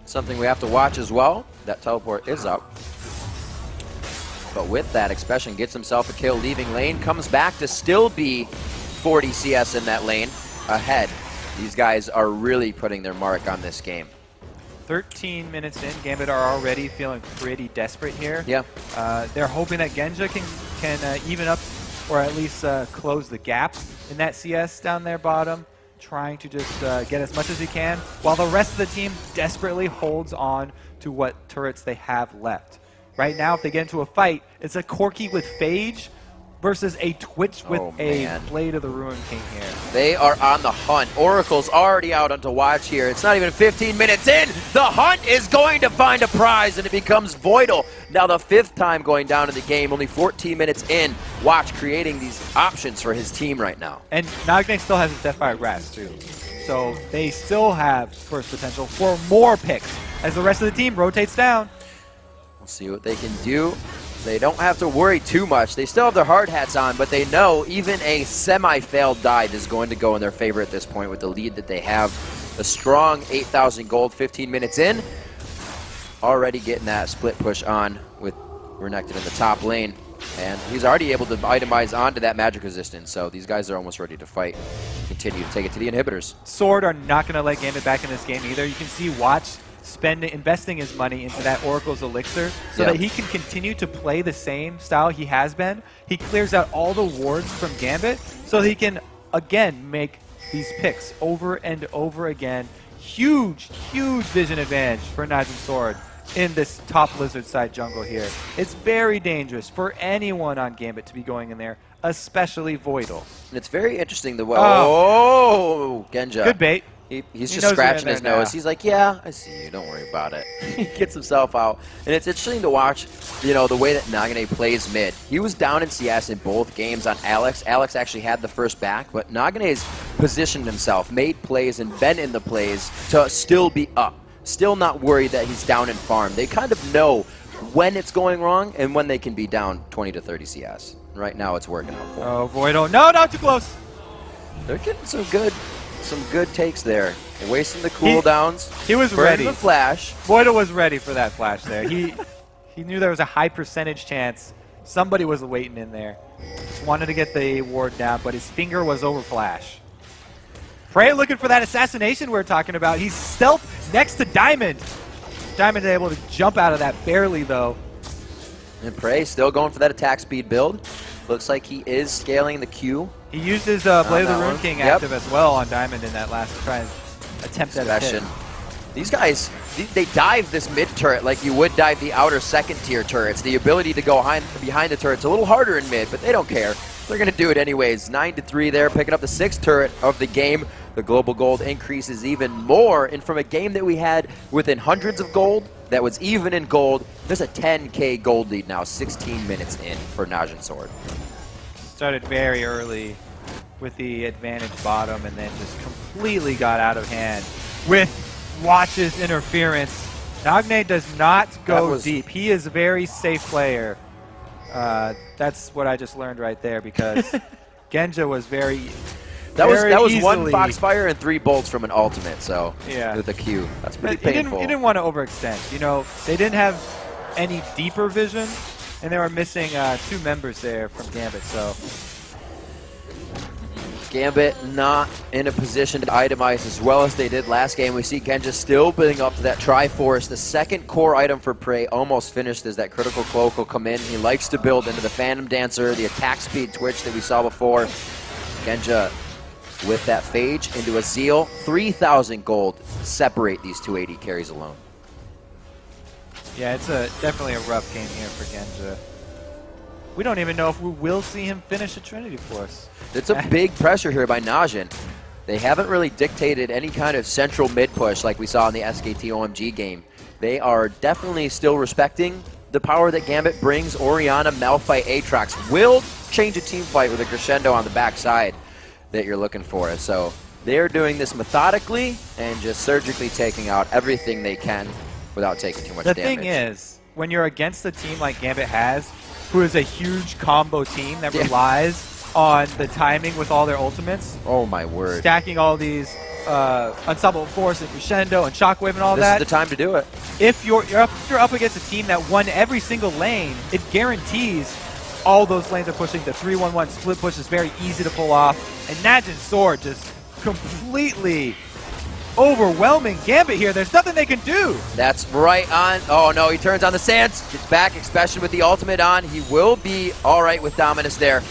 Something we have to watch as well. That teleport is up. But with that, Expression gets himself a kill, leaving lane, comes back to still be 40 CS in that lane ahead. These guys are really putting their mark on this game. 13 minutes in, Gambit are already feeling pretty desperate here. Yeah. They're hoping that Genji can even up or at least close the gap in that CS down there bottom, trying to just get as much as he can, while the rest of the team desperately holds on to what turrets they have left. Right now, if they get into a fight, it's a Corki with Phage versus a Twitch with a Blade of the Ruin King here. They are on the hunt. Oracle's already out onto watch here. It's not even 15 minutes in. The hunt is going to find a prize, and it becomes Voidal. Now the 5th time going down in the game, only 14 minutes in. Watch creating these options for his team right now. And Nagane still has his Deathfire Grasp too. So they still have first potential for more picks as the rest of the team rotates down. We'll see what they can do. They don't have to worry too much. They still have their hard hats on, but they know even a semi-failed dive is going to go in their favor at this point with the lead that they have. A strong 8,000 gold 15 minutes in. Already getting that split push on with Renekton in the top lane. And he's already able to itemize onto that magic resistance, so these guys are almost ready to fight. Continue to take it to the inhibitors. Sword are not going to let Gambit back in this game either. You can see Watch investing his money into that Oracle's Elixir so that he can continue to play the same style he has been. He clears out all the wards from Gambit so he can, again, make these picks over and over again. Huge, huge vision advantage for Najin Sword in this top lizard side jungle here. It's very dangerous for anyone on Gambit to be going in there, especially Voidal. And it's very interesting the way... Oh, Genja. Good bait. He's just scratching his nose. He's like, yeah, I see you. Don't worry about it. He gets himself out. And it's interesting to watch, you know, the way that Nagane plays mid. He was down in CS in both games on Alex. Alex actually had the first back, but Nagane's positioned himself, made plays, and been in the plays to still be up. Still not worried that he's down in farm. They kind of know when it's going wrong and when they can be down 20 to 30 CS. Right now it's working out for them. Oh, Voidal. No, not too close. They're getting some good some good takes there. Wasting the cooldowns. He was burning ready. The flash. Voidal was ready for that flash there. He knew there was a high percentage chance somebody was waiting in there. Just wanted to get the ward down, but his finger was over flash. Phreak looking for that assassination we're talking about. He's stealth next to Diamond. Diamond able to jump out of that barely, though. And Phreak still going for that attack speed build. Looks like he is scaling the Q. He used his Blade of the Rune one. King active as well on Diamond in that last try and attempt at a hit. These guys, they dive this mid turret like you would dive the outer second tier turrets. The ability to go behind the turret's a little harder in mid, but they don't care. They're going to do it anyways. 9-3 there, picking up the 6th turret of the game. The global gold increases even more. And from a game that we had within hundreds of gold, that was even in gold, there's a 10K gold lead now, 16 minutes in for Najin Sword. Started very early with the advantage bottom and then just completely got out of hand with Watch's interference. Nagne does not go deep. He is a very safe player. That's what I just learned right there because Genja was very That was easily, one Foxfire and 3 bolts from an ultimate, so yeah. with a Q. That's pretty He painful. didn't want to overextend. You know, they didn't have any deeper vision, and they were missing 2 members there from Gambit, so. Gambit not in a position to itemize as well as they did last game. We see Genja still building up to that Triforce. The second core item for Phreak almost finished as that critical cloak will come in. He likes to build into the Phantom Dancer, the attack speed twitch that we saw before. Genja with that Phage into a Zeal. 3,000 gold separate these 2 AD carries alone. Yeah, it's definitely a rough game here for Genja. We don't even know if we will see him finish a Trinity Force. It's a big pressure here by Najin. They haven't really dictated any kind of central mid push like we saw in the SKT OMG game. They are definitely still respecting the power that Gambit brings. Orianna, Malphite, Aatrox will change a team fight with a crescendo on the backside that you're looking for. So they're doing this methodically and just surgically taking out everything they can without taking too much damage. The thing is, when you're against a team like Gambit has, who is a huge combo team that relies on the timing with all their ultimates. Oh my word. Stacking all these Unstoppable Force and Crescendo and Shockwave and all that. This is the time to do it. If you're up against a team that won every single lane, it guarantees all those lanes are pushing. The 3-1-1 split push is very easy to pull off. And Najin's Sword just completely overwhelming Gambit here. There's nothing they can do. That's right on. Oh no, he turns on the Sands. Gets back, especially with the ultimate on. He will be all right with Dominus there.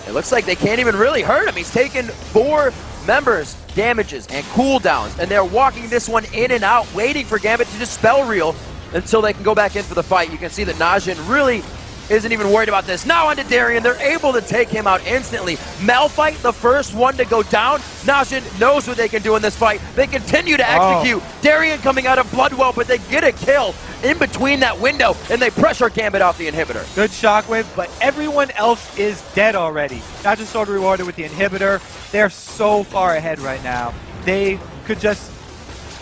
It looks like they can't even really hurt him. He's taken 4 members, damages, and cooldowns. And they're walking this one in and out, waiting for Gambit to just spell reel until they can go back in for the fight. You can see that Najin really isn't even worried about this. Now onto Darian. They're able to take him out instantly. Malphite, the first one to go down. Najin knows what they can do in this fight. They continue to execute. Darian coming out of Bloodwell, but they get a kill in between that window, and they pressure Gambit off the inhibitor. Good Shockwave, but everyone else is dead already. Not just Sword rewarded with the inhibitor. They're so far ahead right now. They could just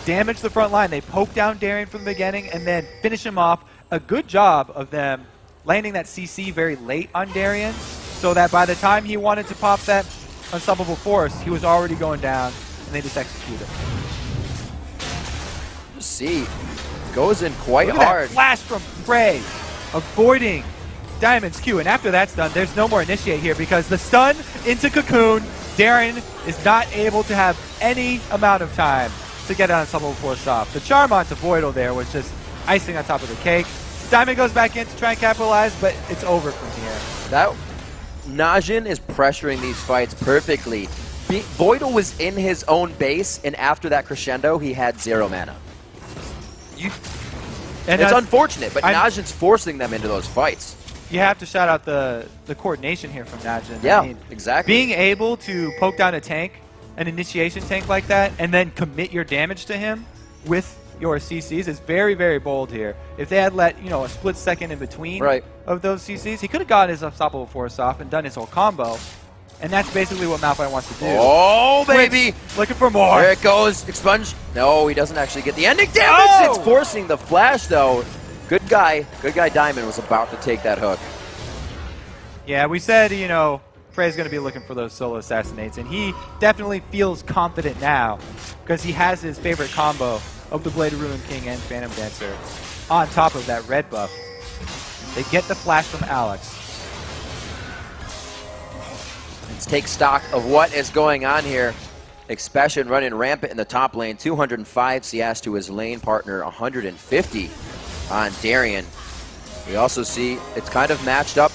damage the front line. They poke down Darian from the beginning and then finish him off. A good job of them landing that CC very late on Darian, so that by the time he wanted to pop that Unstoppable Force, he was already going down, and they just execute it. See, goes in quite Look at hard. That flash from Phreak, avoiding Diamond's Q, and after that's done, there's no more initiate here because the stun into Cocoon, Darian is not able to have any amount of time to get an Unstoppable Force off. The charm onto Voidal there was just icing on top of the cake. Diamond goes back in to try and capitalize, but it's over from here. That Najin is pressuring these fights perfectly. Voidal was in his own base, and after that crescendo, he had 0 mana. And it's unfortunate, but Najin's forcing them into those fights. You have to shout out the coordination here from Najin. Yeah, I mean, exactly. Being able to poke down a tank, an initiation tank like that, and then commit your damage to him with your CCs is very, very bold here. If they had let, you know, a split second in between of those CCs, he could have got his Unstoppable Force off and done his whole combo. And that's basically what Malphite wants to do. Oh, baby! Looking for more. There it goes. Expunge. No, he doesn't actually get the ending damage. It's forcing the flash, though. Good guy Diamond was about to take that hook. Yeah, we said, you know, Frey's going to be looking for those solo assassinates, and he definitely feels confident now because he has his favorite combo of the Blade of Ruin King and Phantom Dancer on top of that red buff. They get the flash from Alex. Let's take stock of what is going on here. Expression running rampant in the top lane. 205 CS to his lane partner, 150 on Darien. We also see it's kind of matched up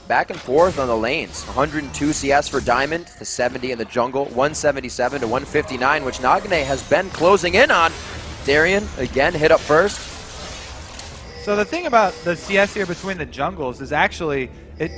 back and forth on the lanes. 102 CS for Diamond to 70 in the jungle, 177 to 159, which Nagane has been closing in on. Darien, again, hit up first. So the thing about the CS here between the jungles is actually,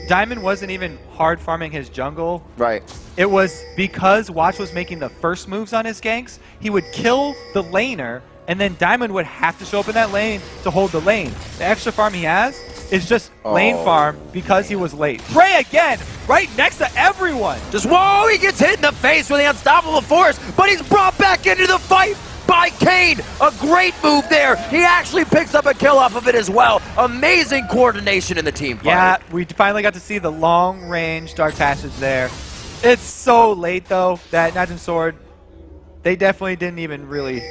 Diamond wasn't even hard farming his jungle. Right. It was because Watch was making the first moves on his ganks, he would kill the laner, and then Diamond would have to show up in that lane to hold the lane. The extra farm he has is just lane farm because he was late. Frey again, right next to everyone. Just, whoa, he gets hit in the face with the unstoppable force, but he's brought back into the fight by Kane. A great move there. He actually picks up a kill off of it as well. Amazing coordination in the team fight. Yeah, we finally got to see the long-range Dark Passage there. It's so late, though, that Najin Sword, they definitely didn't even really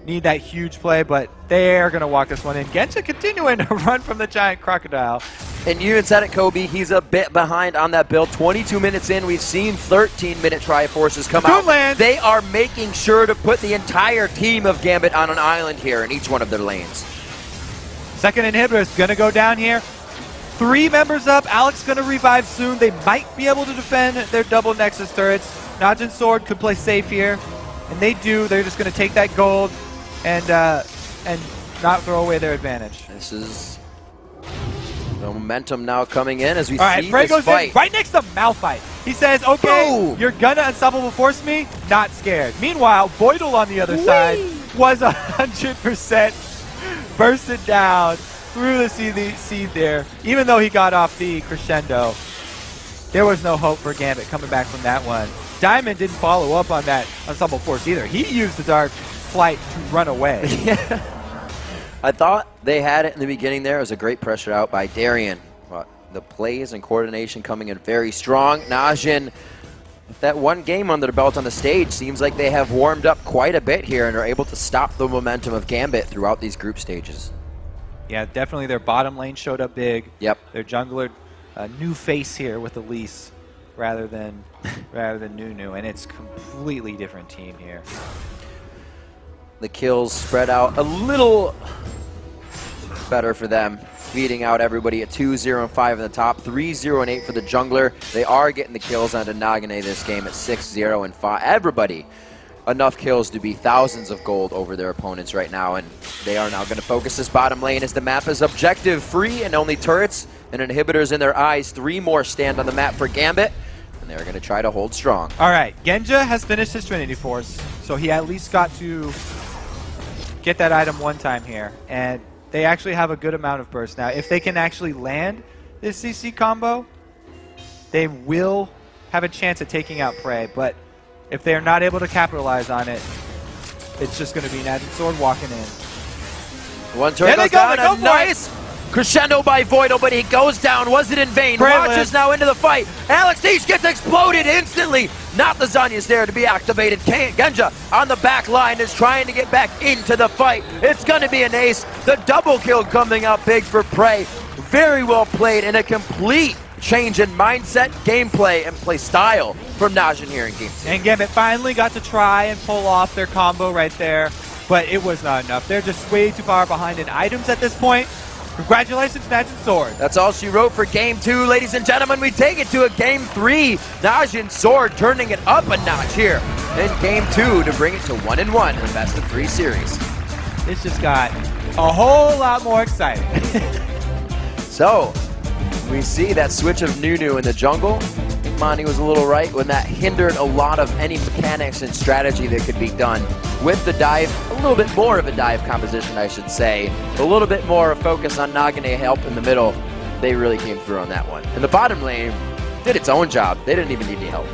need that huge play, but they're going to walk this one in. Gensha continuing to run from the giant crocodile. And you had said it, Kobe, he's a bit behind on that build. 22 minutes in, we've seen 13-minute Triforces come out. They are making sure to put the entire team of Gambit on an island here in each one of their lanes. Second inhibitor is going to go down here. 3 members up. Alex going to revive soon. They might be able to defend their double Nexus turrets. Najin Sword could play safe here, and they do. They're just going to take that gold and not throw away their advantage. This is the momentum now coming in as we see Frey this goes fight. in right next to Malphite. He says, okay, you're going to unstoppable force me? Not scared. Meanwhile, Voidal on the other side was 100% bursted down through the seed there. Even though he got off the crescendo, there was no hope for Gambit coming back from that one. Diamond didn't follow up on that unstoppable force either. He used the Dark Flight to run away. I thought they had it in the beginning there. It was a great pressure out by Darien. But the plays and coordination coming in very strong. Najin, with that one game under the belt on the stage, seems like they have warmed up quite a bit here and are able to stop the momentum of Gambit throughout these group stages. Yeah, definitely their bottom lane showed up big. Yep. Their jungler, a new face here with Elise rather than Nunu, and it's completely different team here. The kills spread out a little better for them, beating out everybody at 2-0-5 in the top, 3-0-8 for the jungler. They are getting the kills onto Nagane this game at 6-0-5. Everybody enough kills to be thousands of gold over their opponents right now, and they are now going to focus this bottom lane as the map is objective free and only turrets and inhibitors in their eyes. 3 more stand on the map for Gambit, and they're going to try to hold strong. All right, Genja has finished his Trinity Force, so he at least got to get that item one time here, and they actually have a good amount of burst now. If they can actually land this CC combo, they will have a chance at taking out Prey, but if they're not able to capitalize on it, it's just going to be Najin Sword walking in. One turret goes down, a nice crescendo by Voidal, but he goes down. Was it in vain? Watch is now into the fight. Alex H gets exploded instantly. Not the Zanya's there to be activated. Genja on the back line is trying to get back into the fight. It's going to be an ace. The double kill coming out big for Prey. Very well played and a complete change in mindset, gameplay, and play style from Najin here in Game 2. And Gambit finally got to try and pull off their combo right there, but it was not enough. They're just way too far behind in items at this point. Congratulations, Najin Sword. That's all she wrote for Game 2, ladies and gentlemen. We take it to a Game 3. Najin Sword turning it up a notch here in Game 2 to bring it to 1-1 in the best of 3 series. This just got a whole lot more exciting. So, we see that switch of Nunu in the jungle. Monty was a little right when that hindered a lot of any mechanics and strategy that could be done with the dive. A little bit more of a dive composition, I should say. A little bit more focus on Nagane help in the middle. They really came through on that one. And the bottom lane did its own job. They didn't even need any help.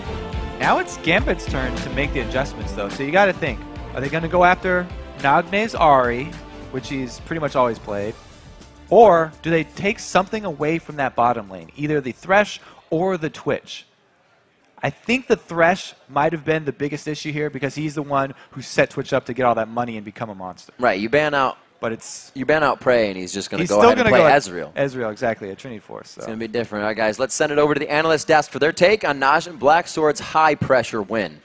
Now it's Gambit's turn to make the adjustments, though. So you got to think, are they going to go after Nagne's Ahri, which he's pretty much always played, or do they take something away from that bottom lane, either the Thresh or the Twitch? I think the Thresh might have been the biggest issue here because he's the one who set Twitch up to get all that money and become a monster. Right, you ban out. But it's you ban out Prey, and he's just going to go still ahead and gonna play go Ezreal. Ezreal, exactly, at Trinity Force. So. It's going to be different. All right, guys, let's send it over to the analyst desk for their take on Najin Blacksword's high-pressure win.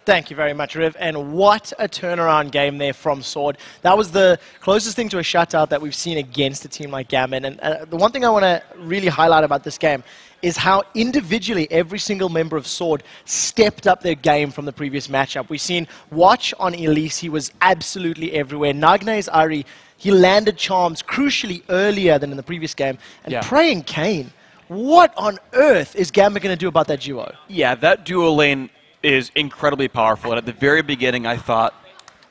Thank you very much, Riv. And what a turnaround game there from Sword. That was the closest thing to a shutout that we've seen against a team like Gambit. And the one thing I want to really highlight about this game is how individually every single member of Sword stepped up their game from the previous matchup. We've seen Watch on Elise. He was absolutely everywhere. Nagne's Ari, he landed charms crucially earlier than in the previous game. And Prey and Kane, what on earth is Gambit going to do about that duo? Yeah, that duo lane is incredibly powerful. And at the very beginning, I thought...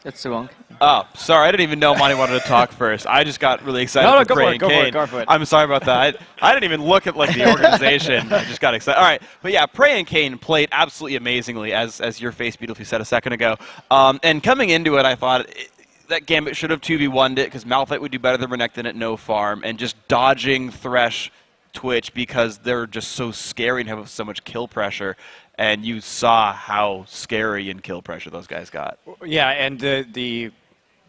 That's wrong. Oh, sorry. I didn't even know Monty wanted to talk first. I just got really excited for Prey and Kane. Go for it. I'm sorry about that. I didn't even look at like the organization. I just got excited. All right. But yeah, Prey and Kane played absolutely amazingly, as your face beautifully said a second ago. And coming into it, I thought that Gambit should have 2v1'd it because Malphite would do better than Renekton at no farm. And just dodging Thresh Twitch because they're just so scary and have so much kill pressure. And you saw how scary and kill pressure those guys got. Yeah, and the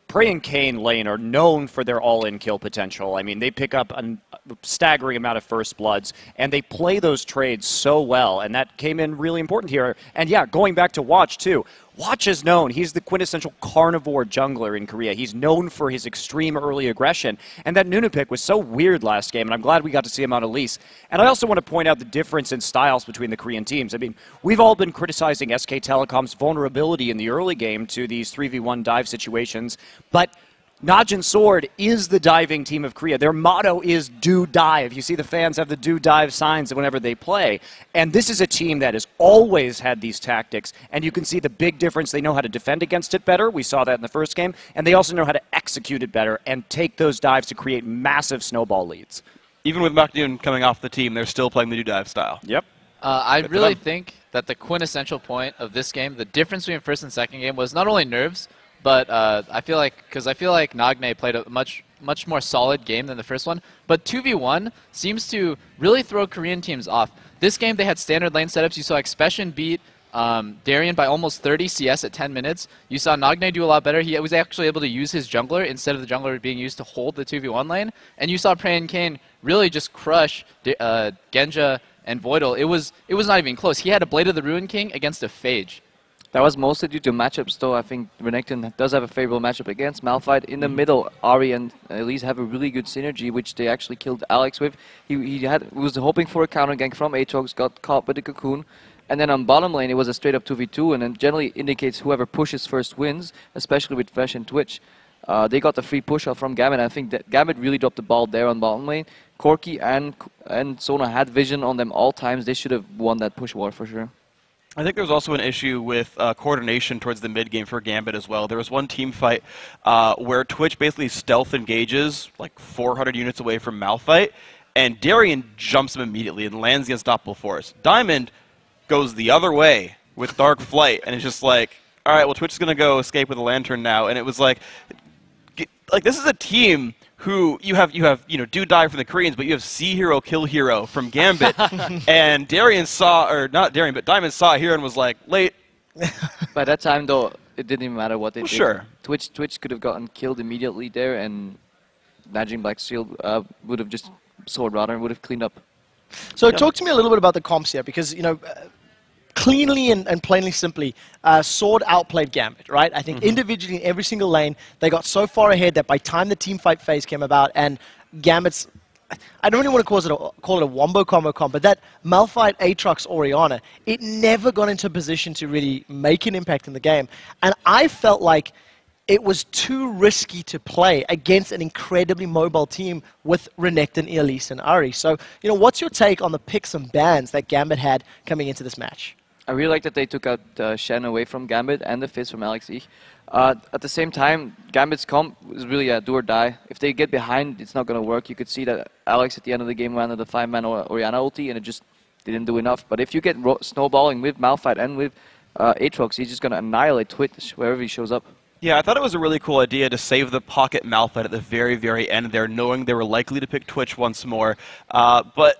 Prey and Kane lane are known for their all-in kill potential. I mean, they pick up a staggering amount of first bloods, and they play those trades so well, and that came in really important here. And yeah, going back to Watch, too. Watch is known. He's the quintessential carnivore jungler in Korea. He's known for his extreme early aggression. And that Nunu pick was so weird last game, and I'm glad we got to see him on Elise. And I also want to point out the difference in styles between the Korean teams. I mean, we've all been criticizing SK Telecom's vulnerability in the early game to these 3v1 dive situations, but Najin Sword is the diving team of Korea. Their motto is do dive. You see the fans have the do dive signs whenever they play. And this is a team that has always had these tactics. And you can see the big difference. They know how to defend against it better. We saw that in the first game. And they also know how to execute it better and take those dives to create massive snowball leads. Even with Makdoon coming off the team, they're still playing the do dive style. Yep. I really think that the quintessential point of this game, the difference between first and second game, was not only nerves, but I feel like Nagne played a much more solid game than the first one. But 2v1 seems to really throw Korean teams off. This game they had standard lane setups. You saw Expression beat Darien by almost 30 CS at 10 minutes. You saw Nagne do a lot better. He was actually able to use his jungler instead of the jungler being used to hold the 2v1 lane. And you saw Prey and Kane really just crush Genja and Voidal. It was not even close. He had a Blade of the Ruin King against a Phage. That was mostly due to matchups, though. I think Renekton does have a favorable matchup against Malphite. In the middle, Ari and Elise have a really good synergy, which they actually killed Alex with. He was hoping for a counter gank from Aatrox, got caught with the cocoon. And then on bottom lane, it was a straight up 2v2, and it generally indicates whoever pushes first wins, especially with Thresh and Twitch. They got the free push off from Gambit. I think that Gambit really dropped the ball there on bottom lane. Corki and Sona had vision on them all times. They should have won that push war for sure. I think there was also an issue with coordination towards the mid game for Gambit as well. There was one team fight where Twitch basically stealth engages like 400 units away from Malphite, and Darien jumps him immediately and lands the Unstoppable Force. Diamond goes the other way with Dark Flight, and it's just like, all right, well, Twitch is going to go escape with a Lantern now. And it was like this is a team who you have do die from the Koreans, but you have see hero, kill hero from Gambit. And Darien saw, or not Darien, but Diamond saw here and was like, late. By that time, though, it didn't even matter what they did. Sure. Twitch could have gotten killed immediately there, and Najin Blacksword would have just Sword rather and would have cleaned up. So talk to me a little bit about the comps here, because, cleanly and plainly simply, Sword outplayed Gambit, right? I think individually in every single lane, they got so far ahead that by the time the team fight phase came about and Gambit's, I don't really want to call it a wombo combo comp, but that Malphite, Aatrox, Orianna, it never got into a position to really make an impact in the game. And I felt like it was too risky to play against an incredibly mobile team with Renekton, Elise, and Ari. So, what's your take on the picks and bans that Gambit had coming into this match? I really like that they took out Shen away from Gambit and the Fizz from Alex Ich. At the same time, Gambit's comp is really a do or die. If they get behind, it's not going to work. You could see that Alex at the end of the game ran the 5-man Orianna ulti, and it just didn't do enough. But if you get snowballing with Malphite and with Aatrox, he's just going to annihilate Twitch wherever he shows up. Yeah, I thought it was a really cool idea to save the pocket Malphite at the very, very end there, knowing they were likely to pick Twitch once more. But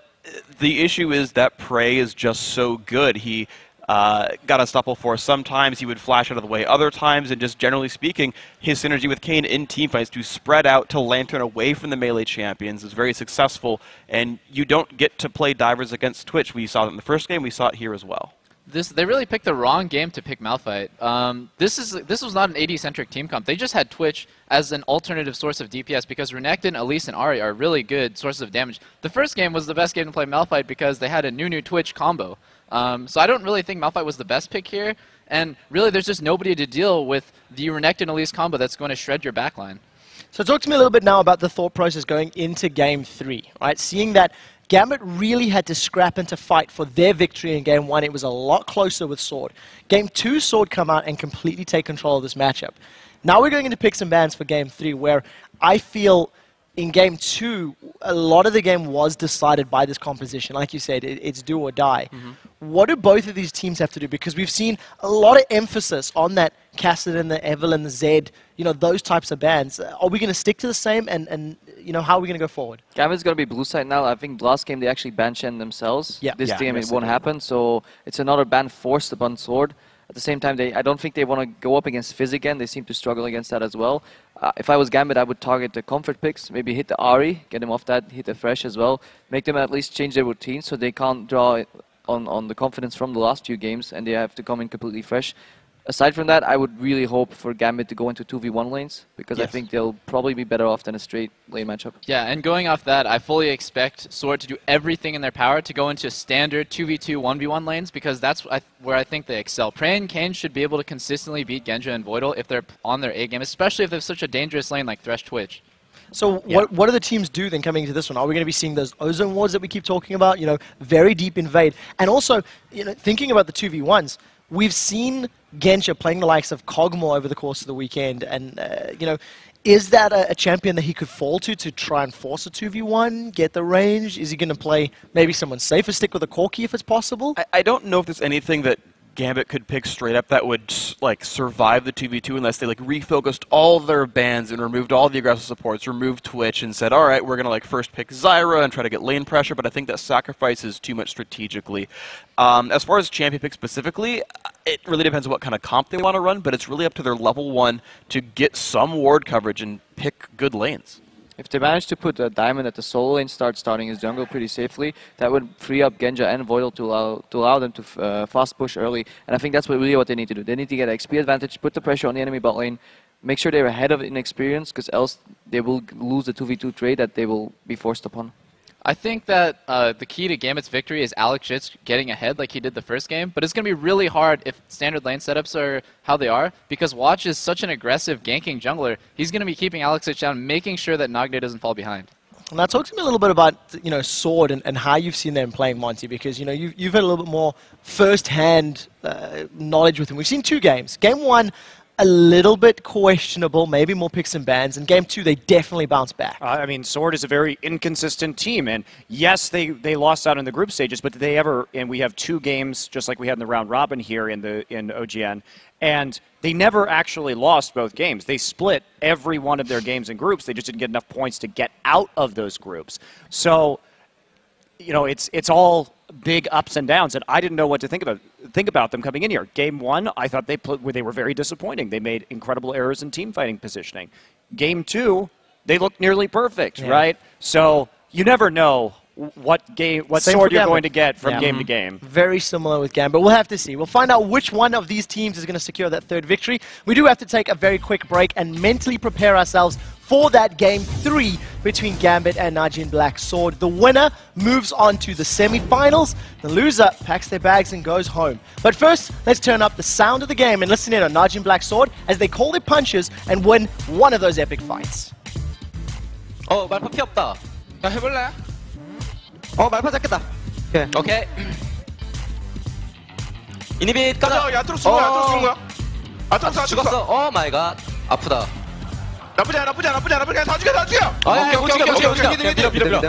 the issue is that Prey is just so good. He got unstoppable for us. Sometimes he would flash out of the way. Other times, and just generally speaking, his synergy with Kayn in teamfights to spread out to Lantern away from the melee champions is very successful, and you don't get to play divers against Twitch. We saw it in the first game. We saw it here as well. They really picked the wrong game to pick Malphite. This was not an AD-centric team comp. They just had Twitch as an alternative source of DPS because Renekton, Elise, and Ahri are really good sources of damage. The first game was the best game to play Malphite because they had a new Twitch combo. So I don't really think Malphite was the best pick here. And really, there's just nobody to deal with the Renekton Elise combo that's going to shred your backline. So talk to me a little bit now about the thought process going into Game 3, right? Seeing that Gambit really had to scrap and to fight for their victory in Game 1. It was a lot closer with Sword. Game 2, Sword come out and completely take control of this matchup. Now we're going into picks and bans for Game 3, where I feel in Game 2, a lot of the game was decided by this composition. Like you said, it's do or die. What do both of these teams have to do? Because we've seen a lot of emphasis on that Kassadin, the Evelynn, the Zed, those types of bans. Are we going to stick to the same, and how are we going to go forward? Gambit's going to be blue side now. I think last game they actually ban Shen themselves. This game it won't happen, so it's another ban forced upon Sword. At the same time, I don't think they want to go up against Fizz again. They seem to struggle against that as well. If I was Gambit, I would target the comfort picks, maybe hit the Ahri, get him off that, hit the Thresh as well, make them at least change their routine so they can't draw on the confidence from the last few games and they have to come in completely fresh. Aside from that, I would really hope for Gambit to go into 2v1 lanes, because I think they'll probably be better off than a straight lane matchup. Yeah, and going off that, I fully expect Sword to do everything in their power to go into standard 2v2, 1v1 lanes, because that's where I think they excel. Prey and Kayn should be able to consistently beat Genja and Voidal if they're on their A game, especially if there's such a dangerous lane like Thresh Twitch. So what do the teams do then coming into this one? Are we going to be seeing those ozone wards that we keep talking about, very deep invade? And also, thinking about the 2v1s, we've seen Genja playing the likes of Kog'Maw over the course of the weekend, and is that a champion that he could fall to try and force a 2v1, get the range? Is he going to play maybe someone safer, stick with a Corki if it's possible? I don't know if there's anything that Gambit could pick straight up that would survive the 2v2 unless they refocused all their bans and removed all the aggressive supports, removed Twitch, and said, all right, we're going to first pick Zyra and try to get lane pressure, but I think that sacrifices too much strategically. As far as champion pick specifically, it really depends on what kind of comp they want to run, but it's really up to their level 1 to get some ward coverage and pick good lanes. If they manage to put a Diamond at the solo lane, starting his jungle pretty safely, that would free up Genja and Voidal to allow them to fast push early. And I think that's really what they need to do. They need to get XP advantage, put the pressure on the enemy bot lane, make sure they're ahead of it in experience, because else they will lose the 2v2 trade that they will be forced upon. I think that the key to Gambit's victory is Alex Jitz getting ahead like he did the first game, but it's going to be really hard if standard lane setups are how they are, because Watch is such an aggressive ganking jungler. He's going to be keeping Alex Jitz down, making sure that Nagne doesn't fall behind. Now talk to me a little bit about Sword and how you've seen them playing Monty, because you've had a little bit more first-hand knowledge with him. We've seen 2 games. Game 1, a little bit questionable, maybe more picks and bans. In Game 2, they definitely bounced back. I mean, Sword is a very inconsistent team, and yes, they lost out in the group stages, but did they ever? And we have 2 games, just like we had in the round robin here in OGN, and they never actually lost both games. They split every one of their games in groups. They just didn't get enough points to get out of those groups. So, it's all big ups and downs, and I didn't know what to think about them coming in here. Game 1, I thought they were very disappointing. They made incredible errors in team fighting positioning. Game 2, they looked nearly perfect, right? So you never know what sword you're going to get from game to game. Very similar with Gambit. We'll have to see. We'll find out which one of these teams is going to secure that 3rd victory. We do have to take a very quick break and mentally prepare ourselves for that Game 3 between Gambit and Najin Black Sword. The winner moves on to the semi-finals. The loser packs their bags and goes home. But first, let's turn up the sound of the game and listen in on Najin Black Sword as they call their punches and win one of those epic fights. 말파 피 없다. 자, 해볼래? 말파 잡겠다. 오케이. 이니빗 가자. 야트로 쏜 거야, 야트로 쏜 거야. 야트로 죽었어. 오 마이 갓. 아프다. 나쁘지 않아. 다 죽여. 오케이. 밀어.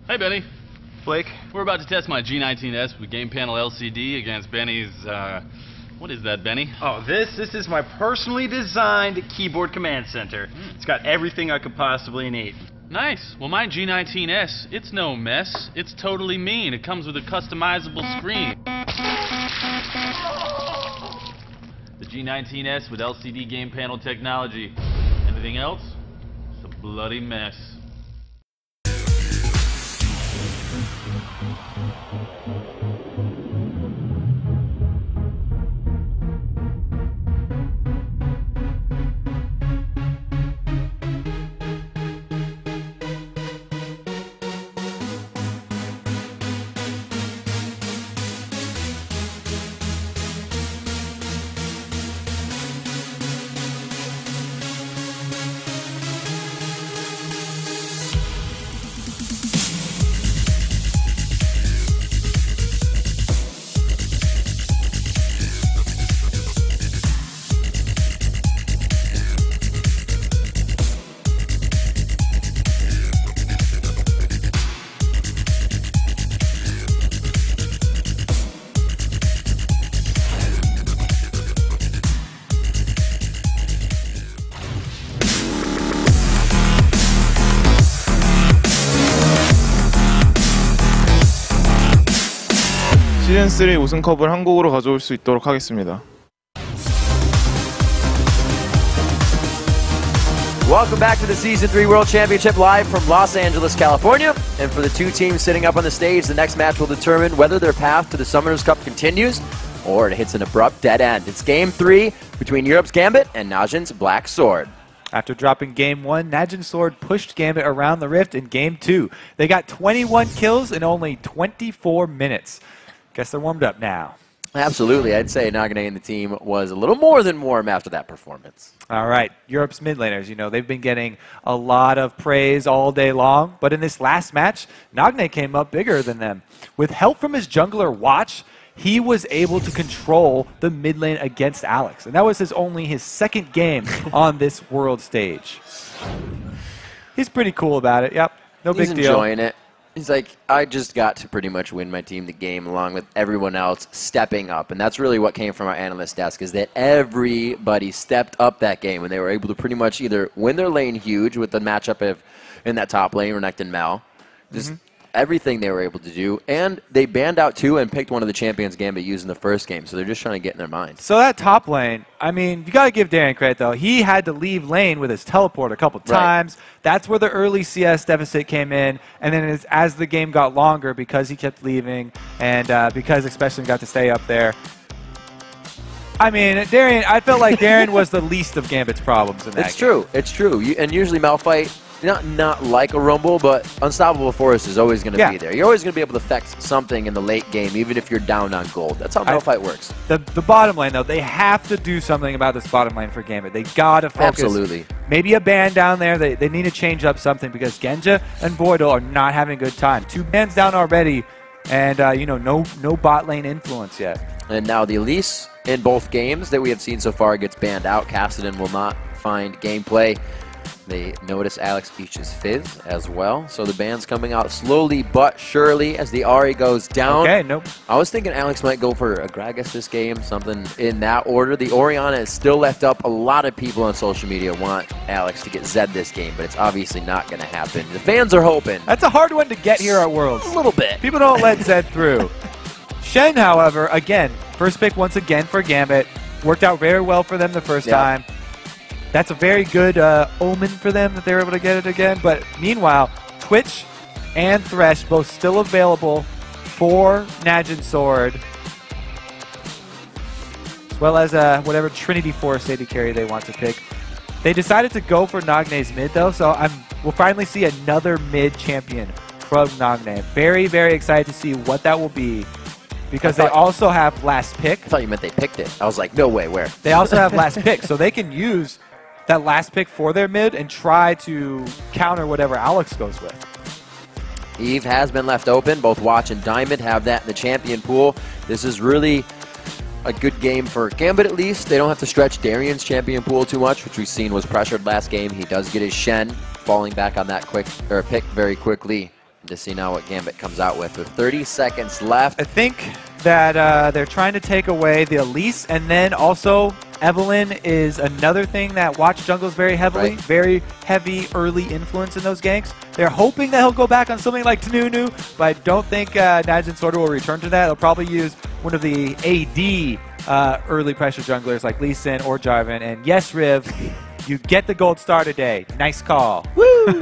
Hey, Benny. Phreak. We're about to test my G19S with Game Panel LCD against Benny's, what is that, Benny? Oh, this is my personally designed keyboard command center. It's got everything I could possibly need. Nice. Well, my G19S, it's no mess. It's totally mean. It comes with a customizable screen. The G19S with LCD game panel technology. Anything else? It's a bloody mess. 시즌3 우승컵을 한국으로 가져올 수 있도록 하겠습니다. Welcome back to the Season 3 World Championship live from Los Angeles, California. And for the two teams sitting up on the stage, the next match will determine whether their path to the Summoners Cup continues or it hits an abrupt dead end. It's Game 3 between Europe's Gambit and Najin's Black Sword. After dropping Game 1, Najin Sword pushed Gambit around the rift in Game 2. They got 21 kills in only 24 minutes. Guess they're warmed up now. Absolutely. I'd say Nagne and the team was a little more than warm after that performance. All right. Europe's mid laners, you know, they've been getting a lot of praise all day long. But in this last match, Nagne came up bigger than them. With help from his jungler Watch, he was able to control the mid lane against Alex. And that was only his second game on this world stage. He's pretty cool about it. Yep. No big deal. He's enjoying it. He's like, I just got to pretty much win my team the game along with everyone else stepping up. And that's really what came from our analyst desk, is that everybody stepped up that game and they were able to pretty much either win their lane huge with the matchup in that top lane, Renekton and Mal. Just everything they were able to do. And they banned out two and picked one of the champions Gambit used in the first game. So they're just trying to get in their minds. So that top lane, I mean, you got to give Darien credit, though. He had to leave lane with his teleport a couple times. Right. That's where the early CS deficit came in. And then as the game got longer, because he kept leaving and because especially got to stay up there, I mean, Darien, I felt like Darien was the least of Gambit's problems in that game. It's true. It's true. And usually Malphite, not like a Rumble, but Unstoppable Forest is always going to be there. You're always going to be able to affect something in the late game, even if you're down on gold. That's how Malphite works. The bottom lane, though, they have to do something about this bottom lane for Gambit. They got to focus. Absolutely. Maybe a ban down there. They need to change up something because Genja and Voidal are not having a good time. 2 bans down already, and you know, no bot lane influence yet. And now the Elise in both games that we have seen so far gets banned out. Cassidy will not find gameplay. They notice Alex Beach's Fizz as well. So the ban's coming out slowly but surely as the Ahri goes down. Okay, nope. I was thinking Alex might go for a Gragas this game, something in that order. The Orianna is still left up. A lot of people on social media want Alex to get Zed this game, but it's obviously not going to happen. The fans are hoping. That's a hard one to get here at Worlds. A little bit. People don't let Zed through. Shen, however, again, first pick once again for Gambit. Worked out very well for them the first time. That's a very good omen for them that they're able to get it again. But meanwhile, Twitch and Thresh both still available for Najin Sword, as well as whatever Trinity Force AD carry they want to pick. They decided to go for Nagne's mid, though, so we'll finally see another mid champion from Nagne. Very, very excited to see what that will be, because they also have last pick. I thought you meant they picked it. I was like, no way, where? They also have last pick, so they can use that last pick for their mid and try to counter whatever Alex goes with. Eve has been left open. Both Watch and Diamond have that in the champion pool. This is really a good game for Gambit, at least. They don't have to stretch Darien's champion pool too much, which we've seen was pressured last game. He does get his Shen, falling back on that pick very quickly. To see now what Gambit comes out with 30 seconds left. I think that they're trying to take away the Elise, and then also Evelyn is another thing that Watch jungles very heavily, very heavy early influence in those ganks. They're hoping that he'll go back on something like Nunu, but I don't think Najin Sorter will return to that. They'll probably use one of the AD early pressure junglers like Lee Sin or Jarvan, and yes, Riv, you get the gold star today. Nice call. Woo!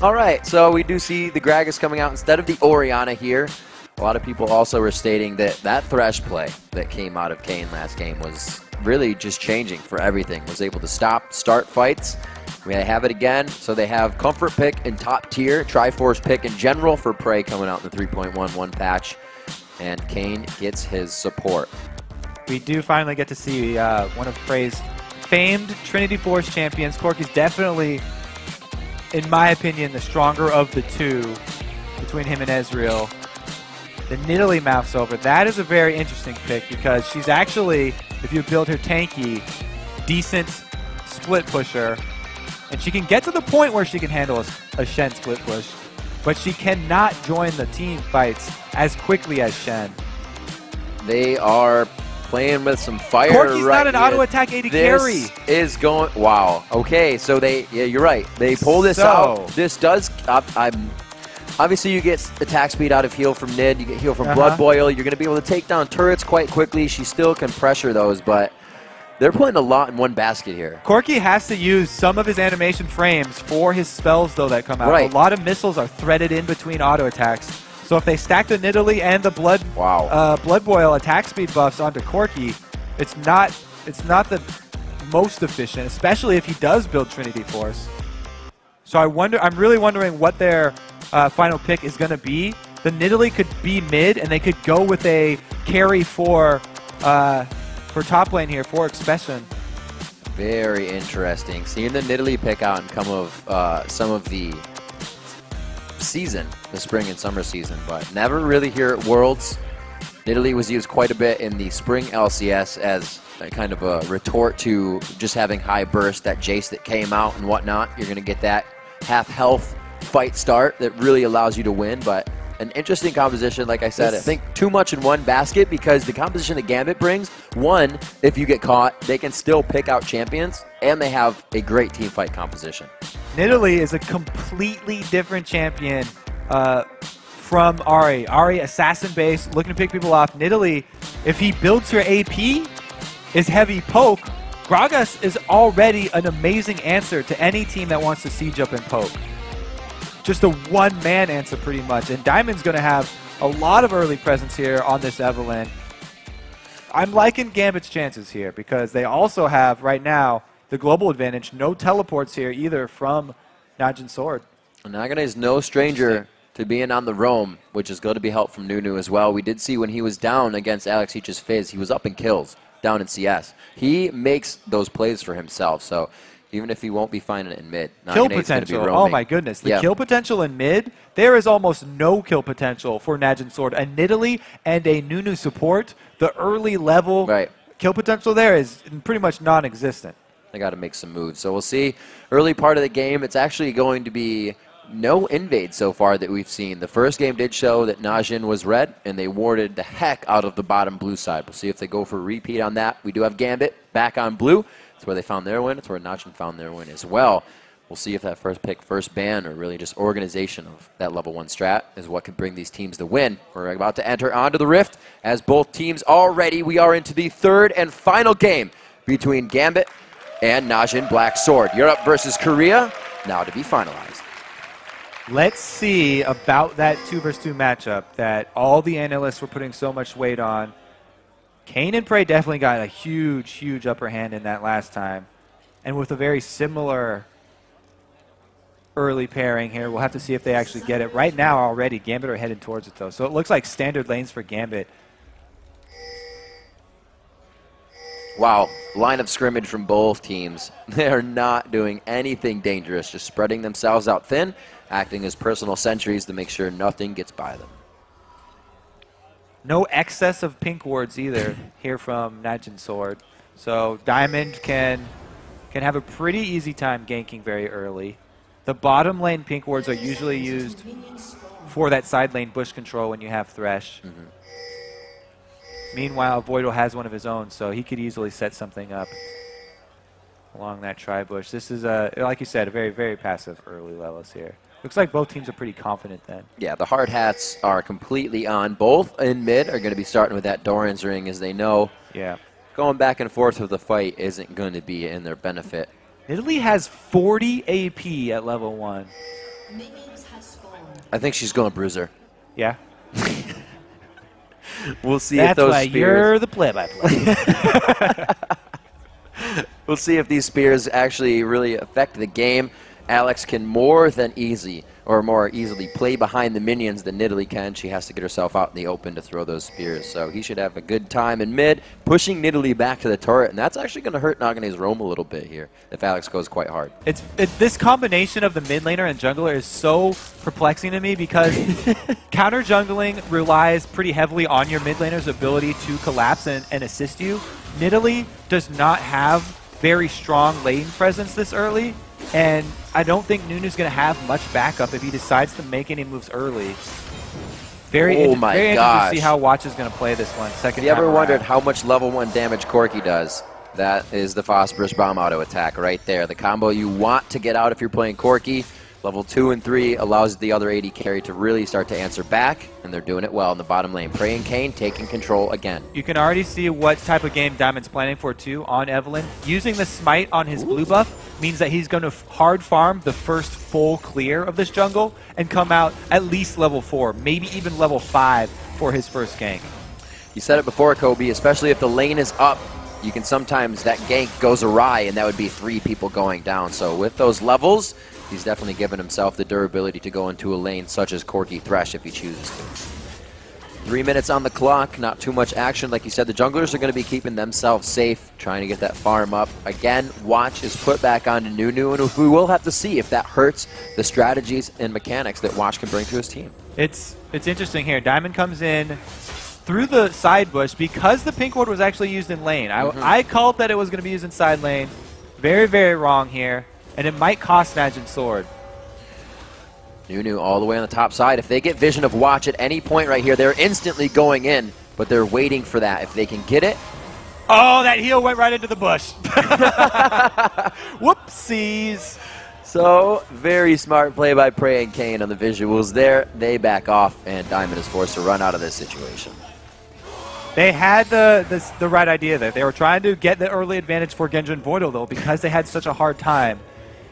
All right, so we do see the Gragas coming out instead of the Orianna here. A lot of people also were stating that that Thresh play that came out of Kayn last game was really just changing for everything. Was able to start fights. We have it again. So they have Comfort pick in top tier, Triforce pick in general for Prey coming out in the 3.11 patch. And Kayn gets his support. We do finally get to see one of Prey's famed Trinity Force champions. Corki's definitely, in my opinion, the stronger of the two between him and Ezreal. The Nidalee mouths over. That is a very interesting pick because she's actually, if you build her tanky, decent split pusher. And she can get to the point where she can handle a Shen split push. But she cannot join the team fights as quickly as Shen. They are playing with some fire Corki's right not an here. auto attack AD carry. This is going, wow. Okay, so yeah, you're right. They pull this out. This does, obviously you get attack speed out of heal from Nid, you get heal from Blood Boil, you're going to be able to take down turrets quite quickly. She still can pressure those, but they're putting a lot in one basket here. Corki has to use some of his animation frames for his spells, though, that come out. Right. A lot of missiles are threaded in between auto attacks. So if they stack the Nidalee and the Blood Boil attack speed buffs onto Corki, it's not the most efficient, especially if he does build Trinity Force. So I'm really wondering what their final pick is going to be. The Nidalee could be mid, and they could go with a carry for top lane here for Expression. Very interesting. Seeing the Nidalee pick out and come of some of the season, the spring and summer season, but never really here at Worlds. Nidalee was used quite a bit in the spring LCS as a kind of a retort to just having high burst, that Jace that came out and whatnot. You're going to get that half health fight start that really allows you to win, but an interesting composition, like I said. I think too much in one basket because the composition that Gambit brings, one, if you get caught, they can still pick out champions, and they have a great team fight composition. Nidalee is a completely different champion from Ahri. Ahri, assassin base, looking to pick people off. Nidalee, if he builds her AP, is heavy poke. Gragas is already an amazing answer to any team that wants to siege up and poke. Just a one-man answer pretty much. And Diamond's going to have a lot of early presence here on this Evelyn. I'm liking Gambit's chances here because they also have, right now, the global advantage. No teleports here either from Najin Sword. Nagane is no stranger to being on the roam, which is going to be help from Nunu as well. We did see when he was down against Alex Heach's Fizz, he was up in kills down in CS. He makes those plays for himself, so even if he won't be finding it in mid, kill potential. Oh my goodness. The kill potential in mid, there is almost no kill potential for Najin Sword. A Nidalee and a Nunu support, the early level kill potential there is pretty much non-existent. They got to make some moves. So we'll see. Early part of the game, it's actually going to be no invade so far that we've seen. The first game did show that Najin was red, and they warded the heck out of the bottom blue side. We'll see if they go for a repeat on that. We do have Gambit back on blue. That's where they found their win. That's where Najin found their win as well. We'll see if that first pick, first ban, or really just organization of that level 1 strat is what could bring these teams the win. We're about to enter onto the Rift as both teams are ready. We are into the third and final game between Gambit and Najin Black Sword. Europe versus Korea, now to be finalized. Let's see about that 2-versus-2 matchup that all the analysts were putting so much weight on. Kayn and Prey definitely got a huge, huge upper hand in that last time. And with a very similar early pairing here, we'll have to see if they actually get it. Right now already, Gambit are headed towards it though. So it looks like standard lanes for Gambit. Wow, line of scrimmage from both teams. They are not doing anything dangerous, just spreading themselves out thin, acting as personal sentries to make sure nothing gets by them. No excess of pink wards either here from Najin Sword. So Diamond can have a pretty easy time ganking very early. The bottom lane pink wards are usually used for that side lane bush control when you have Thresh. Meanwhile, Voidal has one of his own, so he could easily set something up along that tri-bush. This is, like you said, a very, very passive early levels here. Looks like both teams are pretty confident then. Yeah, the hard hats are completely on. Both in mid are going to be starting with that Doran's ring, as they know. Yeah. Going back and forth with the fight isn't going to be in their benefit. Italy has 40 AP at level 1. I think she's going Bruiser. Yeah. We'll see That's if those why spears... you're the play-by-play. We'll see if these spears actually really affect the game. Alex can more easily play behind the minions than Nidalee can. She has to get herself out in the open to throw those spears. So he should have a good time in mid, pushing Nidalee back to the turret, and that's actually going to hurt Nagane's roam a little bit here if Alex goes quite hard. This combination of the mid laner and jungler is so perplexing to me because counter jungling relies pretty heavily on your mid laner's ability to collapse and assist you. Nidalee does not have very strong lane presence this early, and I don't think Nunu's going to have much backup if he decides to make any moves early. Very interesting to see how Watch is going to play this one. Have you ever wondered how much level 1 damage Corki does? That is the Phosphorus Bomb auto attack right there. The combo you want to get out if you're playing Corki. Level 2 and 3 allows the other AD carry to really start to answer back, and they're doing it well in the bottom lane. Prey and Kayn taking control again. You can already see what type of game Diamond's planning for, too, on Evelynn. Using the smite on his blue buff means that he's going to hard farm the first full clear of this jungle and come out at least level 4, maybe even level 5 for his first gank. You said it before, Kobe, especially if the lane is up, you can sometimes, that gank goes awry, and that would be 3 people going down. So with those levels, he's definitely given himself the durability to go into a lane such as Corki Thresh if he chooses to. 3 minutes on the clock, not too much action. Like you said, the junglers are going to be keeping themselves safe, trying to get that farm up. Again, Watch is put back onto Nunu, and we will have to see if that hurts the strategies and mechanics that Watch can bring to his team. It's interesting here. Diamond comes in through the side bush because the pink ward was actually used in lane. I called that it was going to be used in side lane. Very, very wrong here. And it might cost Najin's sword. Nunu all the way on the top side. If they get vision of Watch at any point right here, they're instantly going in, but they're waiting for that. If they can get it. Oh, that heal went right into the bush. Whoopsies. So, very smart play by Prey and Kayn on the visuals there. They back off, and Diamond is forced to run out of this situation. They had the right idea there. They were trying to get the early advantage for Genji and Voidal, though, because they had such a hard time.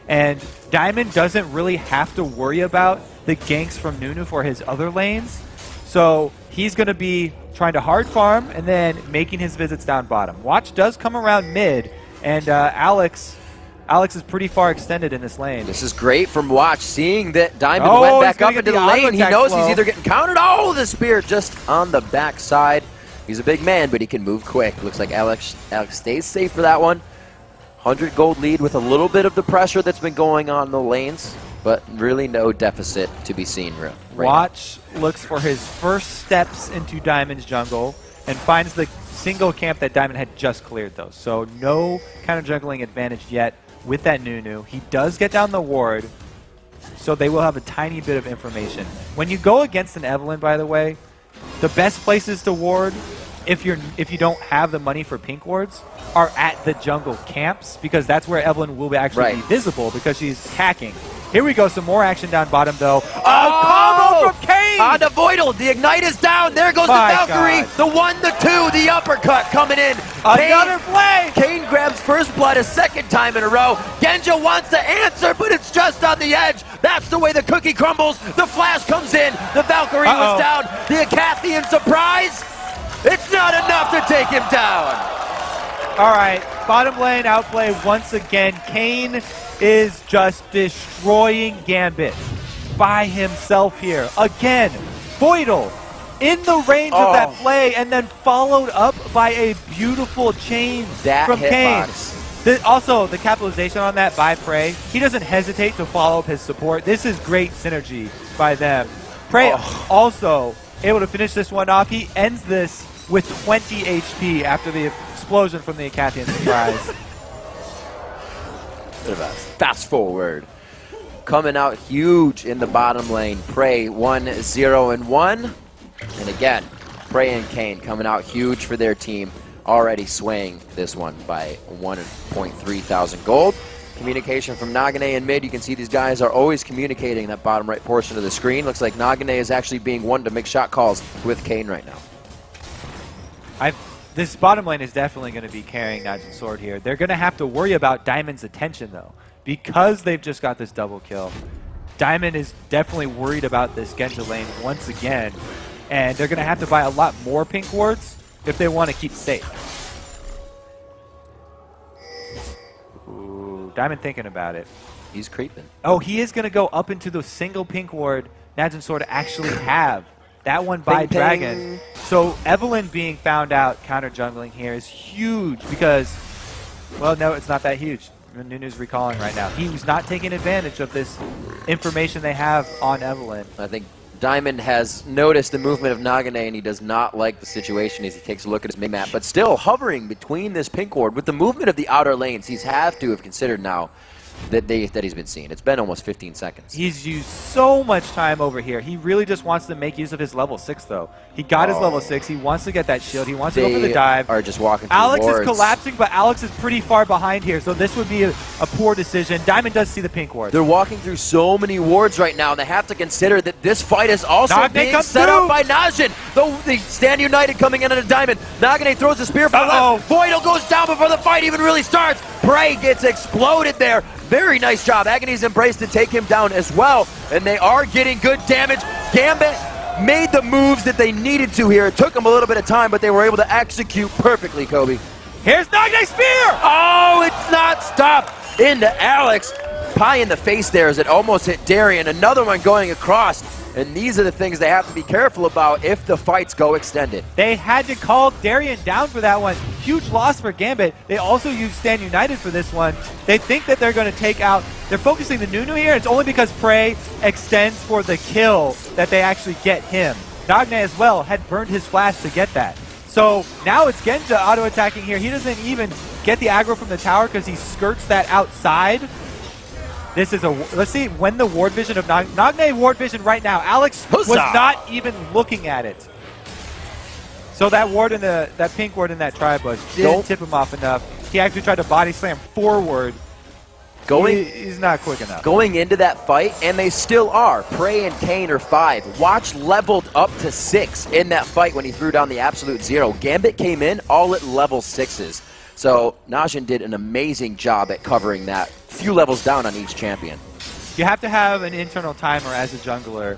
And Diamond doesn't really have to worry about the ganks from Nunu for his other lanes. So he's going to be trying to hard farm and then making his visits down bottom. Watch does come around mid, and Alex is pretty far extended in this lane. This is great from Watch, seeing that Diamond went back up into the lane. He knows he's either getting countered. Oh, the spear just on the backside. He's a big man, but he can move quick. Looks like Alex stays safe for that one. 100 gold lead with a little bit of the pressure that's been going on in the lanes, but really no deficit to be seen right Watch looks for his first steps into Diamond's jungle and finds the single camp that Diamond had just cleared, though. So no counter-juggling advantage yet with that Nunu. He does get down the ward, so they will have a tiny bit of information. When you go against an Evelynn, by the way, the best places to ward, if you don't have the money for pink wards, are at the jungle camps, because that's where Evelynn will actually be visible because she's hacking. Here we go, some more action down bottom though. Combo from Kayn! On to Voidal, the Ignite is down, there goes the Valkyrie, the 1, the 2, the uppercut coming in. Another play! Kayn grabs first blood a second time in a row. Genja wants to answer, but it's just on the edge. That's the way the cookie crumbles. The flash comes in, the Valkyrie was down. The Acathian surprise, it's not enough to take him down. All right, bottom lane outplay once again. Kayn is just destroying Gambit by himself here. Again, Voidal in the range of that play and then followed up by a beautiful chain from Kayn. Also, the capitalization on that by Prey. He doesn't hesitate to follow up his support. This is great synergy by them. Prey also able to finish this one off. He ends this with 20 HP after the explosion from the Acathian surprise. Bit of a fast forward. coming out huge in the bottom lane. Prey 1-0-1. And again, Prey and Kane coming out huge for their team. Already swaying this one by 1.3 thousand gold. Communication from Nagane in mid. You can see these guys are always communicating in that bottom right portion of the screen. Looks like Nagane is actually being one to make shot calls with Kane right now. This bottom lane is definitely going to be carrying Najin's sword here. They're going to have to worry about Diamond's attention, though. Because they've just got this double kill, Diamond is definitely worried about this Genja lane once again. And they're going to have to buy a lot more pink wards if they want to keep safe. Ooh, Diamond thinking about it. He's creeping. Oh, he is going to go up into the single pink ward Najin Sword actually have. That one by Dragon. So Evelyn being found out counter jungling here is huge because, well, no, it's not that huge. Nunu's recalling right now. He was not taking advantage of this information they have on Evelyn. I think Diamond has noticed the movement of Nagane, and he does not like the situation as he takes a look at his mid-map. But still hovering between this pink ward with the movement of the outer lanes, he's have to have considered now that he's been seeing. It's been almost 15 seconds. He's used so much time over here. He really just wants to make use of his level 6, though. He got his level 6. He wants to get that shield. He wants to go for the dive. Are just walking through Alex wards. is collapsing, but Alex is pretty far behind here, so this would be a poor decision. Diamond does see the pink ward. They're walking through so many wards right now, and they have to consider that this fight is also being set up by Najin. They stand united coming in on a Diamond. Nagane throws a spear for left. Voidal goes down before the fight even really starts. Prey gets exploded there. Very nice job. Agony's embraced to take him down as well. And they are getting good damage. Gambit made the moves that they needed to here. It took them a little bit of time, but they were able to execute perfectly, Kobe. Here's Nagane's spear! Oh, it's not stopped. Into Alex. Pie in the face there as it almost hit Darian. Another one going across. And these are the things they have to be careful about if the fights go extended. They had to call Darian down for that one. Huge loss for Gambit. They also used Stand United for this one. They think that they're going to take out... They're focusing the Nunu here. It's only because Prey extends for the kill that they actually get him. Nagne as well had burned his flash to get that. So now it's Genja auto-attacking here. He doesn't even get the aggro from the tower because he skirts that outside. This is a... Let's see when the ward vision of Nagne ward vision right now. Alex was not even looking at it. So that ward in that pink ward in that tri-bush didn't tip him off enough. He actually tried to body slam forward. He's not quick enough. Going into that fight, and they still are. Prey and Kane are 5. Watch leveled up to 6 in that fight when he threw down the absolute 0. Gambit came in all at level 6s. So Najin did an amazing job at covering that few levels down on each champion. You have to have an internal timer as a jungler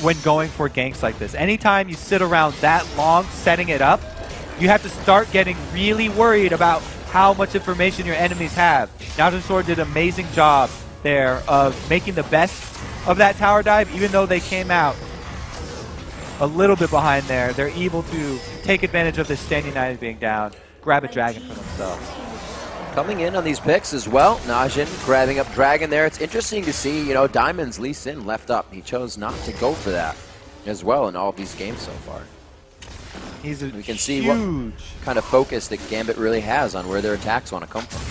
when going for ganks like this. Anytime you sit around that long setting it up, you have to start getting really worried about how much information your enemies have. Najin Sword did an amazing job there of making the best of that tower dive, even though they came out a little bit behind there. They're able to take advantage of this Stand United being down, grab a dragon for themselves. Coming in on these picks as well, Najin grabbing up Dragon there. It's interesting to see, you know, Diamond's Lee Sin left up. He chose not to go for that as well in all of these games so far. We can see what kind of focus that Gambit really has on where their attacks want to come from.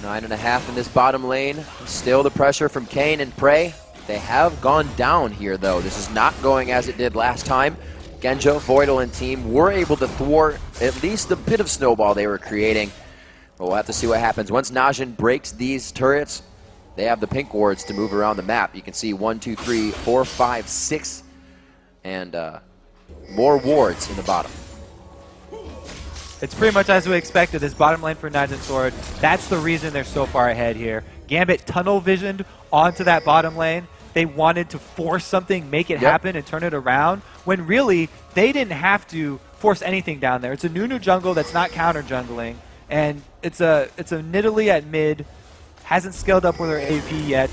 9.5 in this bottom lane. Still the pressure from Kane and Prey. They have gone down here, though. This is not going as it did last time. Genjo, Voidal, and team were able to thwart at least the bit of snowball they were creating. But we'll have to see what happens. Once Najin breaks these turrets, they have the pink wards to move around the map. You can see 1, 2, 3, 4, 5, 6, and more wards in the bottom. It's pretty much as we expected. This bottom lane for Najin Sword, that's the reason they're so far ahead here. Gambit tunnel visioned onto that bottom lane. They wanted to force something, make it happen, and turn it around, when really they didn't have to force anything down there. It's a Nunu jungle that's not counter jungling, and it's a Nidalee at mid, hasn't scaled up with her AP yet,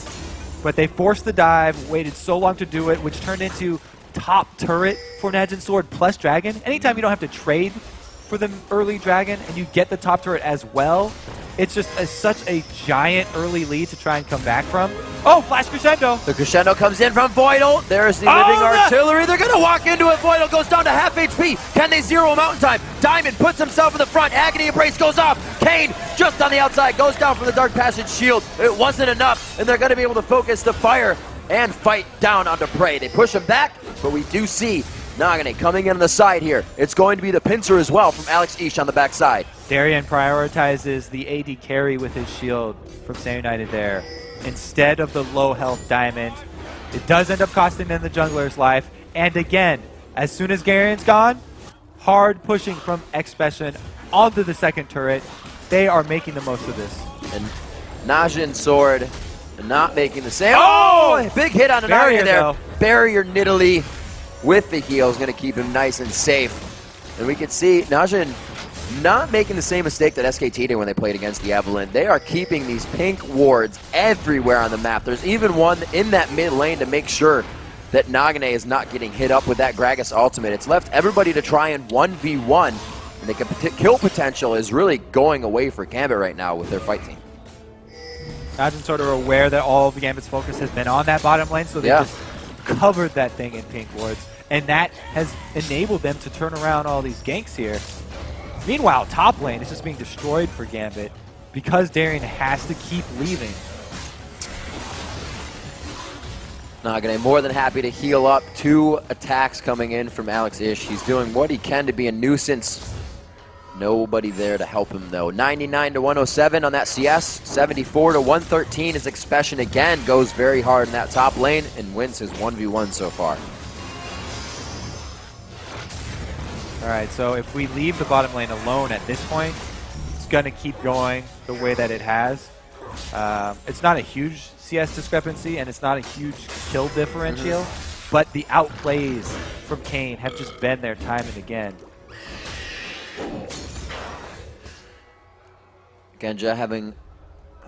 but they forced the dive, waited so long to do it, which turned into top turret for Najin Sword plus Dragon. Anytime you don't have to trade for the early Dragon and you get the top turret as well, it's just such a giant early lead to try and come back from. Oh, flash crescendo! The crescendo comes in from Voidal. There's the living artillery. They're going to walk into it. Voidal goes down to half HP. Can they zero him out in time? Diamond puts himself in the front. Agony Embrace goes off. Kane just on the outside goes down for the Dark Passage shield. It wasn't enough, and they're going to be able to focus the fire and fight down onto Prey. They push him back, but we do see Nagane coming in on the side here. It's going to be the pincer as well from Alex Ish on the backside. Darien prioritizes the AD carry with his shield from Sam United there instead of the low health Diamond. It does end up costing them the jungler's life. And again, as soon as Darien's gone, hard pushing from Expression onto the second turret. They are making the most of this. And Najin Sword not making the same. Oh! Big hit on an area there. Though. Barrier Nidalee with the heal is going to keep him nice and safe. And we can see Najin not making the same mistake that SKT did when they played against the Evelyn. They are keeping these pink wards everywhere on the map. There's even one in that mid lane to make sure that Nagane is not getting hit up with that Gragas ultimate. It's left everybody to try and 1v1, and the kill potential is really going away for Gambit right now with their fight team. Najin sort of aware that all of Gambit's focus has been on that bottom lane, so they just covered that thing in pink wards, and that has enabled them to turn around all these ganks here. Meanwhile, top lane is just being destroyed for Gambit because Darien has to keep leaving. Nagane more than happy to heal up. 2 attacks coming in from Alex Ish. He's doing what he can to be a nuisance. Nobody there to help him though. 99 to 107 on that CS. 74 to 113 as Expression again goes very hard in that top lane and wins his 1v1 so far. Alright, so if we leave the bottom lane alone at this point, it's going to keep going the way that it has. It's not a huge CS discrepancy, and it's not a huge kill differential, but the outplays from Kane have just been there time and again. Genja having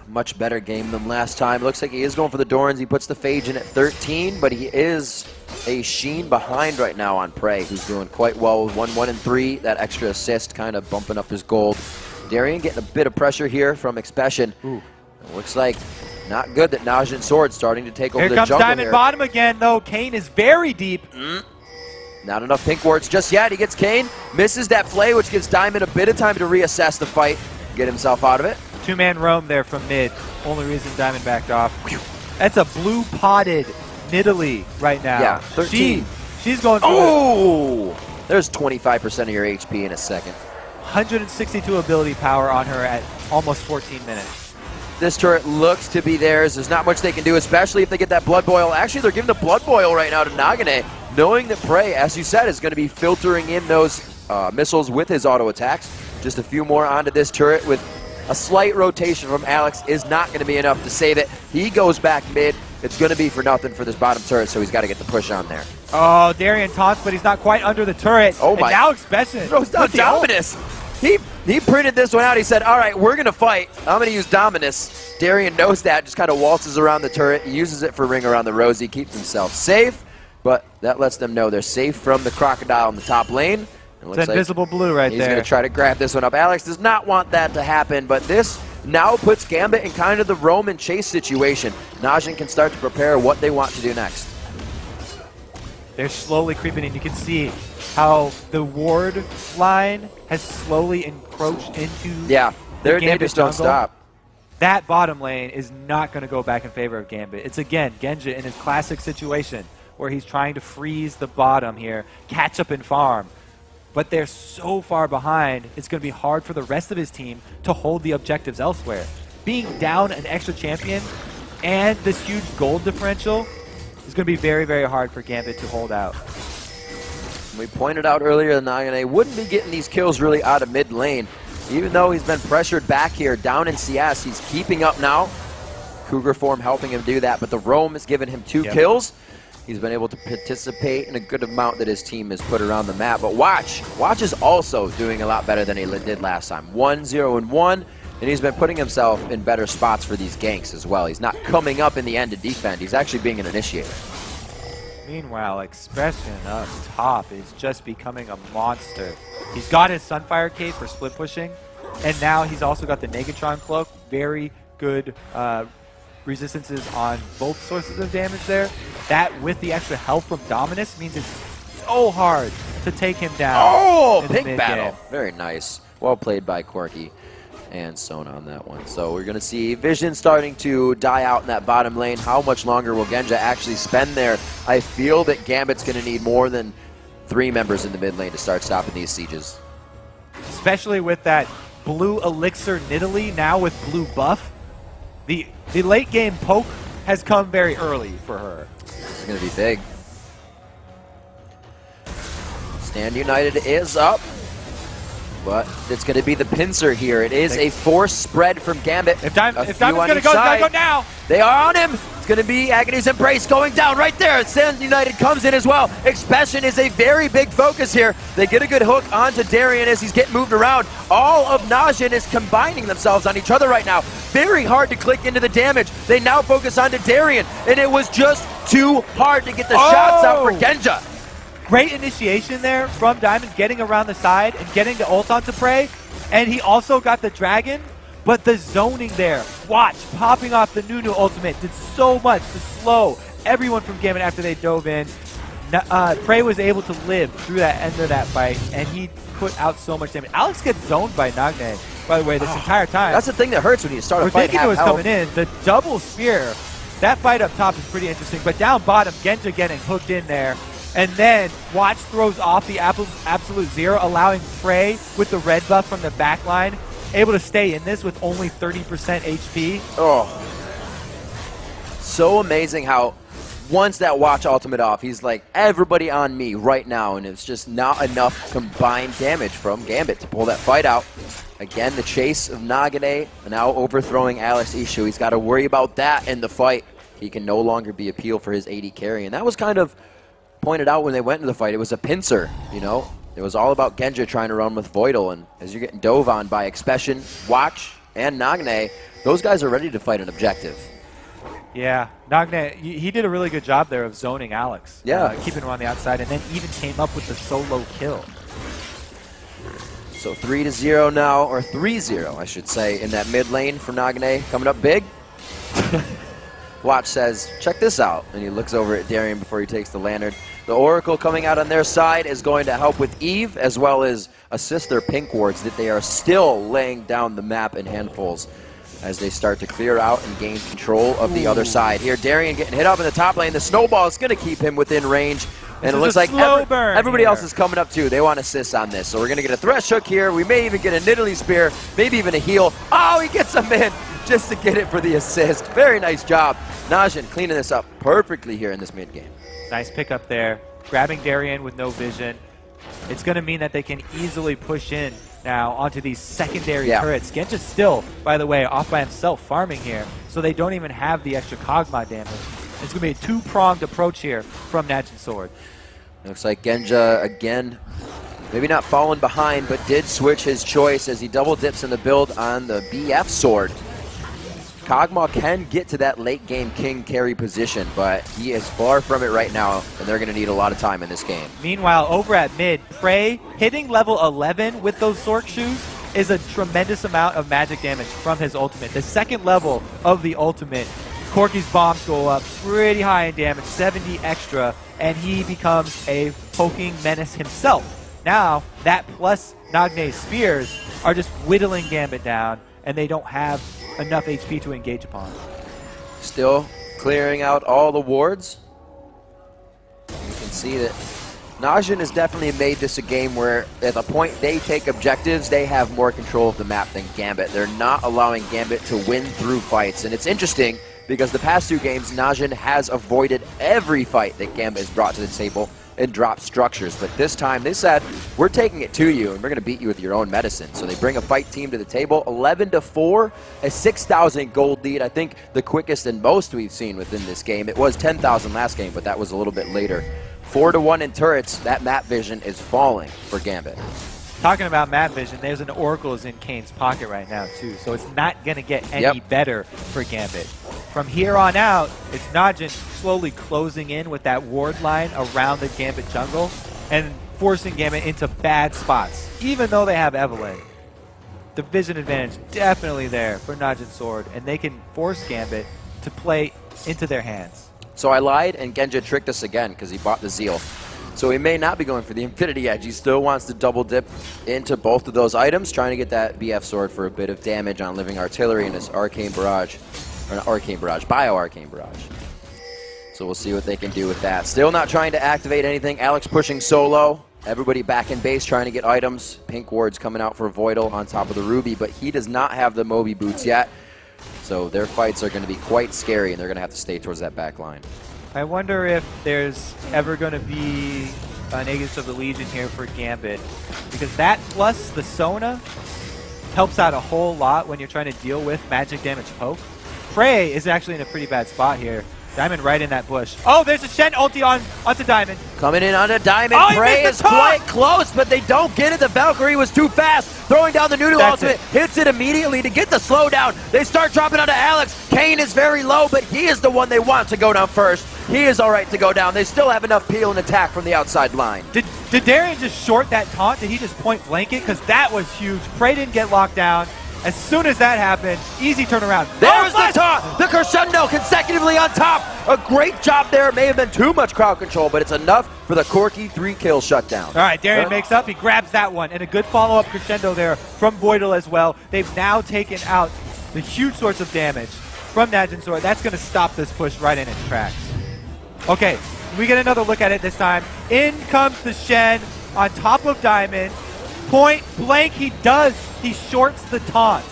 a much better game than last time. Looks like he is going for the Dorans. He puts the Phage in at 13, but he is a Sheen behind right now on Prey, who's doing quite well with 1-1 and 3. That extra assist kind of bumping up his gold. Darien getting a bit of pressure here from Expression. Looks like not good that Najin Sword starting to take over the jungle here. Here comes Diamond bottom again, though. Kane is very deep. Not enough pink wards just yet. He gets Kane, misses that play, which gives Diamond a bit of time to reassess the fight, get himself out of it. 2-man roam there from mid. Only reason Diamond backed off. That's a blue-potted Nidalee right now. Yeah, 13. She's going for it. There's 25% of your HP in a second. 162 ability power on her at almost 14 minutes. This turret looks to be theirs. There's not much they can do, especially if they get that Blood Boil. Actually, they're giving the Blood Boil right now to Nagane, knowing that Prey, as you said, is going to be filtering in those missiles with his auto attacks. Just a few more onto this turret with a slight rotation from Alex is not going to be enough to save it. He goes back mid. It's going to be for nothing for this bottom turret, so he's got to get the push on there. Oh, Darien taunts, but he's not quite under the turret. Oh my! And now Expression throws down Dominus. He printed this one out. He said, all right, we're going to fight. I'm going to use Dominus. Darien knows that, just kind of waltzes around the turret. He uses it for Ring Around the Rosie, keeps himself safe, but that lets them know they're safe from the Crocodile in the top lane. It's invisible blue right there. there. He's going to try to grab this one up. Alex does not want that to happen, but this now puts Gambit in kind of the roam and chase situation. Najin can start to prepare what they want to do next. They're slowly creeping in. You can see how the ward line has slowly encroached into they just don't stop. That bottom lane is not going to go back in favor of Gambit. It's again Genja in his classic situation where he's trying to freeze the bottom here, catch up and farm. But they're so far behind, it's going to be hard for the rest of his team to hold the objectives elsewhere. Being down an extra champion and this huge gold differential is going to be very, very hard for Gambit to hold out. We pointed out earlier that Nagane wouldn't be getting these kills really out of mid lane. Even though he's been pressured back here, down in CS, he's keeping up now. Cougar form helping him do that, but the roam has given him 2 kills. He's been able to participate in a good amount that his team has put around the map. But Watch is also doing a lot better than he did last time. 1-0-1, and he's been putting himself in better spots for these ganks as well. He's not coming up in the end to defend. He's actually being an initiator. Meanwhile, Expression up top is just becoming a monster. He's got his Sunfire Cape for split pushing, and now he's also got the Negatron Cloak. Very good resistances on both sources of damage there. That with the extra health from Dominus means it's so hard to take him down. Oh, in the big mid-game. battle. Very nice. Well played by Corky and Sona on that one. So we're going to see Vision starting to die out in that bottom lane. How much longer will Genja actually spend there? I feel that Gambit's going to need more than 3 members in the mid lane to start stopping these sieges. Especially with that blue elixir Nidalee now with blue buff. The late game poke has come very early for her. It's going to be big. Stand United is up. But it's going to be the pincer here. It is a forced spread from Gambit. If Diamond's going to go, it's got to go now. They are on him. It's going to be Agony's Embrace going down right there. Stand United comes in as well. Expression is a very big focus here. They get a good hook onto Darian as he's getting moved around. All of Najin is combining themselves on each other right now. Very hard to click into the damage. They now focus onto Darian, and it was just too hard to get the shots out for Genja. Great initiation there from Diamond, getting around the side and getting the ult onto Prey. And he also got the Dragon, but the zoning there. Watch, popping off the Nunu ultimate did so much to slow everyone from Gambit after they dove in. Prey was able to live through that end of that fight, and he put out so much damage. Alex gets zoned by Nagne, by the way, this entire time. That's the thing that hurts when you start a fight. We're thinking it was coming in. The double spear, that fight up top is pretty interesting, but down bottom, Genja getting hooked in there. And then Watch throws off the Absolute Zero, allowing Prey with the red buff from the back line, able to stay in this with only 30% HP. Oh. So amazing how once that Watch ultimate off, he's like, everybody on me right now, and it's just not enough combined damage from Gambit to pull that fight out. Again, the chase of Nagane, now overthrowing Alex Ishu. He's got to worry about that in the fight. He can no longer be appeal for his AD carry, and that was kind of pointed out when they went into the fight. It was a pincer, you know. It was all about Genja trying to run with Voidal, and as you're getting dove on by Expression, Watch, and Nagne, those guys are ready to fight an objective. Yeah, Nagne, he did a really good job there of zoning Alex. Yeah. Keeping him on the outside, and then even came up with the solo kill. So 3-0 now, or 3-0, I should say, in that mid lane for Nagne. Coming up big. Watch says, check this out, and he looks over at Darian before he takes the lantern. The Oracle coming out on their side is going to help with Eve, as well as assist their pink wards that they are still laying down the map in handfuls as they start to clear out and gain control of the other side. Here, Darian getting hit up in the top lane. The snowball is going to keep him within range. And it looks like everybody else is coming up too. They want assists on this. So we're going to get a Thresh Hook here. We may even get a Nidalee Spear, maybe even a heal. Oh, he gets him in just to get it for the assist. Very nice job. Najin cleaning this up perfectly here in this mid game. Nice pickup there. Grabbing Darian with no vision. It's going to mean that they can easily push in now onto these secondary turrets. Genja's still, by the way, off by himself farming here, so they don't even have the extra Kog'Maw damage. It's going to be a two-pronged approach here from Najin Sword. Looks like Genja, again, maybe not falling behind, but did switch his choice as he double dips in the build on the BF Sword. Kog'Maw can get to that late game king carry position, but he is far from it right now, and they're going to need a lot of time in this game. Meanwhile, over at mid, Prey hitting level 11 with those Sork shoes is a tremendous amount of magic damage from his ultimate. The second level of the ultimate, Corky's bombs go up pretty high in damage, 70 extra, and he becomes a poking menace himself. Now, that plus Nagne's spears are just whittling Gambit down, and they don't have enough HP to engage upon. Still clearing out all the wards. You can see that Najin has definitely made this a game where at the point they take objectives, they have more control of the map than Gambit. They're not allowing Gambit to win through fights. And it's interesting because the past two games, Najin has avoided every fight that Gambit has brought to the table and dropped structures. But this time they said, we're taking it to you and we're going to beat you with your own medicine. So they bring a fight team to the table, 11-4, a 6,000 gold lead. I think the quickest and most we've seen within this game. It was 10,000 last game, but that was a little bit later. 4-1 in turrets. That map vision is falling for Gambit. Talking about map vision, there's an Oracle is in Kane's pocket right now too, so it's not going to get any better for Gambit. From here on out, it's Najin slowly closing in with that ward line around the Gambit jungle and forcing Gambit into bad spots, even though they have Evelyn. The vision advantage definitely there for Najin Sword, and they can force Gambit to play into their hands. So I lied, and Genja tricked us again because he bought the Zeal. So So he may not be going for the Infinity Edge. He still wants to double dip into both of those items, trying to get that BF Sword for a bit of damage on Living Artillery and his Arcane Barrage. Or not Arcane Barrage, Bio-Arcane Barrage. So we'll see what they can do with that. Still not trying to activate anything. Alex pushing solo. Everybody back in base trying to get items. Pink Ward's coming out for Voidal on top of the Ruby, but he does not have the Moby boots yet. So their fights are going to be quite scary, and they're going to have to stay towards that back line. I wonder if there's ever going to be an Aegis of the Legion here for Gambit, because that plus the Sona helps out a whole lot when you're trying to deal with magic damage poke. Prey is actually in a pretty bad spot here. Diamond right in that bush. Oh, there's a Shen ulti onto Diamond. Coming in onto Diamond. Oh, Prey is quite close, but they don't get it. The Valkyrie was too fast. Throwing down the Noodle ultimate. Hits it immediately to get the slowdown. They start dropping onto Alex. Kane is very low, but he is the one they want to go down first. He is all right to go down. They still have enough peel and attack from the outside line. Did Darian just short that taunt? Did he just point blank it? Because that was huge. Prey didn't get locked down. As soon as that happened, easy turnaround. There's the taunt! The crescendo consecutively on top! A great job there. It may have been too much crowd control, but it's enough for the Corki 3-kill shutdown. All right, Darian makes up. He grabs that one. And a good follow-up crescendo there from Voidal as well. They've now taken out the huge source of damage from Najin Sword. That's going to stop this push right in its tracks. Okay, we get another look at it this time. In comes the Shen on top of Diamond. Point blank, he shorts the taunt.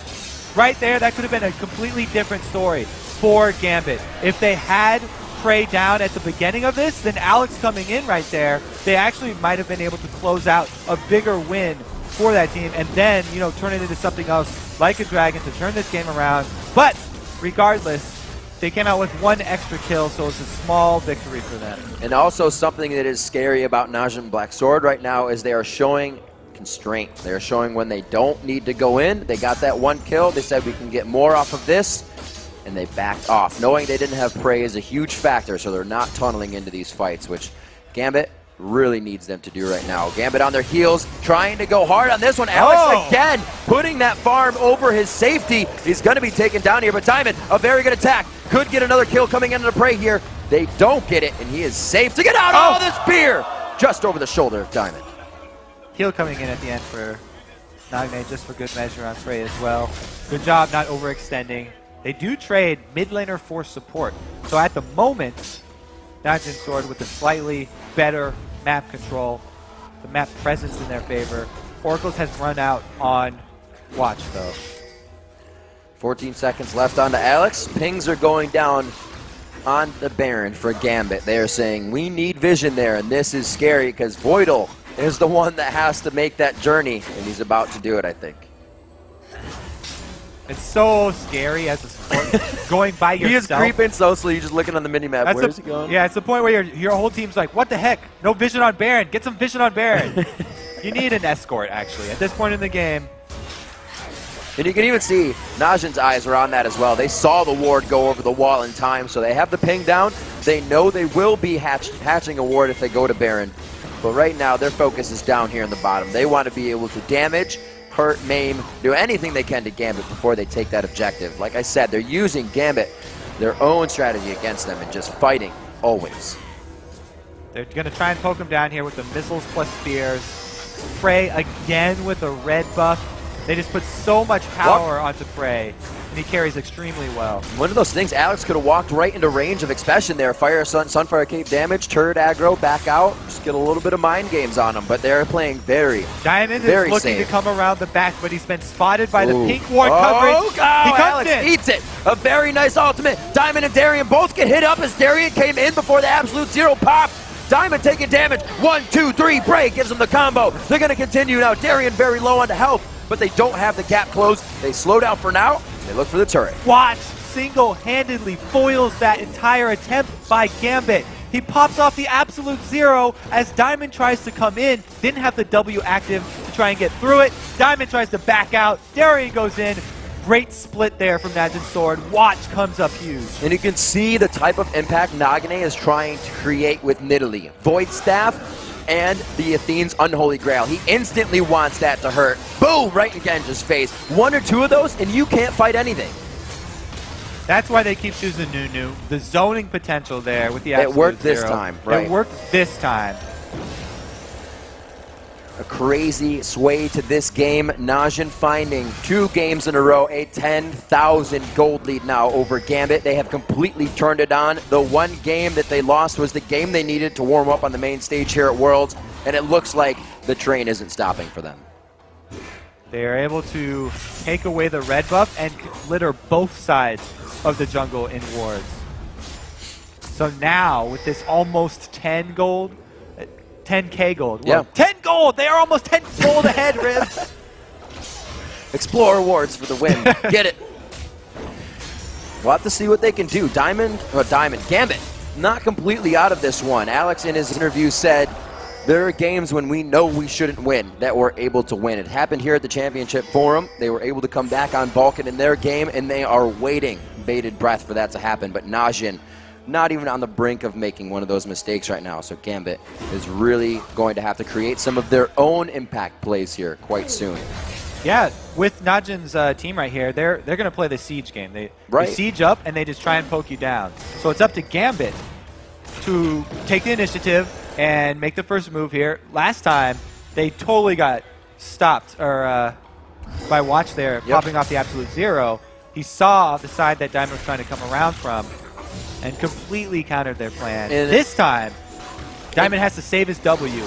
Right there, that could have been a completely different story for Gambit. If they had Prey down at the beginning of this, then Alex coming in right there, they actually might have been able to close out a bigger win for that team and then, you know, turn it into something else like a Dragon to turn this game around. But regardless, they came out with one extra kill, so it's a small victory for them. And also something that is scary about Najin Black Sword right now is they are showing constraint. They're showing when they don't need to go in. They got that one kill. They said we can get more off of this, and they backed off. Knowing they didn't have Prey is a huge factor, so they're not tunneling into these fights, which Gambit really needs them to do right now. Gambit on their heels, trying to go hard on this one. Alex again putting that farm over his safety. He's going to be taken down here, but Diamond, a very good attack. Could get another kill coming into the Prey here. They don't get it, and he is safe to get out. Oh, the spear! Just over the shoulder of Diamond. Heal coming in at the end for Nagne, just for good measure on Prey as well. Good job not overextending. They do trade mid laner for support. So at the moment, Najin Sword with a slightly better map control, the map presence in their favor. Oracles has run out on Watch though. 14 seconds left onto Alex. Pings are going down on the Baron for Gambit. They are saying, we need vision there, and this is scary because Voidal is the one that has to make that journey, and he's about to do it, I think. It's so scary as a support going by yourself. He is creeping so slowly, you're just looking on the minimap. Where's he going? Yeah, it's the point where your whole team's like, what the heck? No vision on Baron. Get some vision on Baron. You need an escort, actually, at this point in the game. And you can even see Najin's eyes are on that as well. They saw the ward go over the wall in time, so they have the ping down. They know they will be hatching a ward if they go to Baron. But right now, their focus is down here in the bottom. They want to be able to damage, hurt, maim, do anything they can to Gambit before they take that objective. Like I said, they're using Gambit, their own strategy against them, and just fighting, always. They're going to try and poke him down here with the missiles plus spears. Prey again with a red buff. They just put so much power onto Prey, and he carries extremely well. One of those things, Alex could have walked right into range of Expression there. Fire, Sunfire Cape damage, turret aggro, back out, just get a little bit of mind games on him, but they're playing very Diamond very is looking safe. to come around the back, but he's been spotted by the pink ward coverage. He comes Alex in. eats it. A very nice ultimate. Diamond and Darian both get hit up as Darian came in before the absolute zero pop. Diamond taking damage. 1, 2, 3. Prey gives him the combo. They're going to continue now. Darian very low on the health, but they don't have the gap closed. They slow down for now. They look for the turret. Watch single-handedly foils that entire attempt by Gambit. He pops off the absolute zero as Diamond tries to come in. Didn't have the W active to try and get through it. Diamond tries to back out. Darian goes in. Great split there from Najin Sword. Watch comes up huge. And you can see the type of impact Nagne is trying to create with Nidalee. Void Staff and the Athene's Unholy Grail. He instantly wants that to hurt. Boom! Right in Genji's face. One or two of those, and you can't fight anything. That's why they keep choosing Nunu. The zoning potential there with the absolute It worked zero. this time, right? It worked this time. a crazy sway to this game. Najin finding 2 games in a row, a 10,000 gold lead now over Gambit. They have completely turned it on. The one game that they lost was the game they needed to warm up on the main stage here at Worlds, and it looks like the train isn't stopping for them. They are able to take away the red buff and litter both sides of the jungle in wards. So now, with this almost 10 gold, 10k gold. Yeah. Well, 10 gold! They are almost 10 gold ahead, Riv! Explore Awards for the win. Get it. We'll have to see what they can do. Gambit, not completely out of this one. Alex in his interview said, there are games when we know we shouldn't win that we're able to win. It happened here at the Championship Forum. They were able to come back on Vulcan in their game, and they are waiting, bated breath, for that to happen. But Najin, not even on the brink of making one of those mistakes right now. So Gambit is really going to have to create some of their own impact plays here quite soon. Yeah, with Najin's team right here, they're going to play the siege game. They siege up and they just try and poke you down. So it's up to Gambit to take the initiative and make the first move here. Last time, they totally got stopped by Watch there, popping off the absolute zero. He saw the side that Diamond was trying to come around from and completely countered their plan. And this time, Diamond has to save his W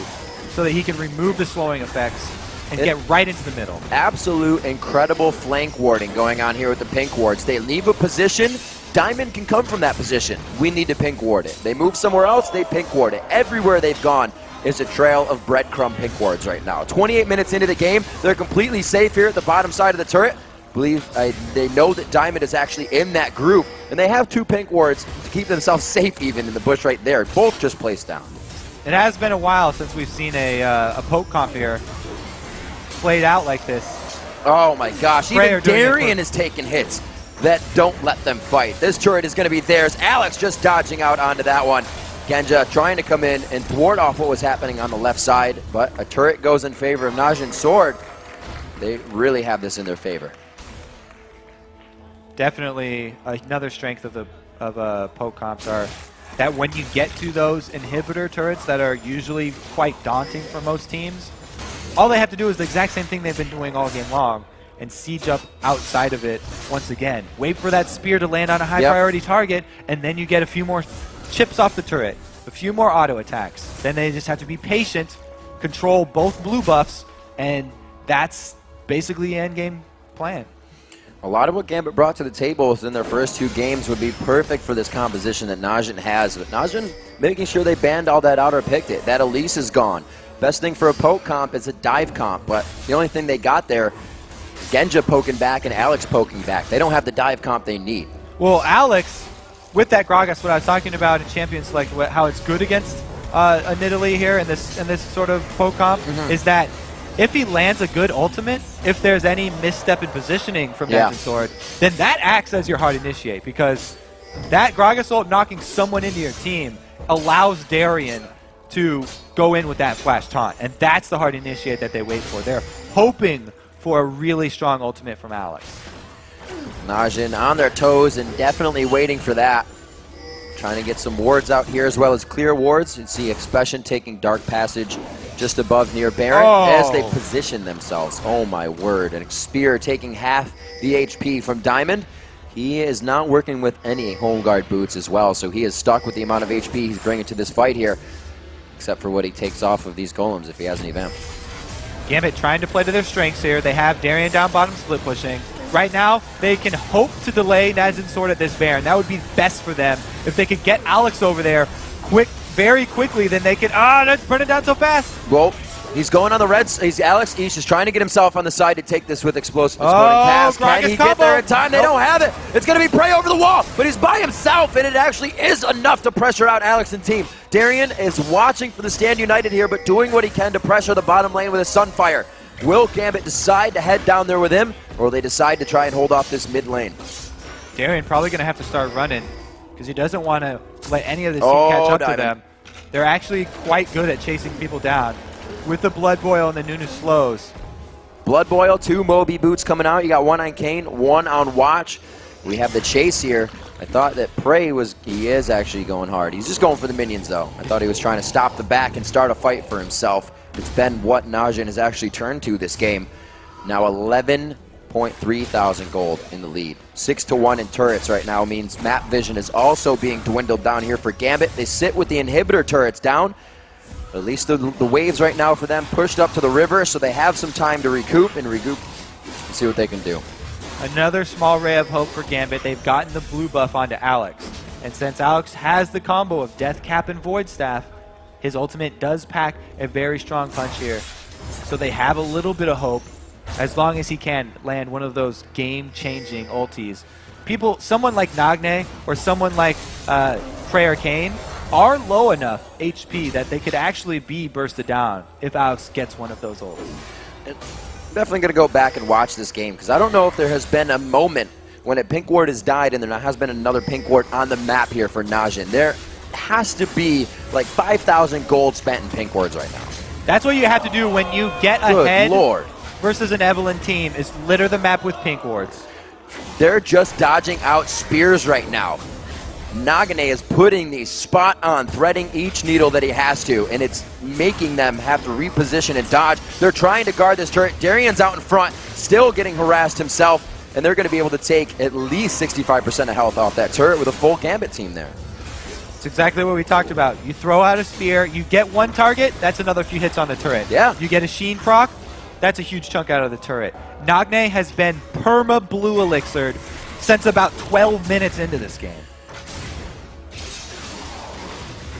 so that he can remove the slowing effects and get right into the middle. Absolute incredible flank warding going on here with the pink wards. They leave a position, Diamond can come from that position. We need to pink ward it. They move somewhere else, they pink ward it. Everywhere they've gone is a trail of breadcrumb pink wards right now. 28 minutes into the game, they're completely safe here at the bottom side of the turret. They know that Diamond is actually in that group, and they have 2 pink wards to keep themselves safe even in the bush right there. Both just placed down. It has been a while since we've seen a poke comp here played out like this. Oh my gosh, even Darian is taking hits that don't let them fight. This turret is going to be theirs. Alex just dodging out onto that one. Genja trying to come in and thwart off what was happening on the left side, but a turret goes in favor of Najin's sword. They really have this in their favor. Definitely another strength of the poke comps are that when you get to those inhibitor turrets that are usually quite daunting for most teams, all they have to do is the exact same thing they've been doing all game long and siege up outside of it once again. Wait for that spear to land on a high priority target, and then you get a few more chips off the turret, a few more auto attacks. Then they just have to be patient, control both blue buffs, and that's basically the end game plan. A lot of what Gambit brought to the table in their first 2 games would be perfect for this composition that Najin has. But Najin making sure they banned all that out or picked it. That Elise is gone. Best thing for a poke comp is a dive comp, but the only thing they got there, Genja poking back and Alex poking back. They don't have the dive comp they need. Well, Alex, with that Gragas, what I was talking about in Champion Select, how it's good against a Nidalee here in this sort of poke comp, is that if he lands a good ultimate, if there's any misstep in positioning from Najin's sword, then that acts as your hard initiate, because that Gragas ult knocking someone into your team allows Darian to go in with that flash taunt, and that's the hard initiate that they wait for. They're hoping for a really strong ultimate from Alex. Najin on their toes and definitely waiting for that. Trying to get some wards out here as well as clear wards. You see Expression taking Dark Passage just above near Baron as they position themselves. Oh my word. And Spear taking half the HP from Diamond. He is not working with any home guard boots as well, so he is stuck with the amount of HP he's bringing to this fight here, except for what he takes off of these golems if he has any vamp. Gambit trying to play to their strengths here. They have Darian down bottom split pushing. Right now, they can hope to delay Najin's sword at this Baron. That would be best for them. If they could get Alex over there very quickly, then they could... that's burning down so fast! Well, he's going on the reds. Alex East is trying to get himself on the side to take this with explosive exploding cast. Can he get there in time? They don't have it. It's going to be Prey over the wall, but he's by himself, and it actually is enough to pressure out Alex and team. Darian is watching for the Stand United here, but doing what he can to pressure the bottom lane with a Sunfire. Will Gambit decide to head down there with him, or will they decide to try and hold off this mid lane? Darian probably going to have to start running, because he doesn't want to let any of this team catch up to them. They're actually quite good at chasing people down with the Blood Boil and the Nunu slows. Blood Boil, 2 Moby boots coming out. You got 1 on Kane, 1 on Watch. We have the chase here. I thought that Prey he is actually going hard. He's just going for the minions though. I thought he was trying to stop the back and start a fight for himself. It's been what Najin has actually turned to this game. Now 11.3 thousand gold in the lead. 6-1 in turrets right now means map vision is also being dwindled down here for Gambit. They sit with the inhibitor turrets down. At least the waves right now for them pushed up to the river, so they have some time to recoup and see what they can do. Another small ray of hope for Gambit. They've gotten the blue buff onto Alex. And since Alex has the combo of Death Cap and Void Staff, his ultimate does pack a very strong punch here. So they have a little bit of hope as long as he can land one of those game-changing ultis. Someone like Nagne or someone like Prey Arcane are low enough HP that they could actually be bursted down if Alex gets one of those ults. Definitely going to go back and watch this game because I don't know if there has been a moment when a pink ward has died and there has been another pink ward on the map here for Najin. There has to be like 5,000 gold spent in pink wards right now. That's what you have to do when you get ahead versus an Evelyn team is litter the map with pink wards. They're just dodging out spears right now. Nagne is putting these spot on, threading each needle that he has to, and it's making them have to reposition and dodge. They're trying to guard this turret. Darian's out in front, still getting harassed himself, and they're going to be able to take at least 65% of health off that turret with a full Gambit team there. It's exactly what we talked about. You throw out a spear, you get one target, that's another few hits on the turret. Yeah. You get a Sheen proc, that's a huge chunk out of the turret. Nagne has been perma blue elixired since about 12 minutes into this game.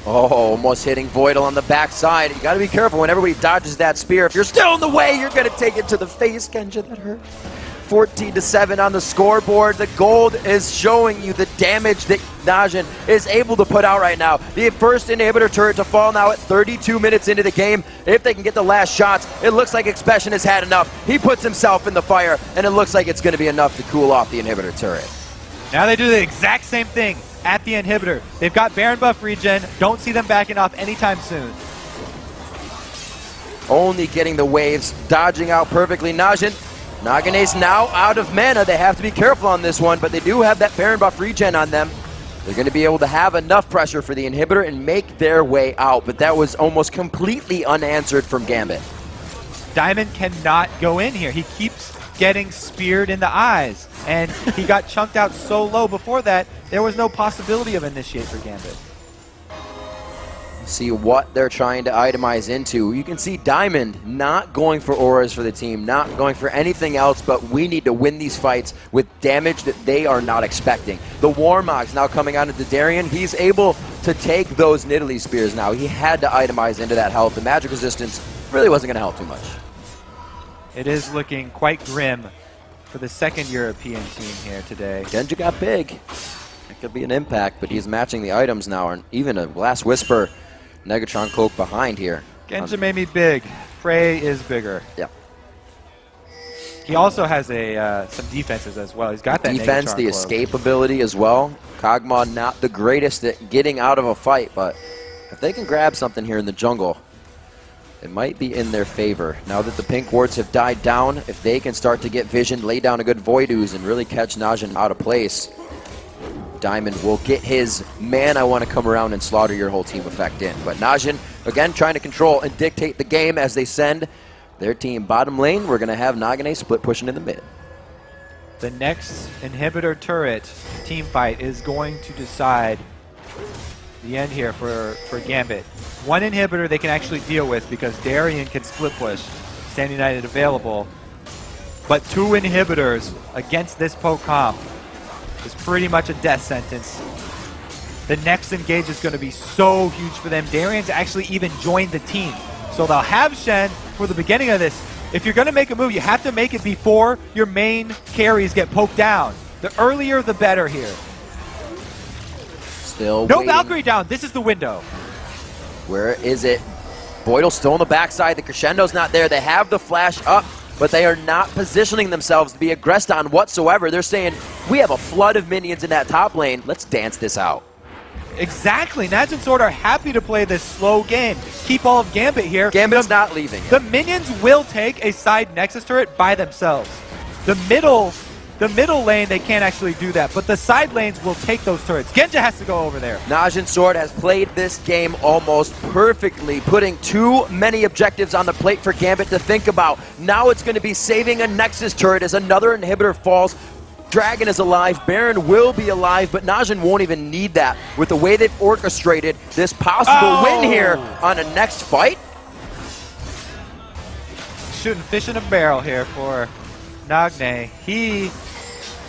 Oh, almost hitting Voidal on the backside. You got to be careful whenever he dodges that spear. If you're still in the way, you're going to take it to the face, Kenja. That hurt. 14-7 on the scoreboard. The gold is showing you the damage that Najin is able to put out right now. The first inhibitor turret to fall now at 32 minutes into the game. If they can get the last shots, it looks like Expression has had enough. He puts himself in the fire, and it looks like it's going to be enough to cool off the inhibitor turret. Now they do the exact same thing at the inhibitor. They've got Baron buff regen. Don't see them backing off anytime soon. Only getting the waves, dodging out perfectly. Nagane's now out of mana. They have to be careful on this one, but they do have that Baron buff regen on them. They're going to be able to have enough pressure for the inhibitor and make their way out, but that was almost completely unanswered from Gambit. Diamond cannot go in here. He keeps getting speared in the eyes, and he got chunked out so low before that, there was no possibility of initiate for Gambit. See what they're trying to itemize into. You can see Diamond not going for auras for the team, not going for anything else, but we need to win these fights with damage that they are not expecting. The Warmog's now coming out into Darian. He's able to take those Nidalee spears now. He had to itemize into that health. The magic resistance really wasn't going to help too much. It is looking quite grim for the second European team here today. Genja got big. It could be an impact, but he's matching the items now, and even a Last Whisper Negatron cloak behind here. Genja made me big. Prey is bigger. Yep. He also has some defenses as well. He's got that defense, Negatron the cloak. escape ability as well. Kog'Maw not the greatest at getting out of a fight, but if they can grab something here in the jungle, it might be in their favor. Now that the pink wards have died down, if they can start to get vision, lay down a good Void Ooze, and really catch Najin out of place, Diamond will get his man, I want to come around and slaughter your whole team effect in. But Najin, again, trying to control and dictate the game as they send their team bottom lane. We're going to have Nagne split pushing in the mid. The next inhibitor turret team fight is going to decide the end here for Gambit. One inhibitor they can actually deal with because Darian can split push, Stand United available. But two inhibitors against this poke comp is pretty much a death sentence. The next engage is going to be so huge for them. Darian's actually even joined the team. So they'll have Shen for the beginning of this. If you're going to make a move, you have to make it before your main carries get poked down. The earlier, the better here. Still no waiting. Valkyrie down. This is the window. Where is it? Voidal's still on the backside. The crescendo's not there. They have the flash up, but they are not positioning themselves to be aggressed on whatsoever. They're saying, we have a flood of minions in that top lane. Let's dance this out. Exactly. Najin Sword are happy to play this slow game. Keep all of Gambit here. Gambit's not leaving. The minions will take a side Nexus turret by themselves. The middle The middle lane, they can't actually do that, but the side lanes will take those turrets. Genja has to go over there. Najin Sword has played this game almost perfectly, putting too many objectives on the plate for Gambit to think about. Now it's going to be saving a Nexus turret as another inhibitor falls. Dragon is alive, Baron will be alive, but Najin won't even need that with the way they've orchestrated this possible win here on a next fight. Shooting fish in a barrel here for Nagne. He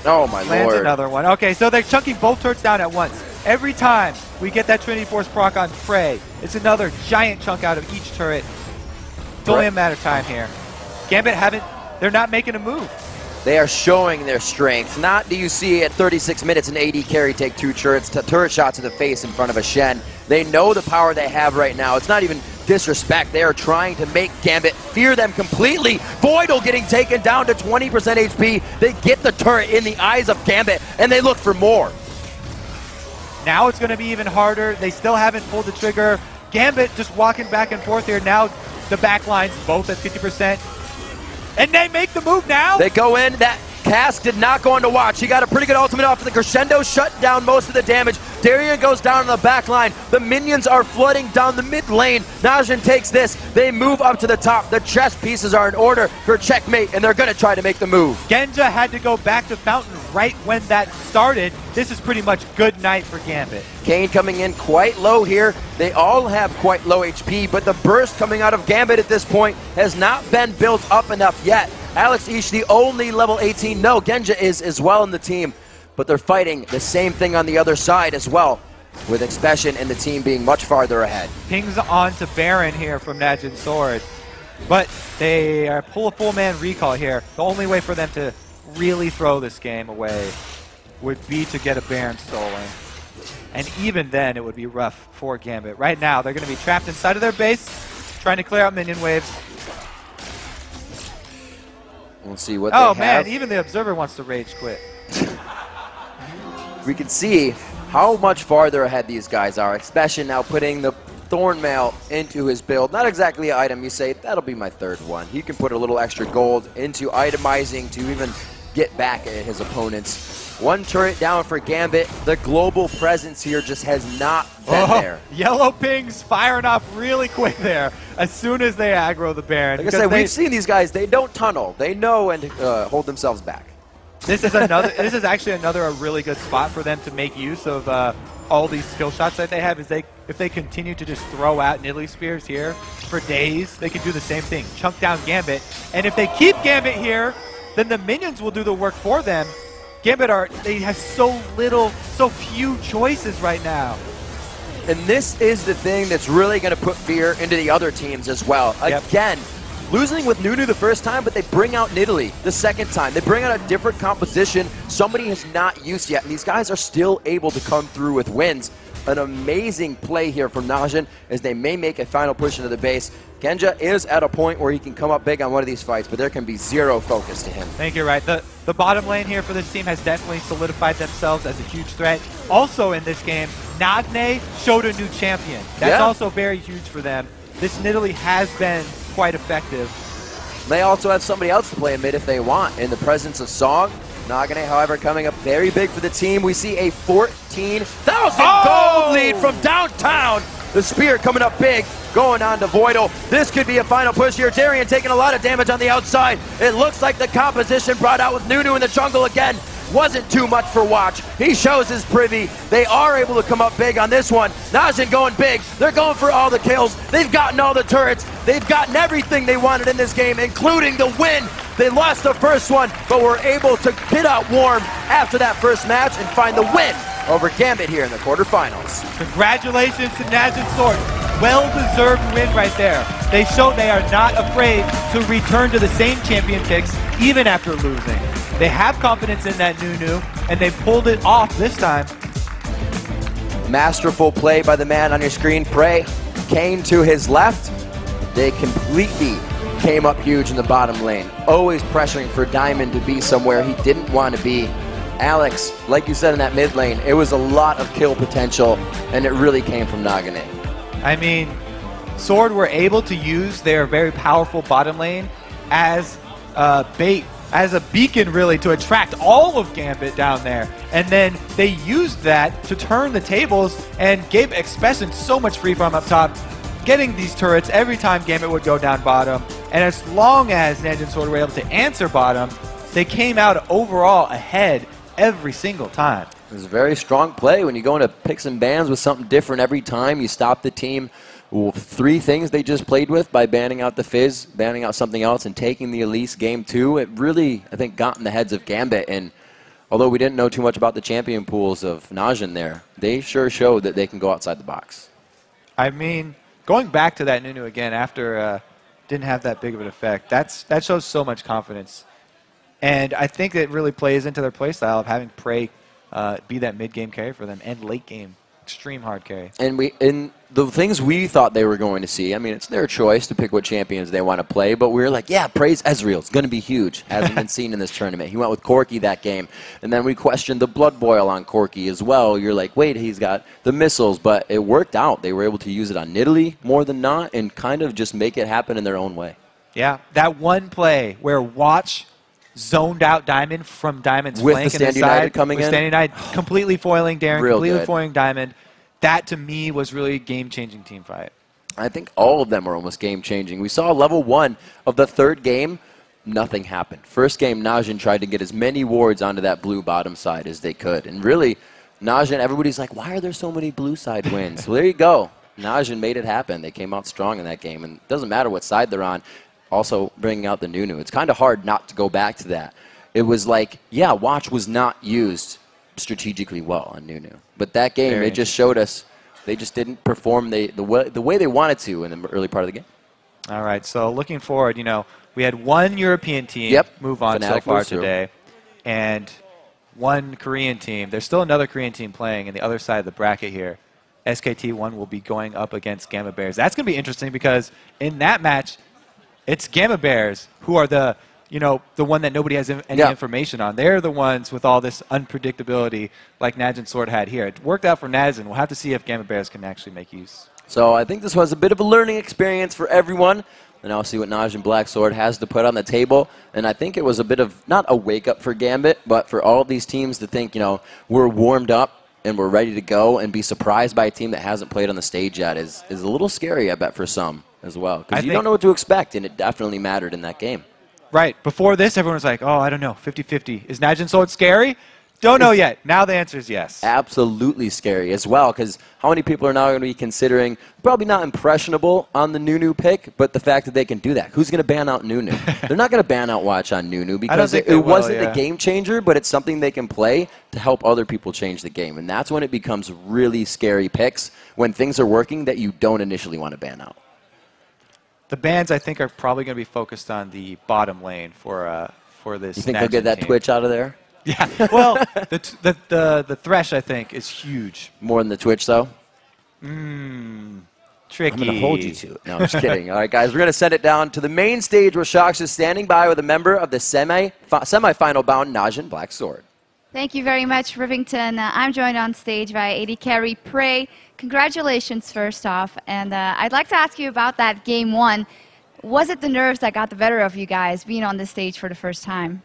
lands lord. another one. Okay, so they're chunking both turrets down at once. Every time we get that Trinity Force proc on Frey, it's another giant chunk out of each turret. It's only a matter of time here. Gambit they're not making a move. They are showing their strength. Not do you see at 36 minutes an AD carry take 2 turret shots to the face in front of a Shen. They know the power they have right now. It's not even disrespect. They are trying to make Gambit fear them completely. Voidal getting taken down to 20% HP. They get the turret in the eyes of Gambit, and they look for more. Now it's going to be even harder. They still haven't pulled the trigger. Gambit just walking back and forth here. Now the back lines both at 50%. And they make the move now. They go in. That Cask did not go into watch. He got a pretty good ultimate off of the crescendo, shut down most of the damage. Darien goes down on the back line. The minions are flooding down the mid lane. Najin takes this. They move up to the top. The chess pieces are in order for checkmate, and they're going to try to make the move. Genja had to go back to Fountain right when that started. This is pretty much good night for Gambit. Kane coming in quite low here. They all have quite low HP, but the burst coming out of Gambit at this point has not been built up enough yet. Alex Ish, the only level 18. No, Genja is as well in the team, but they're fighting the same thing on the other side as well, with Expression and the team being much farther ahead. Pings on to Baron here from Najin Sword, but they pull a full man recall here. The only way for them to really throw this game away would be to get a Baron stolen. And even then, it would be rough for Gambit. Right now, they're going to be trapped inside of their base, trying to clear out minion waves. We'll see what they have. Oh man, even the Observer wants to rage quit. We can see how much farther ahead these guys are. Expression now putting the Thornmail into his build. Not exactly an item. You say, that'll be my third one. He can put a little extra gold into itemizing to even get back at his opponents. One turret down for Gambit. The global presence here just has not been there. Yellow pings firing off really quick there as soon as they aggro the Baron. Like I said, we've seen these guys. They don't tunnel. They know and hold themselves back. This is actually a really good spot for them to make use of all these skill shots that they have. If they continue to just throw out Nidalee Spears here for days, they can do the same thing. Chunk down Gambit. And if they keep Gambit here, then the minions will do the work for them. Gambit they have so few choices right now. And this is the thing that's really going to put fear into the other teams as well. Yep. Again, losing with Nunu the first time, but they bring out Nidalee the second time. They bring out a different composition somebody has not used yet, and these guys are still able to come through with wins. An amazing play here from Najin as they may make a final push into the base. Genja is at a point where he can come up big on one of these fights, but there can be zero focus to him. I think you're right. The bottom lane here for this team has definitely solidified themselves as a huge threat. Also in this game, Nagne showed a new champion. That's also very huge for them. This Nidalee has been quite effective. They also have somebody else to play in mid if they want, in the presence of Song. Nagne, however, coming up very big for the team. We see a 14,000 gold lead from downtown. The Spear coming up big, going on to Voidal. This could be a final push here. Darien taking a lot of damage on the outside. It looks like the composition brought out with Nunu in the jungle again wasn't too much for Watch. He shows his privy. They are able to come up big on this one. Najin going big. They're going for all the kills. They've gotten all the turrets. They've gotten everything they wanted in this game, including the win. They lost the first one, but were able to get out warm after that first match and find the win over Gambit here in the quarterfinals. Congratulations to Najin Sword. Well-deserved win right there. They show they are not afraid to return to the same champion picks even after losing. They have confidence in that Nunu, and they pulled it off this time. Masterful play by the man on your screen, Prey. Kane to his left. They completely came up huge in the bottom lane. Always pressuring for Diamond to be somewhere he didn't want to be. Alex, like you said in that mid lane, it was a lot of kill potential, and it really came from Nagane. I mean, Sword were able to use their very powerful bottom lane as bait as a beacon, really, to attract all of Gambit down there. And then they used that to turn the tables and gave Expessen so much free farm up top, getting these turrets every time Gambit would go down bottom. And as long as Najin Sword were able to answer bottom, they came out overall ahead every single time. It was a very strong play when you go into picks and bans with something different every time. You stop the team. 3 things they just played with by banning out the Fizz, banning out something else, and taking the Elise game 2. It really, I think, got in the heads of Gambit. And although we didn't know too much about the champion pools of Najin there, they sure showed that they can go outside the box. I mean, going back to that Nunu again after didn't have that big of an effect, that shows so much confidence. And I think it really plays into their playstyle of having Phreak be that mid-game carry for them and late-game extreme hard carry. And the things we thought they were going to see, I mean, it's their choice to pick what champions they want to play, but we were like, yeah, praise Ezreal. It's going to be huge. Hasn't been seen in this tournament. He went with Corki that game, and then we questioned the Blood Boil on Corki as well. You're like, wait, he's got the missiles, but it worked out. They were able to use it on Nidalee more than not and kind of just make it happen in their own way. Yeah, that one play where Watch zoned out Diamond from Diamond's flank with the Stand United coming in. Stand United completely foiling Darren, Real completely good. foiling Diamond. That, to me, was really a game-changing team fight. I think all of them were almost game-changing. We saw level 1 of the 3rd game, nothing happened. First game, Najin tried to get as many wards onto that blue bottom side as they could. And really, Najin, everybody's like, why are there so many blue side wins? Well, there you go. Najin made it happen. They came out strong in that game. And it doesn't matter what side they're on. Also, bringing out the Nunu. It's kind of hard not to go back to that. It was like, yeah, Watch was not used strategically well on Nunu. But that game, it just showed us they just didn't perform the way they wanted to in the early part of the game. All right, so looking forward, you know, we had one European team move on Fnatic so far moves through. today, and one Korean team. There's still another Korean team playing in the other side of the bracket here. SKT1 will be going up against Gamma Bears. That's going to be interesting because in that match, it's Gamma Bears who are the one that nobody has any information on. They're the ones with all this unpredictability like Najin Sword had here. It worked out for Najin. We'll have to see if Gamma Bears can actually make use. So I think this was a bit of a learning experience for everyone. And I'll see what Najin Black Sword has to put on the table. And I think it was a bit of, not a wake-up for Gambit, but for all of these teams to think, we're warmed up and we're ready to go, and be surprised by a team that hasn't played on the stage yet is a little scary, I bet, for some as well. Because you don't know what to expect, and it definitely mattered in that game. Right. Before this, everyone was like, oh, I don't know, 50-50. Is Najin Sword scary? Don't know yet. Now the answer is yes. Absolutely scary as well, because how many people are now going to be considering, probably not impressionable on the Nunu pick, but the fact that they can do that. Who's going to ban out Nunu? They're not going to ban out Watch on Nunu because it wasn't the game changer, but it's something they can play to help other people change the game. And that's when it becomes really scary picks, when things are working that you don't initially want to ban out. The bans, I think, are probably going to be focused on the bottom lane for this. You think they'll get that Twitch out of there? Yeah. Well, the Thresh, I think, is huge. More than the Twitch, though? Tricky. I'm going to hold you to it. No, I'm just kidding. All right, guys, we're going to send it down to the main stage where Shox is standing by with a member of the semi-final bound Najin Black Sword. Thank you very much, Rivington. I'm joined on stage by AD Carry Phreak. Congratulations, first off. And I'd like to ask you about that game 1. Was it the nerves that got the better of you guys being on this stage for the first time?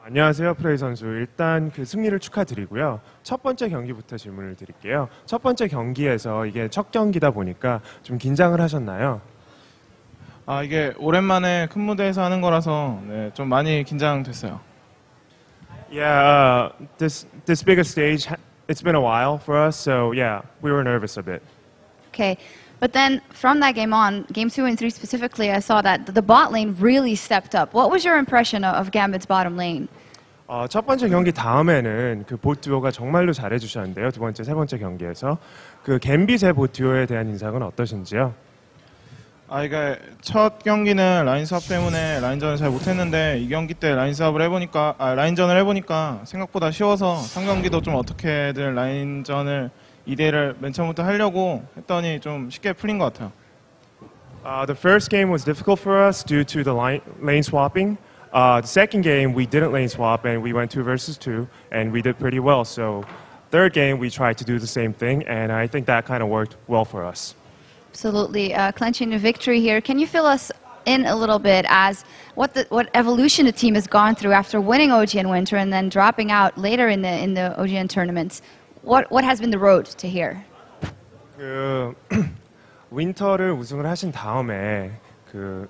안녕하세요, 프레이 선수. 일단 그 승리를 축하드리고요. 첫 번째 경기부터 질문을 드릴게요. 첫 번째 경기에서 이게 첫 경기다 보니까 좀 긴장을 하셨나요? 이게 오랜만에 큰 무대에서 하는 거라서 좀 많이 긴장됐어요. Yeah, this bigger stage, it's been a while for us, so yeah, we were nervous a bit. Okay, but then from that game on, game 2 and 3 specifically, I saw that the bot lane really stepped up. What was your impression of Gambit's bottom lane? 첫 번째 경기 다음에는 그 봇 듀오가 정말로 잘해주셨는데요. 두 번째, 세 번째 경기에서 그 갬빗의 봇 듀오에 대한 인상은 어떠신지요? 이게 첫 경기는 라인 수업 때문에 라인전을 잘 못했는데 이 경기 때 라인전을 해보니까 생각보다 쉬워서 3경기도 좀 어떻게든 라인전을 2대를 맨 처음부터 하려고 했더니 좀 쉽게 풀린 것 같아요. The first game was difficult for us due to the lane swapping. The second game we didn't lane swap and we went 2 versus 2 and we did pretty well. So third game we tried to do the same thing and I think that kind of worked well for us. Absolutely, clenching a victory here. Can you fill us in a little bit as what evolution the team has gone through after winning OGN Winter and then dropping out later in the OGN tournaments. What has been the road to here? 그 윈터를 우승을 하신 다음에 그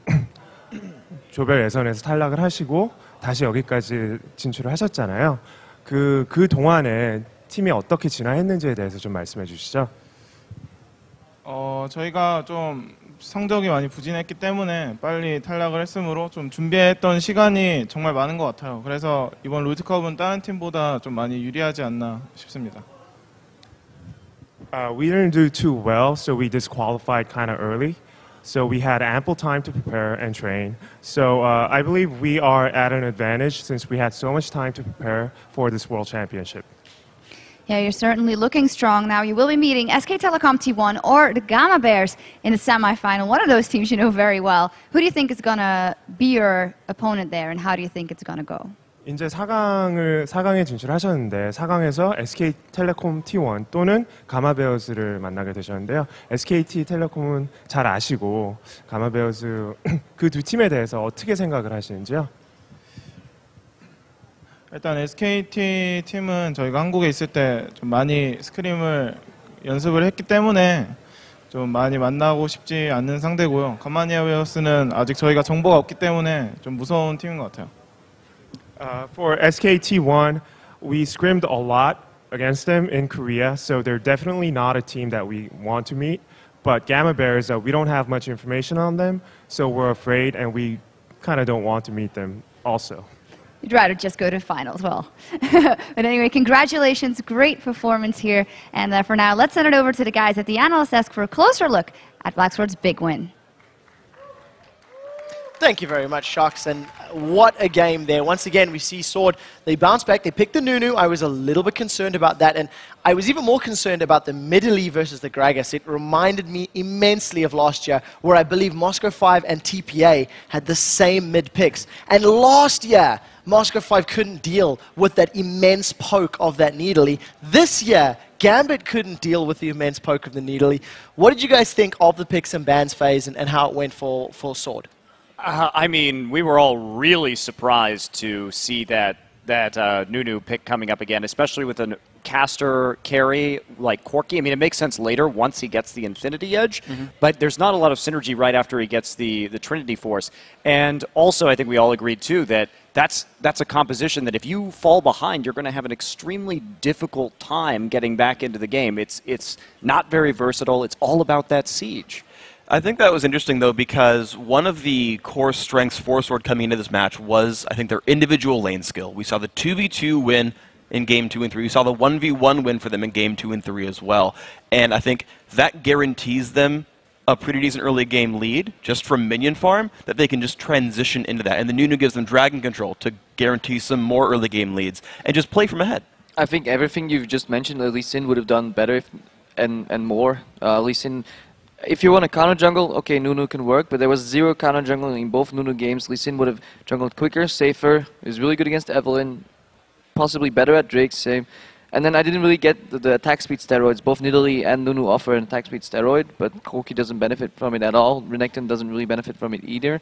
조별 예선에서 탈락을 하시고 다시 여기까지 진출을 하셨잖아요. 그 동안에 팀이 어떻게 진화했는지에 대해서 좀 말씀해 주시죠. 저희가 좀 성적이 많이 부진했기 때문에 빨리 탈락을 했으므로 좀 준비했던 시간이 정말 많은 것 같아요. 그래서 이번 롤드컵은 다른 팀보다 좀 많이 유리하지 않나 싶습니다. We didn't do too well, so we disqualified kind of early. So we had ample time to prepare and train. So I believe we are at an advantage since we had so much time to prepare for this World Championship. Yeah, you're certainly looking strong now. You will be meeting SK Telecom T1 or the Gamma Bears in the semifinal. One of those teams you know very well. Who do you think is going to be your opponent there, and how do you think it's going to go? 이제 4강에 진출하셨는데 4강에서 SK텔레콤 T1 또는 가마베어즈를 만나게 되셨는데요. SK텔레콤은 잘 아시고 가마베어즈 그 두 팀에 대해서 어떻게 생각을 하시는지요? 일단 SKT 팀은 저희가 한국에 있을 때 좀 많이 스크림을 연습을 했기 때문에 좀 많이 만나고 싶지 않는 상대고요. 가마니아웨어스는 아직 저희가 정보가 없기 때문에 좀 무서운 팀인 것 같아요. For SKT1, we scrimmed a lot against them in Korea, so they're definitely not a team that we want to meet. But Gamma Bears, we don't have much information on them, so we're afraid and we kind of don't want to meet them also. You'd rather just go to finals. Well, but anyway, congratulations. Great performance here. And for now, let's send it over to the guys at the analyst desk for a closer look at Blacksword's big win. Thank you very much, Shocks, and what a game there. Once again, we see Sword, they bounce back, they pick the Nunu. I was a little bit concerned about that, and I was even more concerned about the Midley versus the Gragas. It reminded me immensely of last year, where I believe Moscow 5 and TPA had the same mid picks. And last year, Moscow 5 couldn't deal with that immense poke of that Needly. This year, Gambit couldn't deal with the immense poke of the Needly. What did you guys think of the picks and bans phase and how it went for Sword? I mean, we were all really surprised to see that Nunu pick coming up again, especially with a caster carry like Corki. I mean, it makes sense later once he gets the Infinity Edge, but there's not a lot of synergy right after he gets the Trinity Force. And also, I think we all agreed too that that's a composition that if you fall behind, you're going to have an extremely difficult time getting back into the game. It's not very versatile. It's all about that siege. I think that was interesting, though, because one of the core strengths for Sword coming into this match was, I think, their individual lane skill. We saw the 2v2 win in Game 2 and 3. We saw the 1v1 win for them in Game 2 and 3 as well. And I think that guarantees them a pretty decent early game lead, just from minion farm, that they can just transition into that. And the Nunu gives them Dragon Control to guarantee some more early game leads, and just play from ahead. I think everything you've just mentioned, Lee Sin would have done better and more. Lee Sin... If you want a counter jungle, okay, Nunu can work, but there was zero counter jungle in both Nunu games. Lee Sin would have jungled quicker, safer, he was really good against Evelyn, possibly better at Drake, same. And then I didn't really get the attack speed steroids. Both Nidalee and Nunu offer an attack speed steroid, but Corki doesn't benefit from it at all. Renekton doesn't really benefit from it either.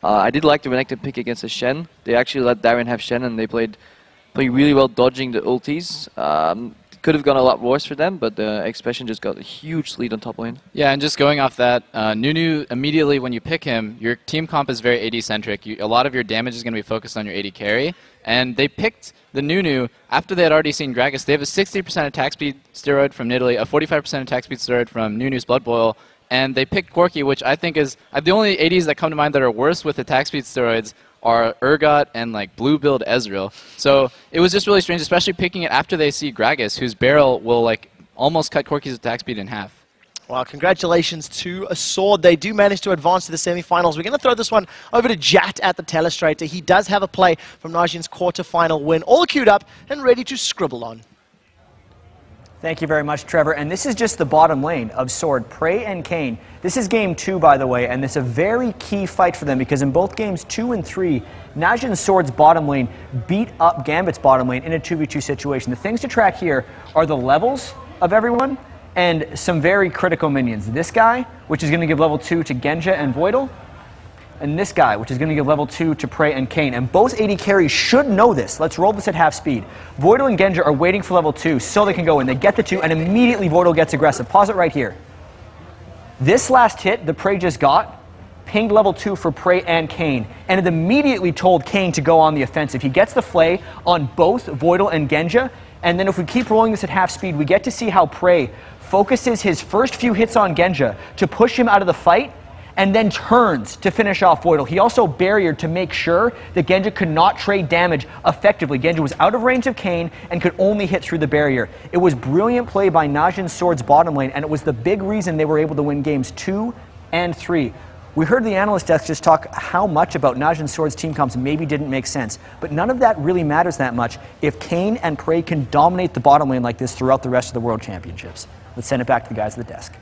I did like the Renekton pick against the Shen. They actually let Darren have Shen, and they played really well dodging the ultis. Could have gone a lot worse for them, but the Expression just got a huge lead on top lane. Yeah, and just going off that, Nunu, immediately when you pick him, your team comp is very AD-centric. A lot of your damage is going to be focused on your AD carry, and they picked the Nunu after they had already seen Gragas. They have a 60% attack speed steroid from Nidalee, a 45% attack speed steroid from Nunu's Blood Boil, and they picked Corki, which I think is the only ADs that come to mind that are worse with attack speed steroids are Urgot and like blue build Ezreal. So it was just really strange, especially picking it after they see Gragas, whose barrel will like almost cut Corki's attack speed in half. Well, congratulations to Sword. They do manage to advance to the semi-finals. We're going to throw this one over to Jat at the telestrator. He does have a play from Najin's quarterfinal win, all queued up and ready to scribble on. Thank you very much, Trevor. And this is just the bottom lane of Sword, Prey and Kayn. This is game 2, by the way, and this is a very key fight for them because in both games 2 and 3, Najin and Sword's bottom lane beat up Gambit's bottom lane in a 2v2 situation. The things to track here are the levels of everyone and some very critical minions. This guy, which is going to give level 2 to Genja and Voidal, and this guy, which is going to give level 2 to Prey and Kane. And both AD carries should know this. Let's roll this at half speed. Voidal and Genja are waiting for level 2 so they can go in. They get the 2, and immediately Voidal gets aggressive. Pause it right here. This last hit the Prey just got pinged level 2 for Prey and Kane, and it immediately told Kane to go on the offensive. He gets the flay on both Voidal and Genja, and then if we keep rolling this at half speed, we get to see how Prey focuses his first few hits on Genja to push him out of the fight, and then turns to finish off Voidal. He also barriered to make sure that Genja could not trade damage effectively. Genja was out of range of Kane and could only hit through the barrier. It was brilliant play by Najin Sword's bottom lane, and it was the big reason they were able to win games 2 and 3. We heard the analyst desk just talk how much about Najin Sword's team comps maybe didn't make sense, but none of that really matters that much if Kane and Prey can dominate the bottom lane like this throughout the rest of the World Championships. Let's send it back to the guys at the desk.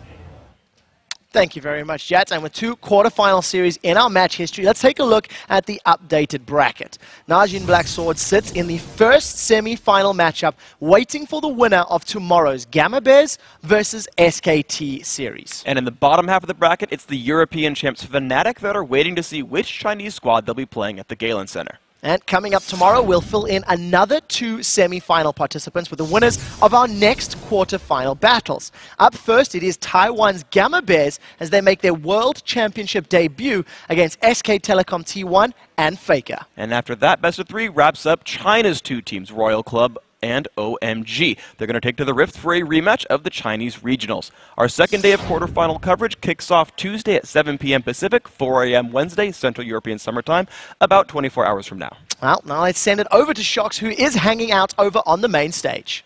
Thank you very much, Jats. And with 2 quarterfinal series in our match history, let's take a look at the updated bracket. Najin Black Sword sits in the first semi-final matchup, waiting for the winner of tomorrow's Gamma Bears versus SKT series. And in the bottom half of the bracket, it's the European champs Fnatic that are waiting to see which Chinese squad they'll be playing at the Galen Center. And coming up tomorrow, we'll fill in another 2 semi-final participants with the winners of our next quarter-final battles. Up first, it is Taiwan's Gamma Bears as they make their World Championship debut against SK Telecom T1 and Faker. And after that, best of 3 wraps up China's 2 teams, Royal Club and OMG. They're going to take to the Rift for a rematch of the Chinese regionals. Our second day of quarterfinal coverage kicks off Tuesday at 7 p.m. Pacific, 4 a.m. Wednesday, Central European Summer Time, about 24 hours from now. Well, now let's send it over to Shox, who is hanging out over on the main stage.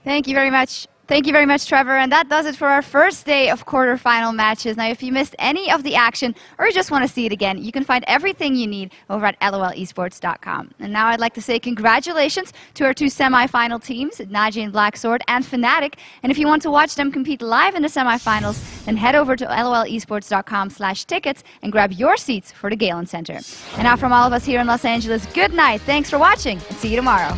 Thank you very much. Thank you very much, Trevor. And that does it for our first day of quarterfinal matches. Now, if you missed any of the action or you just want to see it again, you can find everything you need over at lolesports.com. And now I'd like to say congratulations to our 2 semifinal teams, Najin Black Sword and Fnatic. And if you want to watch them compete live in the semifinals, then head over to lolesports.com/tickets and grab your seats for the Galen Center. And now from all of us here in Los Angeles, good night. Thanks for watching and see you tomorrow.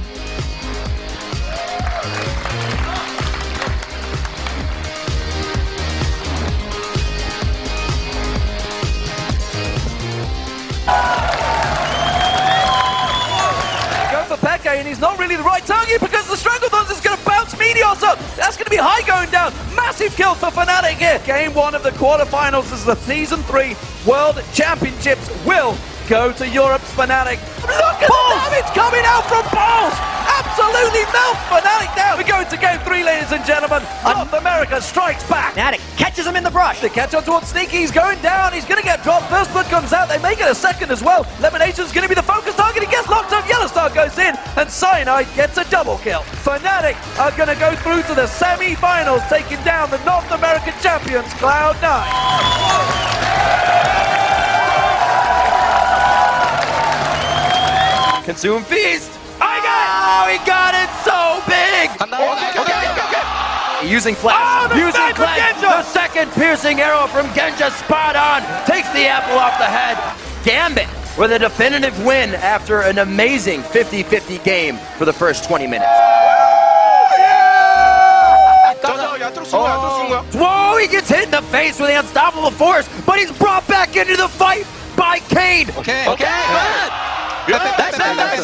Go for Peke, and he's not really the right target because the Stranglethorns is going to bounce Meteors up. That's going to be high going down. Massive kill for Fnatic here. Game 1 of the quarterfinals as the Season 3 World Championships will go to Europe's Fnatic. Look at the damage coming out from Balls! Absolutely melt Fnatic down. We go into Game 3, ladies and gentlemen. North America strikes back. Fnatic catches him in the brush. The catch on towards Sneaky. He's going down. He's going to get dropped. First blood comes out. They may get a second as well. Lemonation's going to be the focus target. He gets locked up. Yellowstar goes in. And Cyanide gets a double kill. Fnatic are going to go through to the semi-finals, taking down the North American champions, Cloud9. Consume Feast. Oh, he got it so big. Using flash. Using flash. The second piercing arrow from Genja, spot on. Takes the apple off the head. Gambit with a definitive win after an amazing 50-50 game for the first 20 minutes. Whoa, he gets hit in the face with the unstoppable force, but he's brought back into the fight by Cade. Okay, good.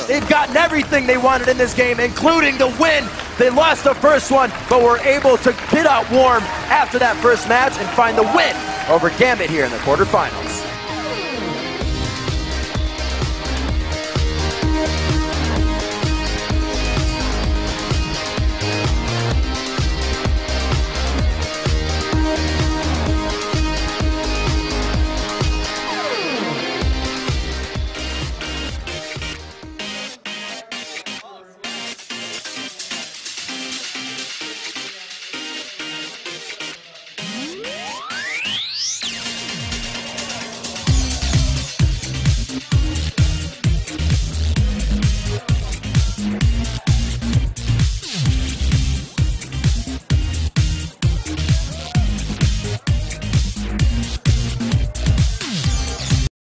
They've gotten everything they wanted in this game, including the win. They lost the first one, but were able to get out warm after that first match and find the win over Gambit here in the quarterfinals.